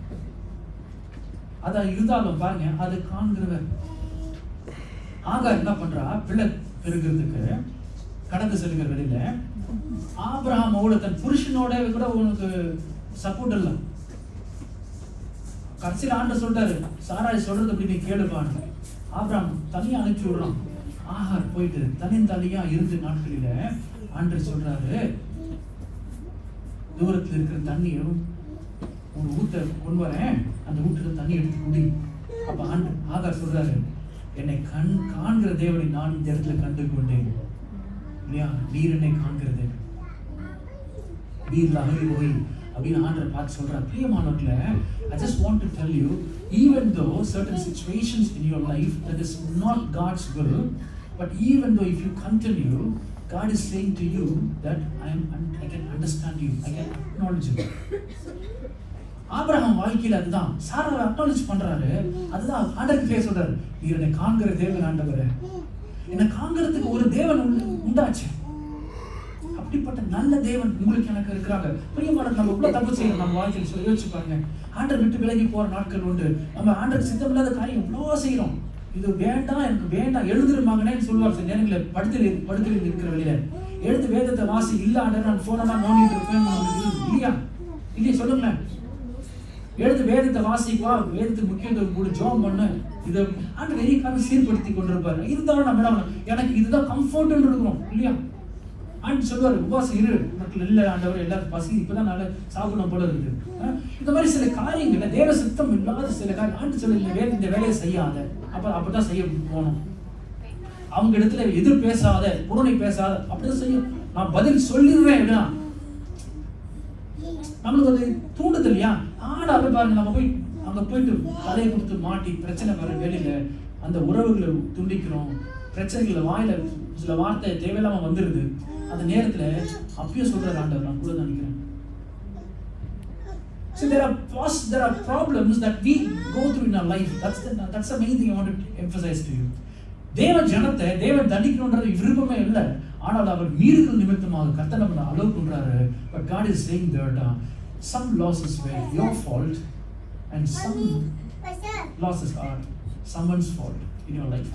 அதான் இருந்தாலும் பாருங்க, அது காண்கிறவர். ஆகார் என்ன பண்றா, பிள்ளை பெருகிறதுக்கு கடந்து செல்கிற வெளியில ஆபிரகாமோட தன் புருஷனோட கூட உனக்கு சப்போர்ட் இல்லை. கடைசியில் ஆண்டவர் சொல்றாரு, சாராய் சொல்றது அப்படி நீ கேளுப்பான்னு. ஆபிரகாம் தனியா அனுப்பிச்சு விடுறான். ஆகார் போயிட்டு தனியா இருந்த நாட்களில ஆண்டவர் சொல்றாரு, தூரத்தில் இருக்கிற தண்ணியும் ஒரு ஊட்ட கொண்டு வரேன், அந்த ஊட்டுல தண்ணி எடுத்து குடி. அப்ப ஆகார் சொல்றாரு, என்னை காண்கிற தேவனை நான் இந்த இடத்துல கண்டு கொண்டேன் இல்லையா, நீர் என்னை காண்கிறது நீர் அகலி போய் அப்படின்னு ஆண்டவர் பார்த்து சொல்றார். பிரியமானவர்களே, I just want to tell you, even though certain situations in your life that is not God's will, but even though if you continue, God is saying to you that I can understand you, I can acknowledge you. Abraham வாழ்க்கையில் அதுதான் சாராவை acknowledge பண்றாரு. அதுதான் ஆண்டவருக்கு பேச சொல்றாரு, நீர் என்னை காண்கிற தேவன் ஆண்டவரே, என்னை காண்கிறதுக்கு ஒரு தேவன் உண்டாச்சு. அப்படிப்பட்ட நல்ல தேவன் உங்களுக்கு எனக்கு இருக்கிறாங்க. பிரியமான நம்ம உள்ள தப்பு செய்யணும் நம்ம வாழ்க்கையில் சொல்லி யோசிச்சு பாருங்க. ஆண்டர் விட்டு விலகி போற நாட்கள் உண்டு. நம்ம ஆண்டர் சித்தம் இல்லாத காரியம் இவ்வளோ செய்யறோம். இது வேண்டாம், எனக்கு வேண்டாம், எழுதுற மகனேன்னு சொல்லுவார். சில நேரங்களில் படுக்கையில் இருக்கிற வெளியில எழுந்து வேதத்தை வாசி இல்ல ஆண்டர் நான் போனதான் நோண்டிட்டு இருப்பேன் இல்லையா, இல்லையா சொல்லுங்களேன். எழுந்து வேதத்தை வாசிப்பா, வேதத்துக்கு முக்கியத்துவம் கூட ஜோம் பண்ணு. இதை ஆண்டு நிறைய காலம் சீர்படுத்தி கொண்டிருப்பாரு. இருந்தாலும் நம்ம எனக்கு இதுதான் கம்ஃபர்ட் இருக்கிறோம் இல்லையா. ஆண்டு சொல்லுவார், உபாசம் இரு மக்கள் இல்லை ஆண்டவர், எல்லாரும் பசி இப்பதான் நல்ல சாப்பிடணும் போல இருக்கு. இந்த மாதிரி சில காரியங்கள்ல தேவ சித்தம் இல்லாத சில காரியம் ஆண்டு சொல்ல இந்த வேலையை செய்யாத, அப்பதான் செய்ய போகணும். அவங்க இடத்துல எதிர் பேசாத, புறணை பேசாத, அப்படிதான் செய்யும். நான் பதில் சொல்லிடுவேன். நம்மளுக்கு அது தூண்டுது இல்லையா. ஆடாவே பாருங்க, நம்ம போய் அங்க போயிட்டு தலையை கொடுத்து மாட்டி பிரச்சனை வர வேலையில அந்த உறவுகளை துண்டிக்கிறோம். பிரச்சனைகளை வாயில சில வார்த்தை தேவையில்லாம வந்துருது. அந்த நேரத்துல அப்பயும் சொல்ற ஆண்டவர் நான் கூட நினைக்கிறேன். So there are problems that we go through in our life. That's the main thing I want to emphasize to you. தேவன் ஜனத்தை தேவன் தண்டிக்கணும்ன்றது விருப்பமே இல்லை. ஆனால் அவர் மீறுதல் நிமித்தமாக கர்த்தர் நம்மளை அலோவ் பண்றாரு. But God is saying that some losses were your fault and some losses are someone's fault in your life.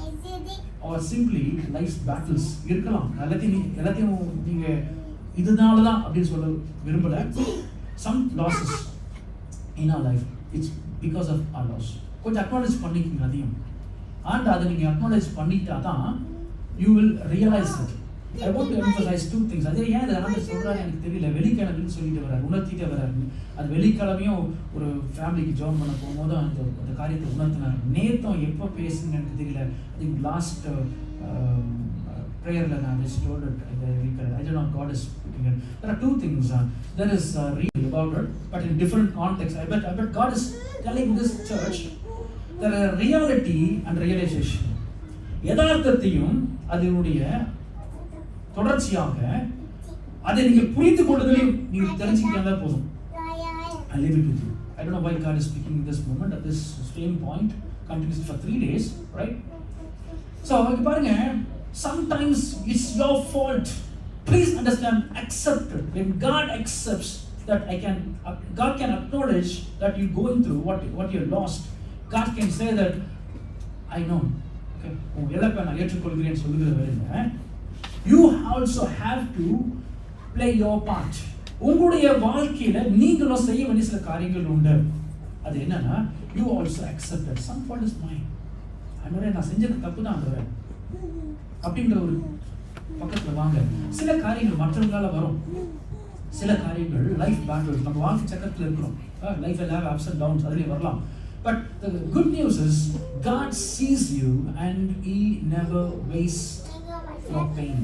Or simply life's battles இருக்கலாம். எல்லாத்தையும் நீங்க இதனால தான் அப்படின்னு சொல்ல விரும்பல. Some losses in our life, it's because of our loss. கொஞ்சம் acknowledge பண்ணிக்கங்க அதையும். அண்ட் அதை நீங்கள் அக்னாலேஜ் பண்ணிட்டா தான் you will realize it. I want to emphasize two things. அதே ஏன் இதை ஆண்டவர் சொல்கிறாரு எனக்கு தெரியல. வெள்ளிக்கிழமைன்னு சொல்லிட்டு வர்றாரு, உணர்த்திட்டே வர்றாரு. அது வெள்ளிக்கிழமையும் ஒரு ஃபேமிலிக்கு ஜாயின் பண்ண போகும்போது அந்த காரியத்தை உணர்த்தினார். நேத்தம் எப்போ பேசுங்க எனக்கு தெரியல. I think last prayerல நான் just told it. I don't know, God is putting it. There are two things. There is real about it, but in different context. I bet God is telling this church there are reality and realization. யதார்த்தத்தையும் அதனுடைய தொடர்ச்சியாக அதை நீங்கள் புரிந்து கொள்வதிலையும் நீங்கள் தெரிஞ்சுக்கிட்டா போதும். I leave it with you. I don't know why God is speaking in this moment at this same point continuously for 3 days, right? So இங்க பாருங்க, sometimes it's your fault. Please understand, accept it. When God accepts that God can acknowledge that you're going through what you lost. God can say that I know. Okay, உங்க இழப்பை நான் ஏற்றுக்கொள்கிறேன்னு சொல்லுகிற வரையில you also have to play your part. உங்களுடைய வாழ்க்கையில நீங்களும் செய்ய வேண்டிய சில காரியங்கள் உண்டு. அது என்னன்னா, you also accept that some fault is mine. ஆண்டவரே நான் செஞ்சது தப்பு தான் ஆண்டவரே அப்படின்ற ஒரு பக்கத்துல வாங்க. சில காரியங்கள் மற்றவங்களால வரும். சில காரியங்கள் லைஃப் பேட்டில்ஸ், நம்ம வாழ்க்கை சக்கரத்தில் இருக்கிறோம். Life will have ups and downs, அதுலேயே வரலாம். But the good news is God sees you and He never wastes your pain.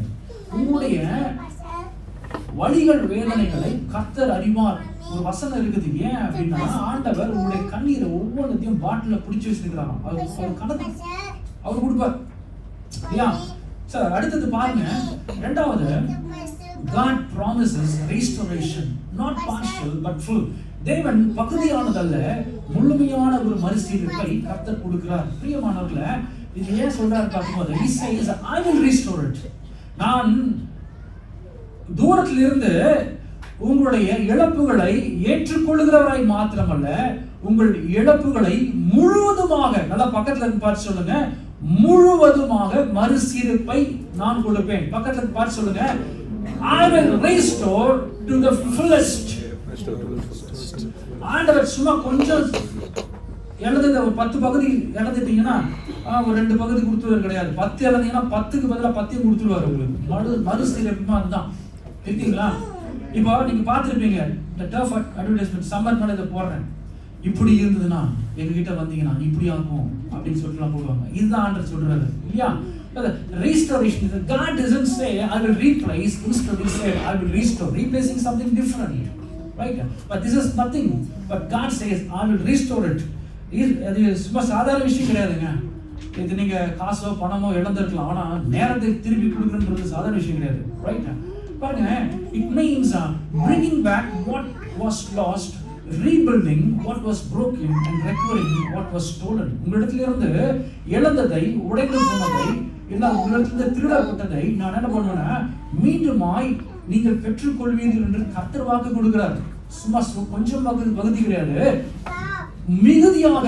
உங்களுடைய வலிகள் வேதனைகளை கர்த்தர் அறிவார். ஒரு வசனம் இருக்குது. ஏன் அப்படின்னா, ஆண்டவர் உங்களுடைய கண்ணீரை ஒவ்வொன்றத்தையும் பாட்டில பிடிச்சி வச்சிருக்கிறாராம். அவர் கணக்கு அவர் கொடுப்பார் இல்லையா? சார் அடுத்தது பாருங்க, இரண்டாவது, God promises restoration, not partial but full. தேவன் பகுதியானதல்ல, முழுமையான ஒரு மறுசீரமைப்பை கர்த்தர் கொடுக்கிறார். பிரியமானவர்களே, இது ஏன் சொல்றாரு பார்க்கும்போது, he says I will restore it. நான் தூரத்திலிருந்து உங்களுடைய இழப்புகளை ஏற்றுக்கொள்கிறவராய் மாத்திரமல்ல, உங்கள் இழப்புகளை முழுவதுமாக, நல்லா பக்கத்துல பார்த்து சொல்லுங்க, முழுவதுமாக மறுசீரமைப்பை நான் கொடுப்பேன். பக்கத்துல பார்த்து சொல்லுங்க, I will restore to the fullest. ஆண்டவர் சும்மா கொஞ்சம் எழுதுத ஒரு 10 பகுதி எழுதிட்டீங்கன்னா ஒரு 2 பகுதி கொடுத்துருவார் கிடையாது. 10 எழுதிங்கன்னா 10க்கு பதிலாக 10 கொடுத்துருவார் உங்களுக்கு. மறுசீரமைப்புமா அதுதான் இருக்கீங்களா? இப்போ நீங்க பார்த்துருப்பீங்க, இந்த டர்ஃப் அட்வர்டைஸ்மெண்ட் சம்மர் மேலே இதை போடுறேன், இப்படி இருந்ததுன்னா எங்ககிட்ட வந்தீங்கன்னா இப்படி ஆகும் அப்படின்னு சொல்லிட்டுலாம் போடுவாங்க. இதுதான் ஆண்டவர் சொல்றாரு இல்லையா? Restoration. God doesn't say I will replace, instead he said I will restore, replacing something different, right? But this is nothing, but God says I will restore it. இது சும்மா சாதாரண விஷயம் கிடையாதுங்க. இது நீங்க காசோ பணமோ இழந்திருக்கலாம், ஆனா நேரத்தை திருப்பி கொடுக்கணுன்றது சாதாரண விஷயம் கிடையாது, ரைட்? பாருங்க, it means bringing back what was lost, rebuilding what was broken and recovering what was stolen. உங்களிடத்துல இருந்து இழந்ததை, உடைந்து போனதை, இல்ல உங்களிடத்துல திருடப்பட்டதை நான் என்ன பண்ணுவேன்னா மீண்டுமாய் நீங்கள் பெற்றுக்கொள்வீர்கள் என்று கர்த்தர் வாக்கு கொடுக்கிறார். சும்மா கொஞ்சம் பகுதி கிடையாது, மிகுதியாக,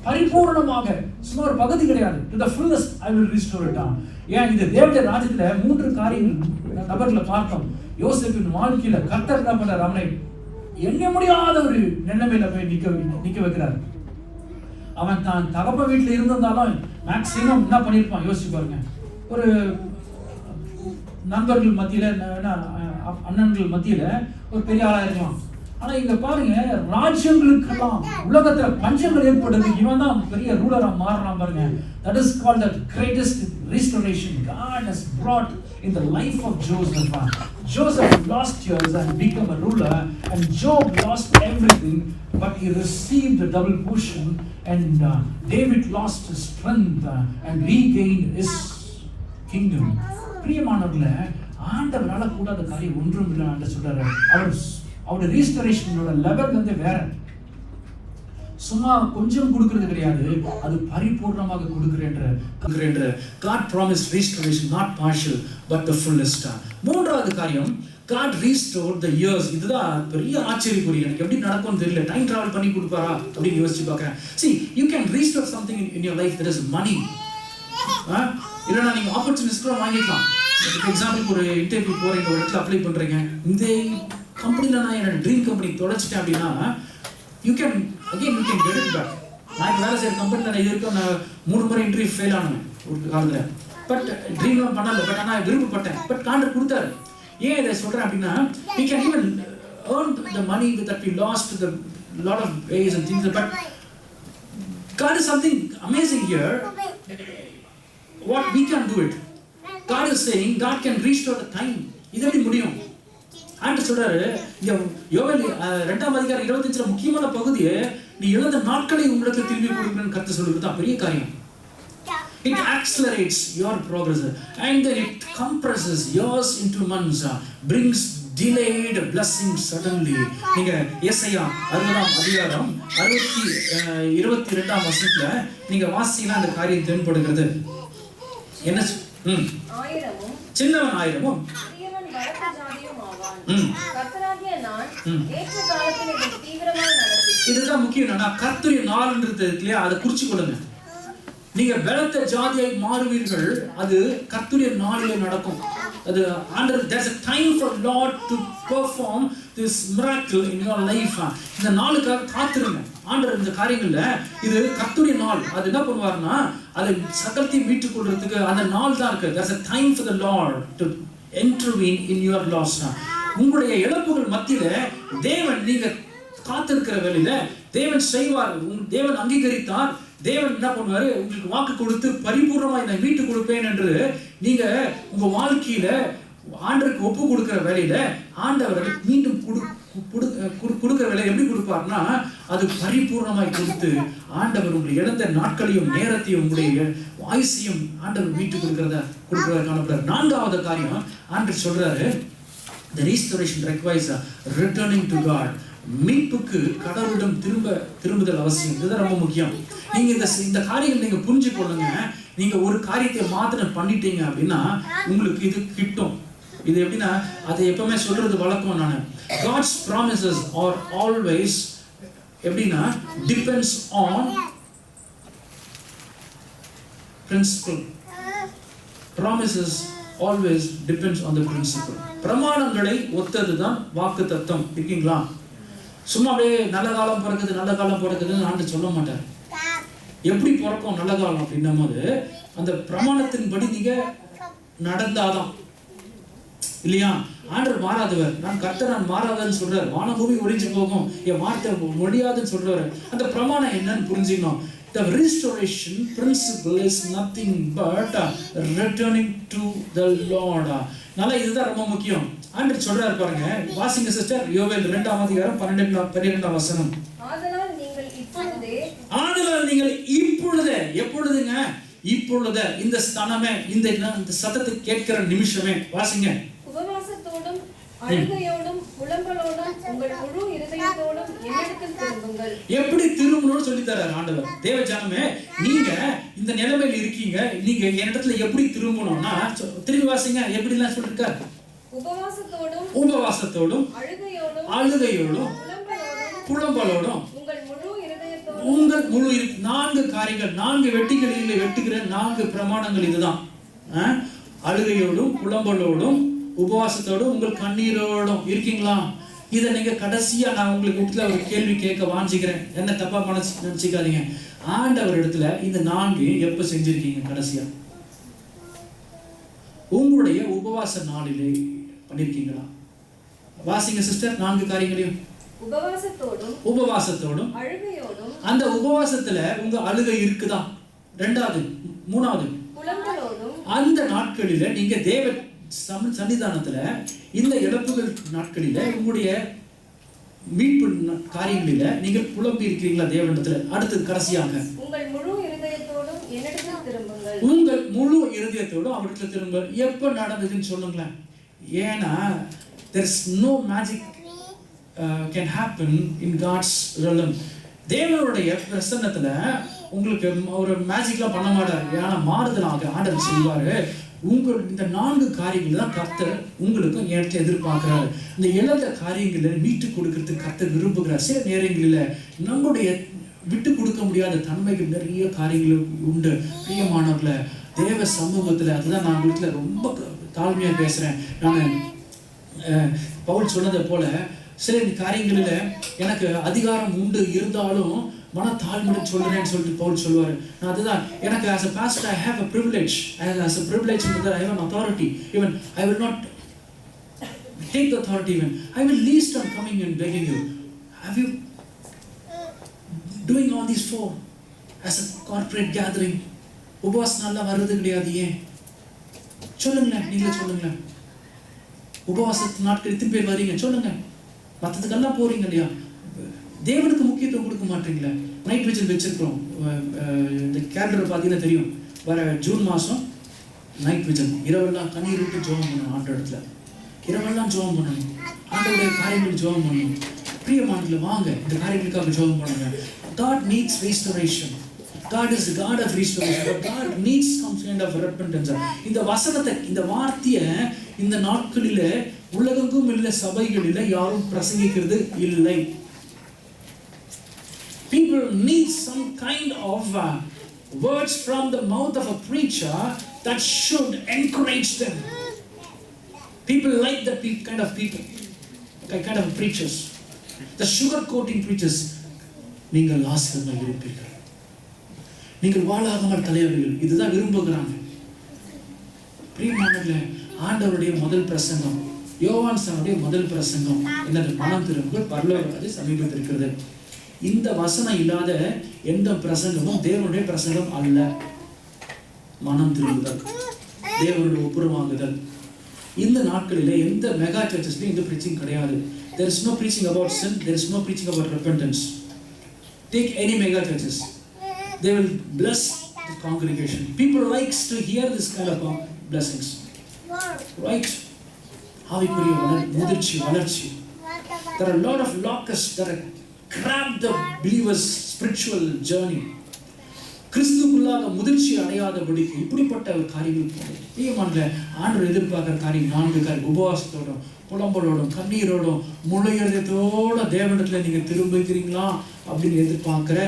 பரிபூர்ணமாக, சும்மா ஒரு பகுதி கிடையாது. To the fullest I will restore it. ஏன் இது தேவனுடைய ராஜ்யத்துல 3 காரியங்கள் நபர்களை பார்த்தோம். யோசேப்பின் வாழ்க்கையில கர்த்தர் என்ன பண்றார்? அவனை எண்ண முடியாத ஒரு நிலைமையில போய் நிக்க வைக்கிறார். அவன் தான் தகப்ப வீட்டுல இருந்திருந்தாலும் மேக்சிமம் என்ன பண்ணிருப்பான் யோசிச்சு பாருங்க. ஒரு நண்பர்கள் மத்தியில, அண்ணன்கள் மத்தியில ஒரு பெரிய ஆளா இருக்கலாம். ஆனா இங்க பாருங்க, ராஜ்யங்களுக்கெல்லாம் உலகத்துல பஞ்சங்கள் ஏற்படுது, இவன் தான் பெரிய ரூலரா மாறலாம் பாருங்க. That is called the greatest restoration God has brought in the life of Joseph. Joseph lost years and became a ruler, and Job lost everything, but he received a double portion, and David lost his strength and regained his kingdom. பிரியமானவர்களே, ஆண்டவரால கூடாத காரியம் ஒன்றும் இல்லை. ஆண்டவர் சொல்றாரு, அவருடைய ரீஸ்டரேஷனோட level வந்து வேற. சும்மா கொஞ்சம் கொடுக்கிறது கிடையாது, அது பரிபூர்ணமாக கொடுக்கிறேன்ற God promised restoration, not partial but the fullest. மூன்றாவது காரியம், God restored the years. இதுதான் பெரிய ஆச்சரியக்குரிய. எனக்கு எப்படி நடக்கும்னு தெரியல. டைம் டிராவல் பண்ணி கொடுப்பாரா அப்படின்னு யோசிச்சு பார்க்கிறேன். See, you can restore something in your life that is money. இல்லைனா நீங்க ஆப்பர்ச்சுனிட்டிஸ் கூட வாங்கிக்கலாம். எக்ஸாம்பிளுக்கு ஒரு இன்டர்வியூ போறீங்க, ஒரு இடத்துல அப்ளை பண்றீங்க, இந்த கம்பெனில நான் என்னோட ட்ரீம் கம்பெனி தொலைச்சிட்டேன் அப்படின்னா you can get it back. நான் வேலை செய்யற கம்பெனில நான் இருக்கேன், நான் 3 முறை இன்டர்வியூ ஃபெயில் ஆனேன் ஒரு காலத்துல. பட் ட்ரீம்லாம் பண்ணல, பட் ஆனால் விருப்பப்பட்டேன், பட் காண்டர் கொடுத்தாரு. ஏன் இதை சொல்றேன் அப்படின்னா, we can even earn the money that we lost the lot of ways and things, but God is something amazing here. What we can do it. God is saying God can restore the time. இது எப்படி முடியும்? ஆண்டவர் சொல்றாரு, இங்க யோவேல் 2ஆம் அதிகாரம் 25ல முக்கியமான பகுதியே, நீ இழந்த நாட்களை உங்களுக்கு திரும்பி கொடுக்கணும்னு கர்த்தர் சொல்றது தான் பெரிய காரியம். It accelerates your progress and then it compresses years into months, brings delayed blessings suddenly. நீங்க ஏசாயா 60ஆம் அதிகாரம் 22ஆம் வசனத்துல நீங்க வாசினா அந்த காரியம் தென்படுகிறது. என்ன? ஆயிரமும் சின்னவன் ஆயிரமும் சிறியவன் வளர்த்த ஜாதியும் ஆவான். கர்த்தராகிய நான் ஏற்ற காலத்தில் இதை தீவிரமாக நடத்தி. இதுதான் முக்கியம். என்னன்னா கர்த்தருடைய நாள்ன்றது இல்லையா, அதை குறிச்சு கொள்ளுங்க. நீங்க பலத்த ஜாதியை மாறுவீர்கள், அது கர்த்தருடைய நாளிலே நடக்கும். அது ஆண்டவர், there's a time for Lord to perform this miracle in your life. இந்த நாளுக்காக காத்திருங்க. ஆண்டவர் இந்த காரியங்கள்ல இது கர்த்தருடைய நாள். அது என்ன பண்ணுவாருன்னா, அதை சகலத்தையும் மீட்டுக் கொள்றதுக்கு அந்த நாள் தான் இருக்கு. There's a time for the Lord to intervene in your loss. உங்களுடைய இழப்புகள் மத்தியில தேவன், நீங்க காத்திருக்கிற வேளையில தேவன் செய்வார். தேவன் அங்கீகரித்தார். தேவன் என்ன பண்ணுவாரு, உங்களுக்கு வாக்கு கொடுத்து பரிபூர்ணமாய் நான் மீட்டு கொடுப்பேன் என்று நீங்க உங்க வாழ்க்கையில ஆண்டவருக்கு ஒப்பு கொடுக்கிற வேலையில ஆண்டவர் மீண்டும் கொடுக்கிற வேலையை எப்படி கொடுப்பார்னா அது பரிபூர்ணமாய் கொடுத்து ஆண்டவர் உங்களுடைய இழந்த நாட்களையும் நேரத்தையும் உங்களுடைய வாய்ஸையும் ஆண்டவர் மீட்டு கொடுக்கிறதா காணப்படுறார். 4வது காரியம் ஆண்டவர் சொல்றாரு, the restoration requires a returning to God. மீட்புக்கு கடவுளிடம் திரும்புதல் அவசியம். இதுதான் ரொம்ப முக்கியம். நீங்க இந்த காரியங்கள் நீங்க புரிஞ்சு கொள்ளுங்க. நீங்க ஒரு காரியத்தை மாத்திரம் பண்ணிட்டீங்க அப்படின்னா உங்களுக்கு இது கிட்டும். இது எப்படின்னா அதை எப்பவுமே சொல்றது வழக்கம். நான் God's promises are always எப்படின்னா depends on principle. Promises always depends on the principle. பிரமாணங்களை ஒத்ததுதான் வாக்கு தத்தம். இருக்கீங்களா? சும்மா அப்படியே நல்ல காலம் பிறக்குதுன்னு ஆண்டு சொல்ல மாட்டார். எப்படி பிறக்கும் நல்ல காலம் அப்படின்னும் போது அந்த பிரமாணத்தின்படி நீங்க நடந்தாதான் இல்லையா? ஆண்டவர் மாறாதவர். நான் மாறாதன்னு சொல்றாரு. வானபூமி ஒழிஞ்சு போகும், என் வார்த்தை முடியாதுன்னு சொல்றாரு. அந்த பிரமாணம் என்னன்னு புரிஞ்சுக்கணும். The restoration principle is nothing but returning to the Lord. நல்லா இதுதான் ரொம்ப முக்கியம். ஆண்டவர் சொல்றாரு பாருங்க, வாசிங்க சிஸ்டர். யோவேல் 2ஆம் அதிகாரம் 12ஆம் வசனம். ஆதலால் நீங்கள் இப்பொழுதே எப்பொழுதுங்க? இப்பொழுதே இந்த ஸ்தனமே இந்த சத்தத்தை கேட்கிற நிமிஷமே வாசிங்க. உபவாசத்தோடும் அழுகையோடும் புலம்பலோடும் உங்கள் முழு இருதயத்தோடும் என்னிடத்தில் திரும்புங்கள். எப்படி திரும்பணும்னு சொல்லி தரார் ஆண்டவர். தேவ ஜனமே, நீங்க இந்த நிலைமையில இருக்கீங்க, நீங்க என்னிடத்துல எப்படி திரும்பணும்னா திரும்பி வாசிங்க. எப்படி எல்லாம் சொல்லிருக்கார்? உபவாசத்தோடும் அழுகையோடும் புலம்பலோடும் உங்கள் முழு 4 காரியங்கள், 4 வெட்டிகளில் வெட்டுகிற 4 பிரமாணங்கள் இதுதான். அழுகையோடும் புலம்பலோடும் உபவாசத்தோடும் உங்கள் கண்ணீரோடும் இருக்கீங்களா? இதை நீங்க கடைசியா நான் உங்களுக்கு வீட்டுல ஒரு கேள்வி கேட்க வாஞ்சிக்கிறேன். என்ன தப்பா நினைச்சுக்காதீங்க. ஆண்டவர் இடத்துல இந்த 4 எப்ப செஞ்சிருக்கீங்க கடைசியா? உங்களுடைய உபவாச நாளிலே பண்ணிருக்கீங்களா? வாசிங்க சிஸ்டர். 4 காரியங்களையும் உபவாசத்தோடும் அந்த உபவாசத்துல உங்க அழுகை இருக்குதா? 2வது 3வது அந்த நாட்களில நீங்க தேவ சன்னிதானத்துல இந்த இழப்புகள் நாட்களில உங்களுடைய மீட்பு காரியங்களில நீங்கள் புலம்பி இருக்கிறீங்களா தேவனிடத்துல? அடுத்தது கடைசியாக உங்கள் முழு இருதயத்தோடும் அவரிடத்துல திரும்ப. எப்ப நடந்ததுன்னு சொல்லுங்களேன். ஏன்னா there is no magic can happen in God's realm. தேவனுடைய பிரசன்னத்துல உங்களுக்கு ஒரு மேஜிக்லாம் பண்ண மாட்டாரு. ஏன்னா மாறுதலாக ஆண்டவர் செய்வாரு. உங்கள் இந்த 4 காரியங்கள் தான் கர்த்தர் உங்களுக்கும் ஏற்ற எதிர்பார்க்கிறாரு. இந்த இழந்த காரியங்களை மீட்டு கொடுக்கறதுக்கு கர்த்தர் விரும்புகிறார். சில நேரங்களில் நம்முடைய விட்டு கொடுக்க முடியாத தன்மைகள் நிறைய காரியங்கள் உண்டு. பிரியமானவர்களை தேவ சமூகத்துல அதுதான் நான் வீட்டுல ரொம்ப தாழ்மையா பேசுறேன். நான் பவுல் சொன்னதை போல சில காரியங்களில் எனக்கு அதிகாரம் உண்டு இருந்தாலும் மனத்தாழ்மையுடன் சொல்றேன்னு சொல்லிட்டு பவுல் சொல்லுவாரு. நான் அதுதான் எனக்கு as a pastor I have a privilege. As a privilege that I have an authority. Even I will not take the authority even. I will least on coming and begging you. Have you doing all these 4 as a corporate gathering? உபவாசம் நல்லா வருது கிடையாது. ஏன் சொல்லுங்களேன், நீங்களே சொல்லுங்களேன். உபவாசத்து நாட்கள் இத்தனை பேர் வரீங்க சொல்லுங்க. மற்றதுக்கெல்லாம் போறீங்க இல்லையா? தேவனுக்கு முக்கியத்துவம் கொடுக்க மாட்டீங்களா? நைட் விஜில் வச்சிருக்கிறோம். இந்த கேலண்டர் பார்த்தீங்கன்னா தெரியும். வர ஜூன் மாதம் நைட் விஜில் இரவெல்லாம் கண்ணீர் விட்டு ஜெபம் பண்ணணும். ஆண்டு இடத்துல இரவெல்லாம் ஜெபம் பண்ணணும். ஆண்டோடைய காரியங்கள் ஜெபம் பண்ணணும். பிரியமானதுல வாங்க இந்த காரியங்களுக்காக ஜெபம் பண்ணுங்க. God needs restoration. God is the God of restoration. But God needs some kind of repentance. இந்த வசனத்தை இந்த வார்த்தையை இந்த நாட்களில் உலகெங்கும் உள்ள சபைகளில் யாரும் பிரசங்கிக்கிறது இல்லை. People need some kind of words from the mouth of a preacher that should encourage them. People like that kind of people, kind of preachers, the sugar coating preachers. நீங்கள் ஆசீர்வாதமாக இருப்பீர்கள், நீங்கள் வாழாகாமல் தலைவர்கள், இதுதான் விரும்புகிறாங்க. பிரியமானவர்களே, ஆண்டவருடைய முதல் பிரசங்கம், யோவான் சானுடைய முதல் பிரசங்கம் என்னது? மனம் திரும்புங்கள், பரலோக சமீபத்தில் இருக்கிறது. இந்த வசனம் இல்லாத எந்த பிரசங்கமும் தேவனுடைய பிரசங்கம் அல்ல. மனம் திரும்புதல், தேவனுடைய ஒப்புரவாங்குதல். இந்த நாட்களிலே எந்த மெகா சர்ச்சஸ்லையும் இந்த preaching கிடையாது. There is no preaching about sin, there is no preaching about repentance. Take any mega churches, they will bless the congregation. People likes to hear this kind of blessings, right? ஆவிக்குரிய முதிர்ச்சி வளர்ச்சி. There are a lot of locusts that have grabbed the believer's spiritual journey. கிறிஸ்துக்குள்ளாக முதிர்ச்சி அடையாதபடிக்கு இப்படிப்பட்ட காரியங்கள் தீயமான ஆண்டவர் எதிர்பார்க்கிற காரியம் 4 காரியம். உபவாசத்தோடும் புலம்பலோடும் கண்ணீரோடும் முளையதோட தேவனிடத்துல நீங்க திரும்புகிறீங்களா அப்படின்னு எதிர்பார்க்கிற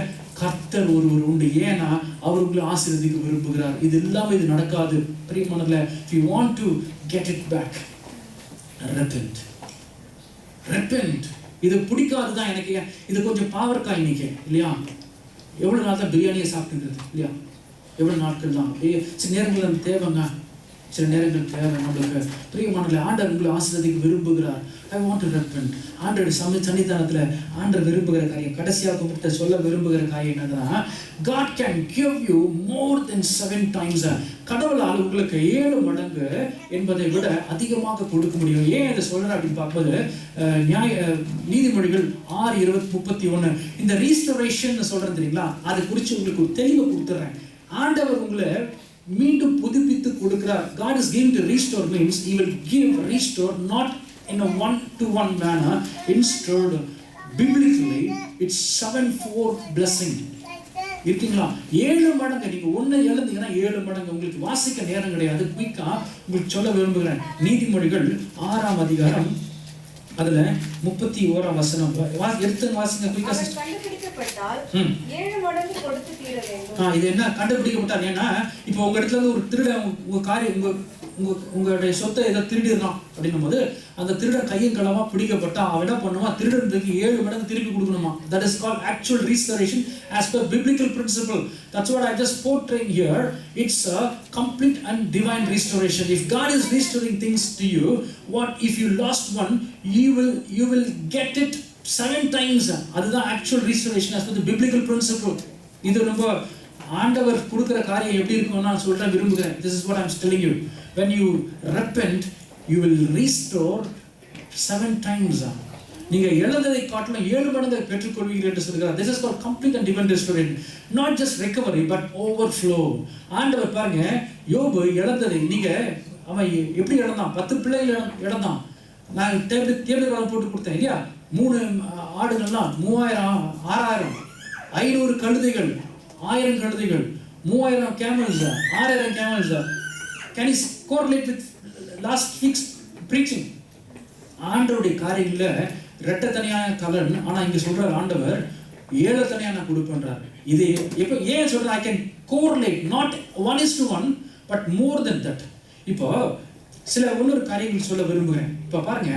கர்த்தர் ஒருவர் உண்டு. ஏன்னா அவர் உங்களை ஆசீர்வதிக்க விரும்புகிறார். இது இல்லாம இது நடக்காது. பிரியமானவர்களே, if you want to get it back, repent. இது பிடிக்காதுதான் எனக்கு. இது கொஞ்சம் பாவர்க்காய் இன்னைக்கு இல்லையா? எவ்வளவு நாள் தான் பிரியாணியை சாப்பிட்டுக்கிறது இல்லையா? எவ்வளவு நாட்கள் தான். சில நேரங்கள் நம்ம தேவைங்க, சில நேரங்கள் தேவை நம்மளுக்கு. பிரியமானவர்களே, ஆண்டவர் உங்களை ஆசீர்வதிக்க விரும்புகிறார். I want to repent. ஆண்டவர் சன்னிதானத்துல ஆண்டவர் விரும்புகிற காரியம், கடைசியாக உங்கள்கிட்ட சொல்ல விரும்புகிற காரியம் என்னன்னா, God can give you more than 7 times. கடவுளால் உங்களுக்கு 7 மடங்கு என்பதை விட அதிகமாக கொடுக்க முடியும். ஏன் இதை சொல்றேன் அப்படின்னு பார்க்கும்போது, நீதிமொழிகள் 6:31 இந்த ரீஸ்டோரேஷன் சொல்றேன் தெரியுங்களா, அதை குறித்து உங்களுக்கு ஒரு தெளிவை கொடுத்துறேன். ஆண்டவர் உங்களை மீண்டும் புதுப்பித்து கொடுக்கிறார். God is going to restore means he will restore not in a one-to-one manner. Instead, biblically it's 7-fold blessing. இருக்கீங்களா? 7 மடங்கு. நீங்க ஒண்ணு எழுந்தீங்கன்னா 7 மடங்கு. உங்களுக்கு வாசிக்க நேரம் கிடையாது. குயிக்கா உங்களுக்கு சொல்ல விரும்புகிறேன். நீதிமொழிகள் 6ஆம் அதிகாரம் அதுல 31ஆம் வசனம் எடுத்து வாசிங்க குயிக்கா. கண்டுபிடிக்கப்பட்டால் 7 மடங்கு கொடுத்து தீர வேண்டும். இது என்ன கண்டுபிடிக்கப்பட்டால்? ஏன்னா இப்போ உங்க இடத்துல இருந்து ஒரு திருடன் உங்க காரியம் உங்களுடைய சொத்தை ஏதோ திருடிடலாம் அப்படின்னும் போது அந்த திருடன் கையும் களமா பிடிக்கப்பட்டா அவன் என்ன பண்ணுமா, திருடனுக்கு 7 மடங்கு திருப்பி கொடுக்கணுமா. That is called actual restoration as per biblical principle. That's what I just portraying here. It's a complete and divine restoration. If God is restoring things to you, what if you lost one, you will get it 7 times. அதுதான் actual restoration as per the biblical principle. இது நம்ம ஆண்டவர் கொடுக்கிற காரியம் எப்படி இருக்கும்னு நான் சொல்ல விரும்புகிறேன். This is what I'm telling you. When you repent, you will restore 7 times. நீங்க இழந்ததை காட்டிலும் 7 மடங்கு பெற்றுக்கொள்வீர்கள் என்று சொல்கிறார். This is called complete and divine restoration. Not just recovery but overflow. ஆண்டவர் பாருங்க, யோபு இழந்ததை நீங்க அவன் எப்படி இழந்தான்? 10 பிள்ளைகள் இழந்தான். நான் டேபிள் காலம் போட்டு கொடுத்தேன் இல்லையா? 3 ஆடுகள்லாம் 3000 6000 500 கழுதைகள் 1000 கழுதைகள் 3000 camels 6000 camels. Can you correlate with last week's preaching? ஆண்டவருடைய காரியங்கள்ல ரெட்ட தனியான கலன். ஆனா இங்க சொல்ற ஆண்டவர் 7 தனியா நான் கொடுப்பேன்றார். இது இப்போ ஏன் சொல்றேன்? I can correlate not 1:1 but more than that. இப்போ சில இன்னொரு காரியங்கள் சொல்ல விரும்புகிறேன். இப்போ பாருங்க,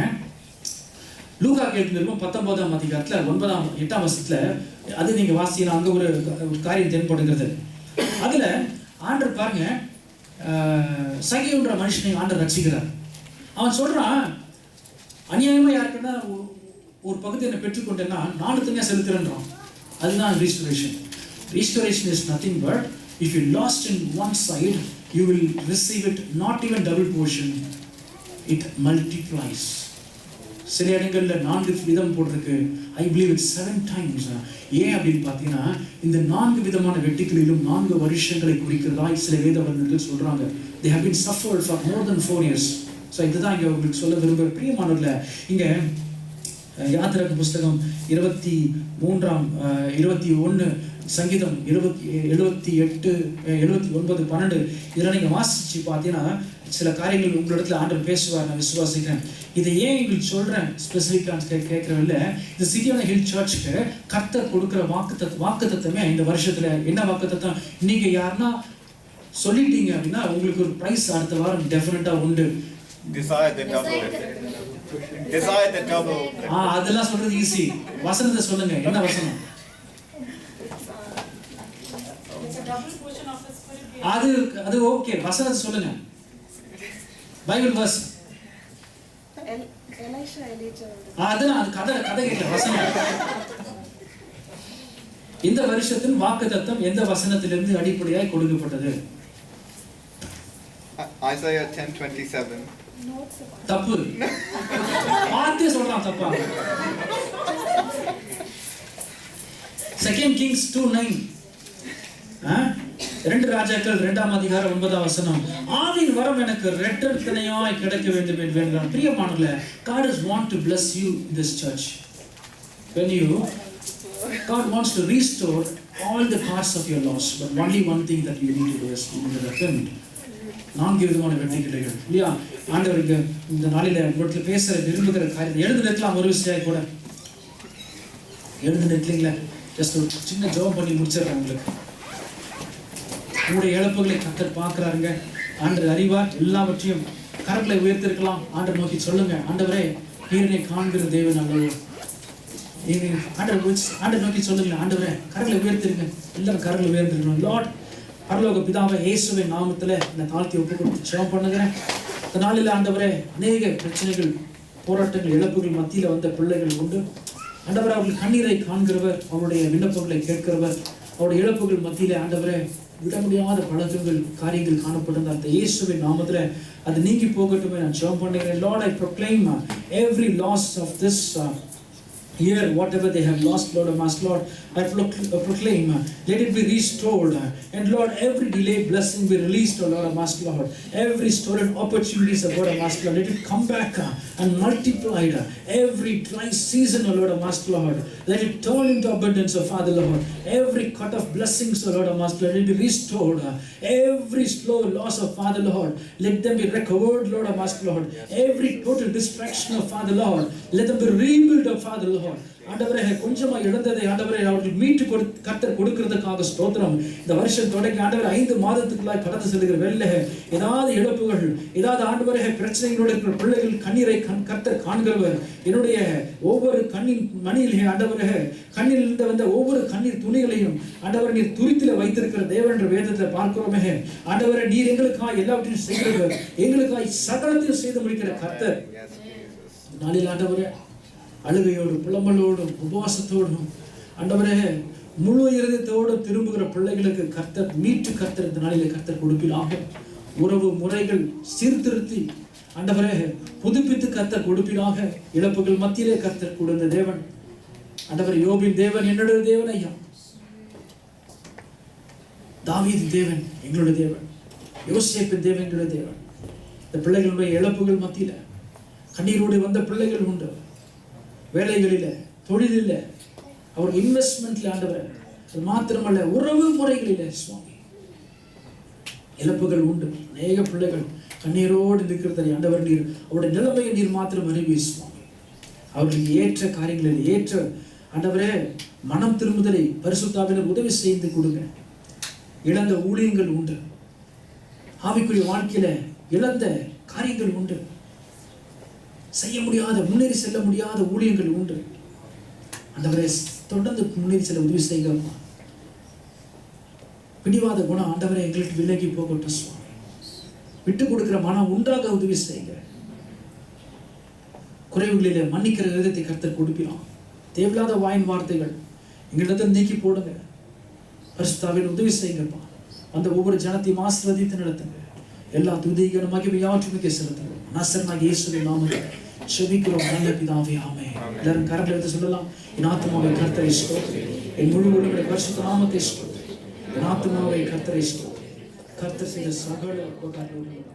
லூக்கா கேள்விக்கும் 19ஆம் அதிகாரத்துல 8ஆம் வசனத்துல அது நீங்க வாசினா அங்க ஒரு காரியம் தென்படுகிறது. அதுல ஆண்டவர் பாருங்க, சகியோன்ற மனுஷனை ஆண்டவர் ரட்சிக்கிறார். அவன் சொல்றான், அநியாயமா யாருக்குன்னா ஒரு பகுதி என்ன பெற்றுக்கொண்டேன்னா 4 தனியா செலுத்துறேன்றான். அதுதான் restoration. Restoration is nothing but if you lost in one side, you will receive it not even double portion. It multiplies. சில இடங்கள்ல 4 விதம் போட்டிருக்கு. I believe it's 7 times. ஏன் அப்படின்னு பார்த்தீங்கன்னா, இந்த 4 விதமான வெட்டுக்களிலும் 4 வருஷங்களை குறிக்கிறதா சில வேத வல்லுநர்கள் சொல்றாங்க. They have been suffered for more than 4 years. So இதுதான் இங்க உங்களுக்கு சொல்ல விரும்புகிற பிரியமானவர்களே. இங்க யாத்திராக புஸ்தகம் 21 சங்கீதம் 78 79 12 இதெல்லாம் நீங்க வாசிச்சு பார்த்தீங்கன்னா சில காரியங்கள் உங்களிடத்துல ஆண்டவர் பேசுவார். நான் விசுவாசிக்கிறேன். இதை ஏன் உங்களுக்கு சொல்றேன் ஸ்பெசிஃபிக்காக கேட்கறவில்ல, இந்த சிட்டியான ஹில் சர்ச்சுக்கு கர்த்தர் கொடுக்குற வாக்குத்தத்தமே இந்த வருஷத்துல என்ன வாக்குத்தத்தம்? நீங்க யாருன்னா சொல்லிட்டீங்க அப்படின்னா உங்களுக்கு ஒரு பிரைஸ் அடுத்த வாரம் டெஃபினட்டா உண்டு. அதெல்லாம் சொல்றது ஈஸி. வசனத்தை சொல்லுங்க. என்ன வசனம்? அது ஓகே, வசனத்தை சொல்லுங்க. Bible verse. அதெல்லாம் அது கதை கேட்கல, வசனம். இந்த வருஷத்தின் வாக்குத்தத்தம் எந்த வசனத்திலிருந்து அடிப்படையாய் கொடுக்கப்பட்டது? Isaiah 10:27. தப்பு. பார்த்தே சொல்றான் தப்பா. 2 Kings 2:9. 2 ராஜாக்கள் 2ஆம் அதிகாரம் 9ஆம் வசனம். ஆவின் வரம் எனக்கு இரட்டத்தனையாய் கிடைக்க வேண்டும் என்று வேண்டுகிறேன். பிரியமானவர்களே, God is want to bless you in this church. God wants to restore all the parts of your loss, but only one thing that you need to do is to repent. 4 விதமான வெற்றிகள் இல்லையா? ஆண்டவருக்கு இந்த நாளில் உங்களுக்கு பேச விரும்புகிற காரியத்தை எழுந்து நிற்கலாம். ஒரு விஷயம் கூட எழுந்து நிற்கலீங்களா? ஜஸ்ட் ஒரு சின்ன ஜெபம் பண்ணி முடிச்சிடுறேன். உங்களுக்கு உங்களுடைய இழப்புகளை கர்த்தர் பார்க்குறாருங்க. ஆண்டவர் அறிவார். எல்லாவற்றையும் கரங்களை உயர்த்திருக்கலாம். ஆண்டவர் நோக்கி சொல்லுங்க, ஆண்டவரே நீரனை காண்கிற தேவன் அல்லவோ. ஆண்டவர் நோக்கி சொல்லுங்க, ஆண்டவரே கரங்களை உயர்த்திருங்க. எல்லாரும் கரங்களை உயர்த்திருக்கணும். லார்ட், பரலோக பிதாவை இயேசுவின் நாமத்தில் இந்த தாழ்த்தி ஒப்பு கொடுத்து ஜெபம் பண்ணுகிறேன். இந்த நாளில் ஆண்டவரே அநேக பிரச்சனைகள், போராட்டங்கள், இழப்புகள் மத்தியில் வந்த பிள்ளைகள் உண்டு. ஆண்டவரே அவர்கள் கண்ணீரை காண்கிறவர், அவருடைய விண்ணப்பங்களை கேட்கிறவர். அவருடைய இழப்புகள் மத்தியில் ஆண்டவரே விட முடியாத பழக்கங்கள், காரியங்கள் காணப்பட்டிருந்த அந்த இயேசுவின் நாமத்தில் அது நீங்கி போகட்டுமே நான் ஜெபம் பண்ணுகிறேன். Lord, I proclaim every loss of this year, whatever they have lost, Lord, Lord, I proclaim, let it be restored. And Lord, every delayed blessing be released, Lord, Lord. Every stolen opportunities, Lord, Lord, let it come back and multiplied. Every dry season, Lord, Lord, let it turn into abundance, Father, Lord. Every cut of blessings, Lord, Lord, let it be restored. Every slow loss of Father, Lord, let them be recovered, Lord, Lord. Every total distraction of Father, Lord, let them be rebuilt, Father, Lord. ஆண்டவரே கொஞ்சமா இழந்ததை ஆண்டவரே அவர்கள் மீட்டு கர்த்தர் கொடுக்கிறதுக்காக ஸ்தோத்திரம். இந்த வருஷம் தொடங்கி ஆண்டவரே 5 மாதத்துக்குள்ளாய் கடந்து செல்கிற வெள்ளை ஏதாவது இழப்புகள், ஏதாவது ஆண்டவரே பிரச்சனைகளோடு இருக்கிற பிள்ளைகள் கண்ணீரை கர்த்தர் காண்கிறவர். என்னுடைய ஒவ்வொரு கண்ணின் மணியிலே ஆண்டவரே கண்ணில் இருந்து வந்த ஒவ்வொரு கண்ணீர் துணிகளையும் ஆண்டவரே நீர் துரித்தில வைத்திருக்கிற தேவன் என்ற வேதத்தை பார்க்கிறோமே. ஆண்டவரே நீர் எங்களுக்காக எல்லாவற்றையும் செய்கிறவர், எங்களுக்காக சகலத்தையும் செய்து முடிக்கிற கர்த்தர். நாளில் ஆண்டவரே அழுகையோடும் புலம்பலோடும் உபவாசத்தோடும் ஆண்டவரே முழு இருதயத்தோடும் திரும்புகிற பிள்ளைகளுக்கு கர்த்தர் மீட்டு கர்த்தர் இந்த நாளிலே கர்த்தர் கொடுப்பிலாக. உறவு முறைகள் சீர்திருத்தி ஆண்டவரே புதுப்பித்து கர்த்தர் கொடுப்பிலாக. இழப்புகள் மத்தியிலே கர்த்தர் கொடுத்த தேவன் ஆண்டவர் யோபின் தேவன் என்னுடைய தேவன் ஐயா. தாவீது தேவன் எங்களுடைய தேவன். யோசேப்பின் தேவன் எங்களுடைய தேவன். இந்த பிள்ளைகளுடைய இழப்புகள் மத்தியில கண்ணீரோடு வந்த பிள்ளைகள் உண்டு. வேலைகளில, தொழிலில், அவர் இன்வெஸ்ட்மெண்ட்ல ஆண்டவர், அது மாத்திரமல்ல உறவு முறைகளில சுவாமி இழப்புகள் உண்டு. அநேக பிள்ளைகள் கண்ணீரோடு இருக்கிறதை ஆண்டவர் நீர் அவருடைய நிலைமையை நீர் மாத்திரம் அறிவி சுவாமி. அவர்களுக்கு ஏற்ற காரியங்களில் ஏற்ற ஆண்டவரே மனம் திரும்புதலை பரிசுத்தாவினர் உதவி செய்து கொடுங்க. இழந்த ஊழியங்கள் உண்டு. ஆவிக்குரிய வாழ்க்கையில இழந்த காரியங்கள் உண்டு. செய்ய முடியாத, முன்னேறி செல்ல முடியாத ஊழியங்கள் உண்டு. ஆண்டவரே தொடர்ந்து முன்னேறி செல்ல உதவி செய்கிறோம். பிடிவாத குணம் ஆண்டவரே எங்களுக்கு விலகி போகட்டும் சுவாமி. விட்டு கொடுக்கிற மனம் உண்டாக உதவி செய்யுங்க. குறைவுகளிலே மன்னிக்கிற விதத்தை கர்த்தர் கொடுப்பினோம். தேவையில்லாத வாயின் வார்த்தைகள் எங்களிடத்தில் நீக்கி போடுங்க. பரிசுத்தாவின் உதவி செய்யுங்கப்பா. அந்த ஒவ்வொரு ஜனத்தையும் ஆசீர்வதித்து நடத்துங்க. எல்லா துதிகளும் மகிமையாற்றுமிக்க செலுத்துங்க. நசரேனாகிய இயேசுவின் நாமத்தில் செபிக்கிறோம் நல்ல பிதாவே, ஆமென். எல்லாரும் கரங்களை எடுத்து சொல்லலாம். என் ஆத்துமாவை கர்த்தரை ஸ்தோத்திரி, என் முழு உள்ளமே பரிசுத்த நாமத்தை ஸ்தோத்திரி. என் ஆத்துமாவை கர்த்தரை ஸ்தோத்திரி. கர்த்தர் செய்த சகல உபகாரங்களும்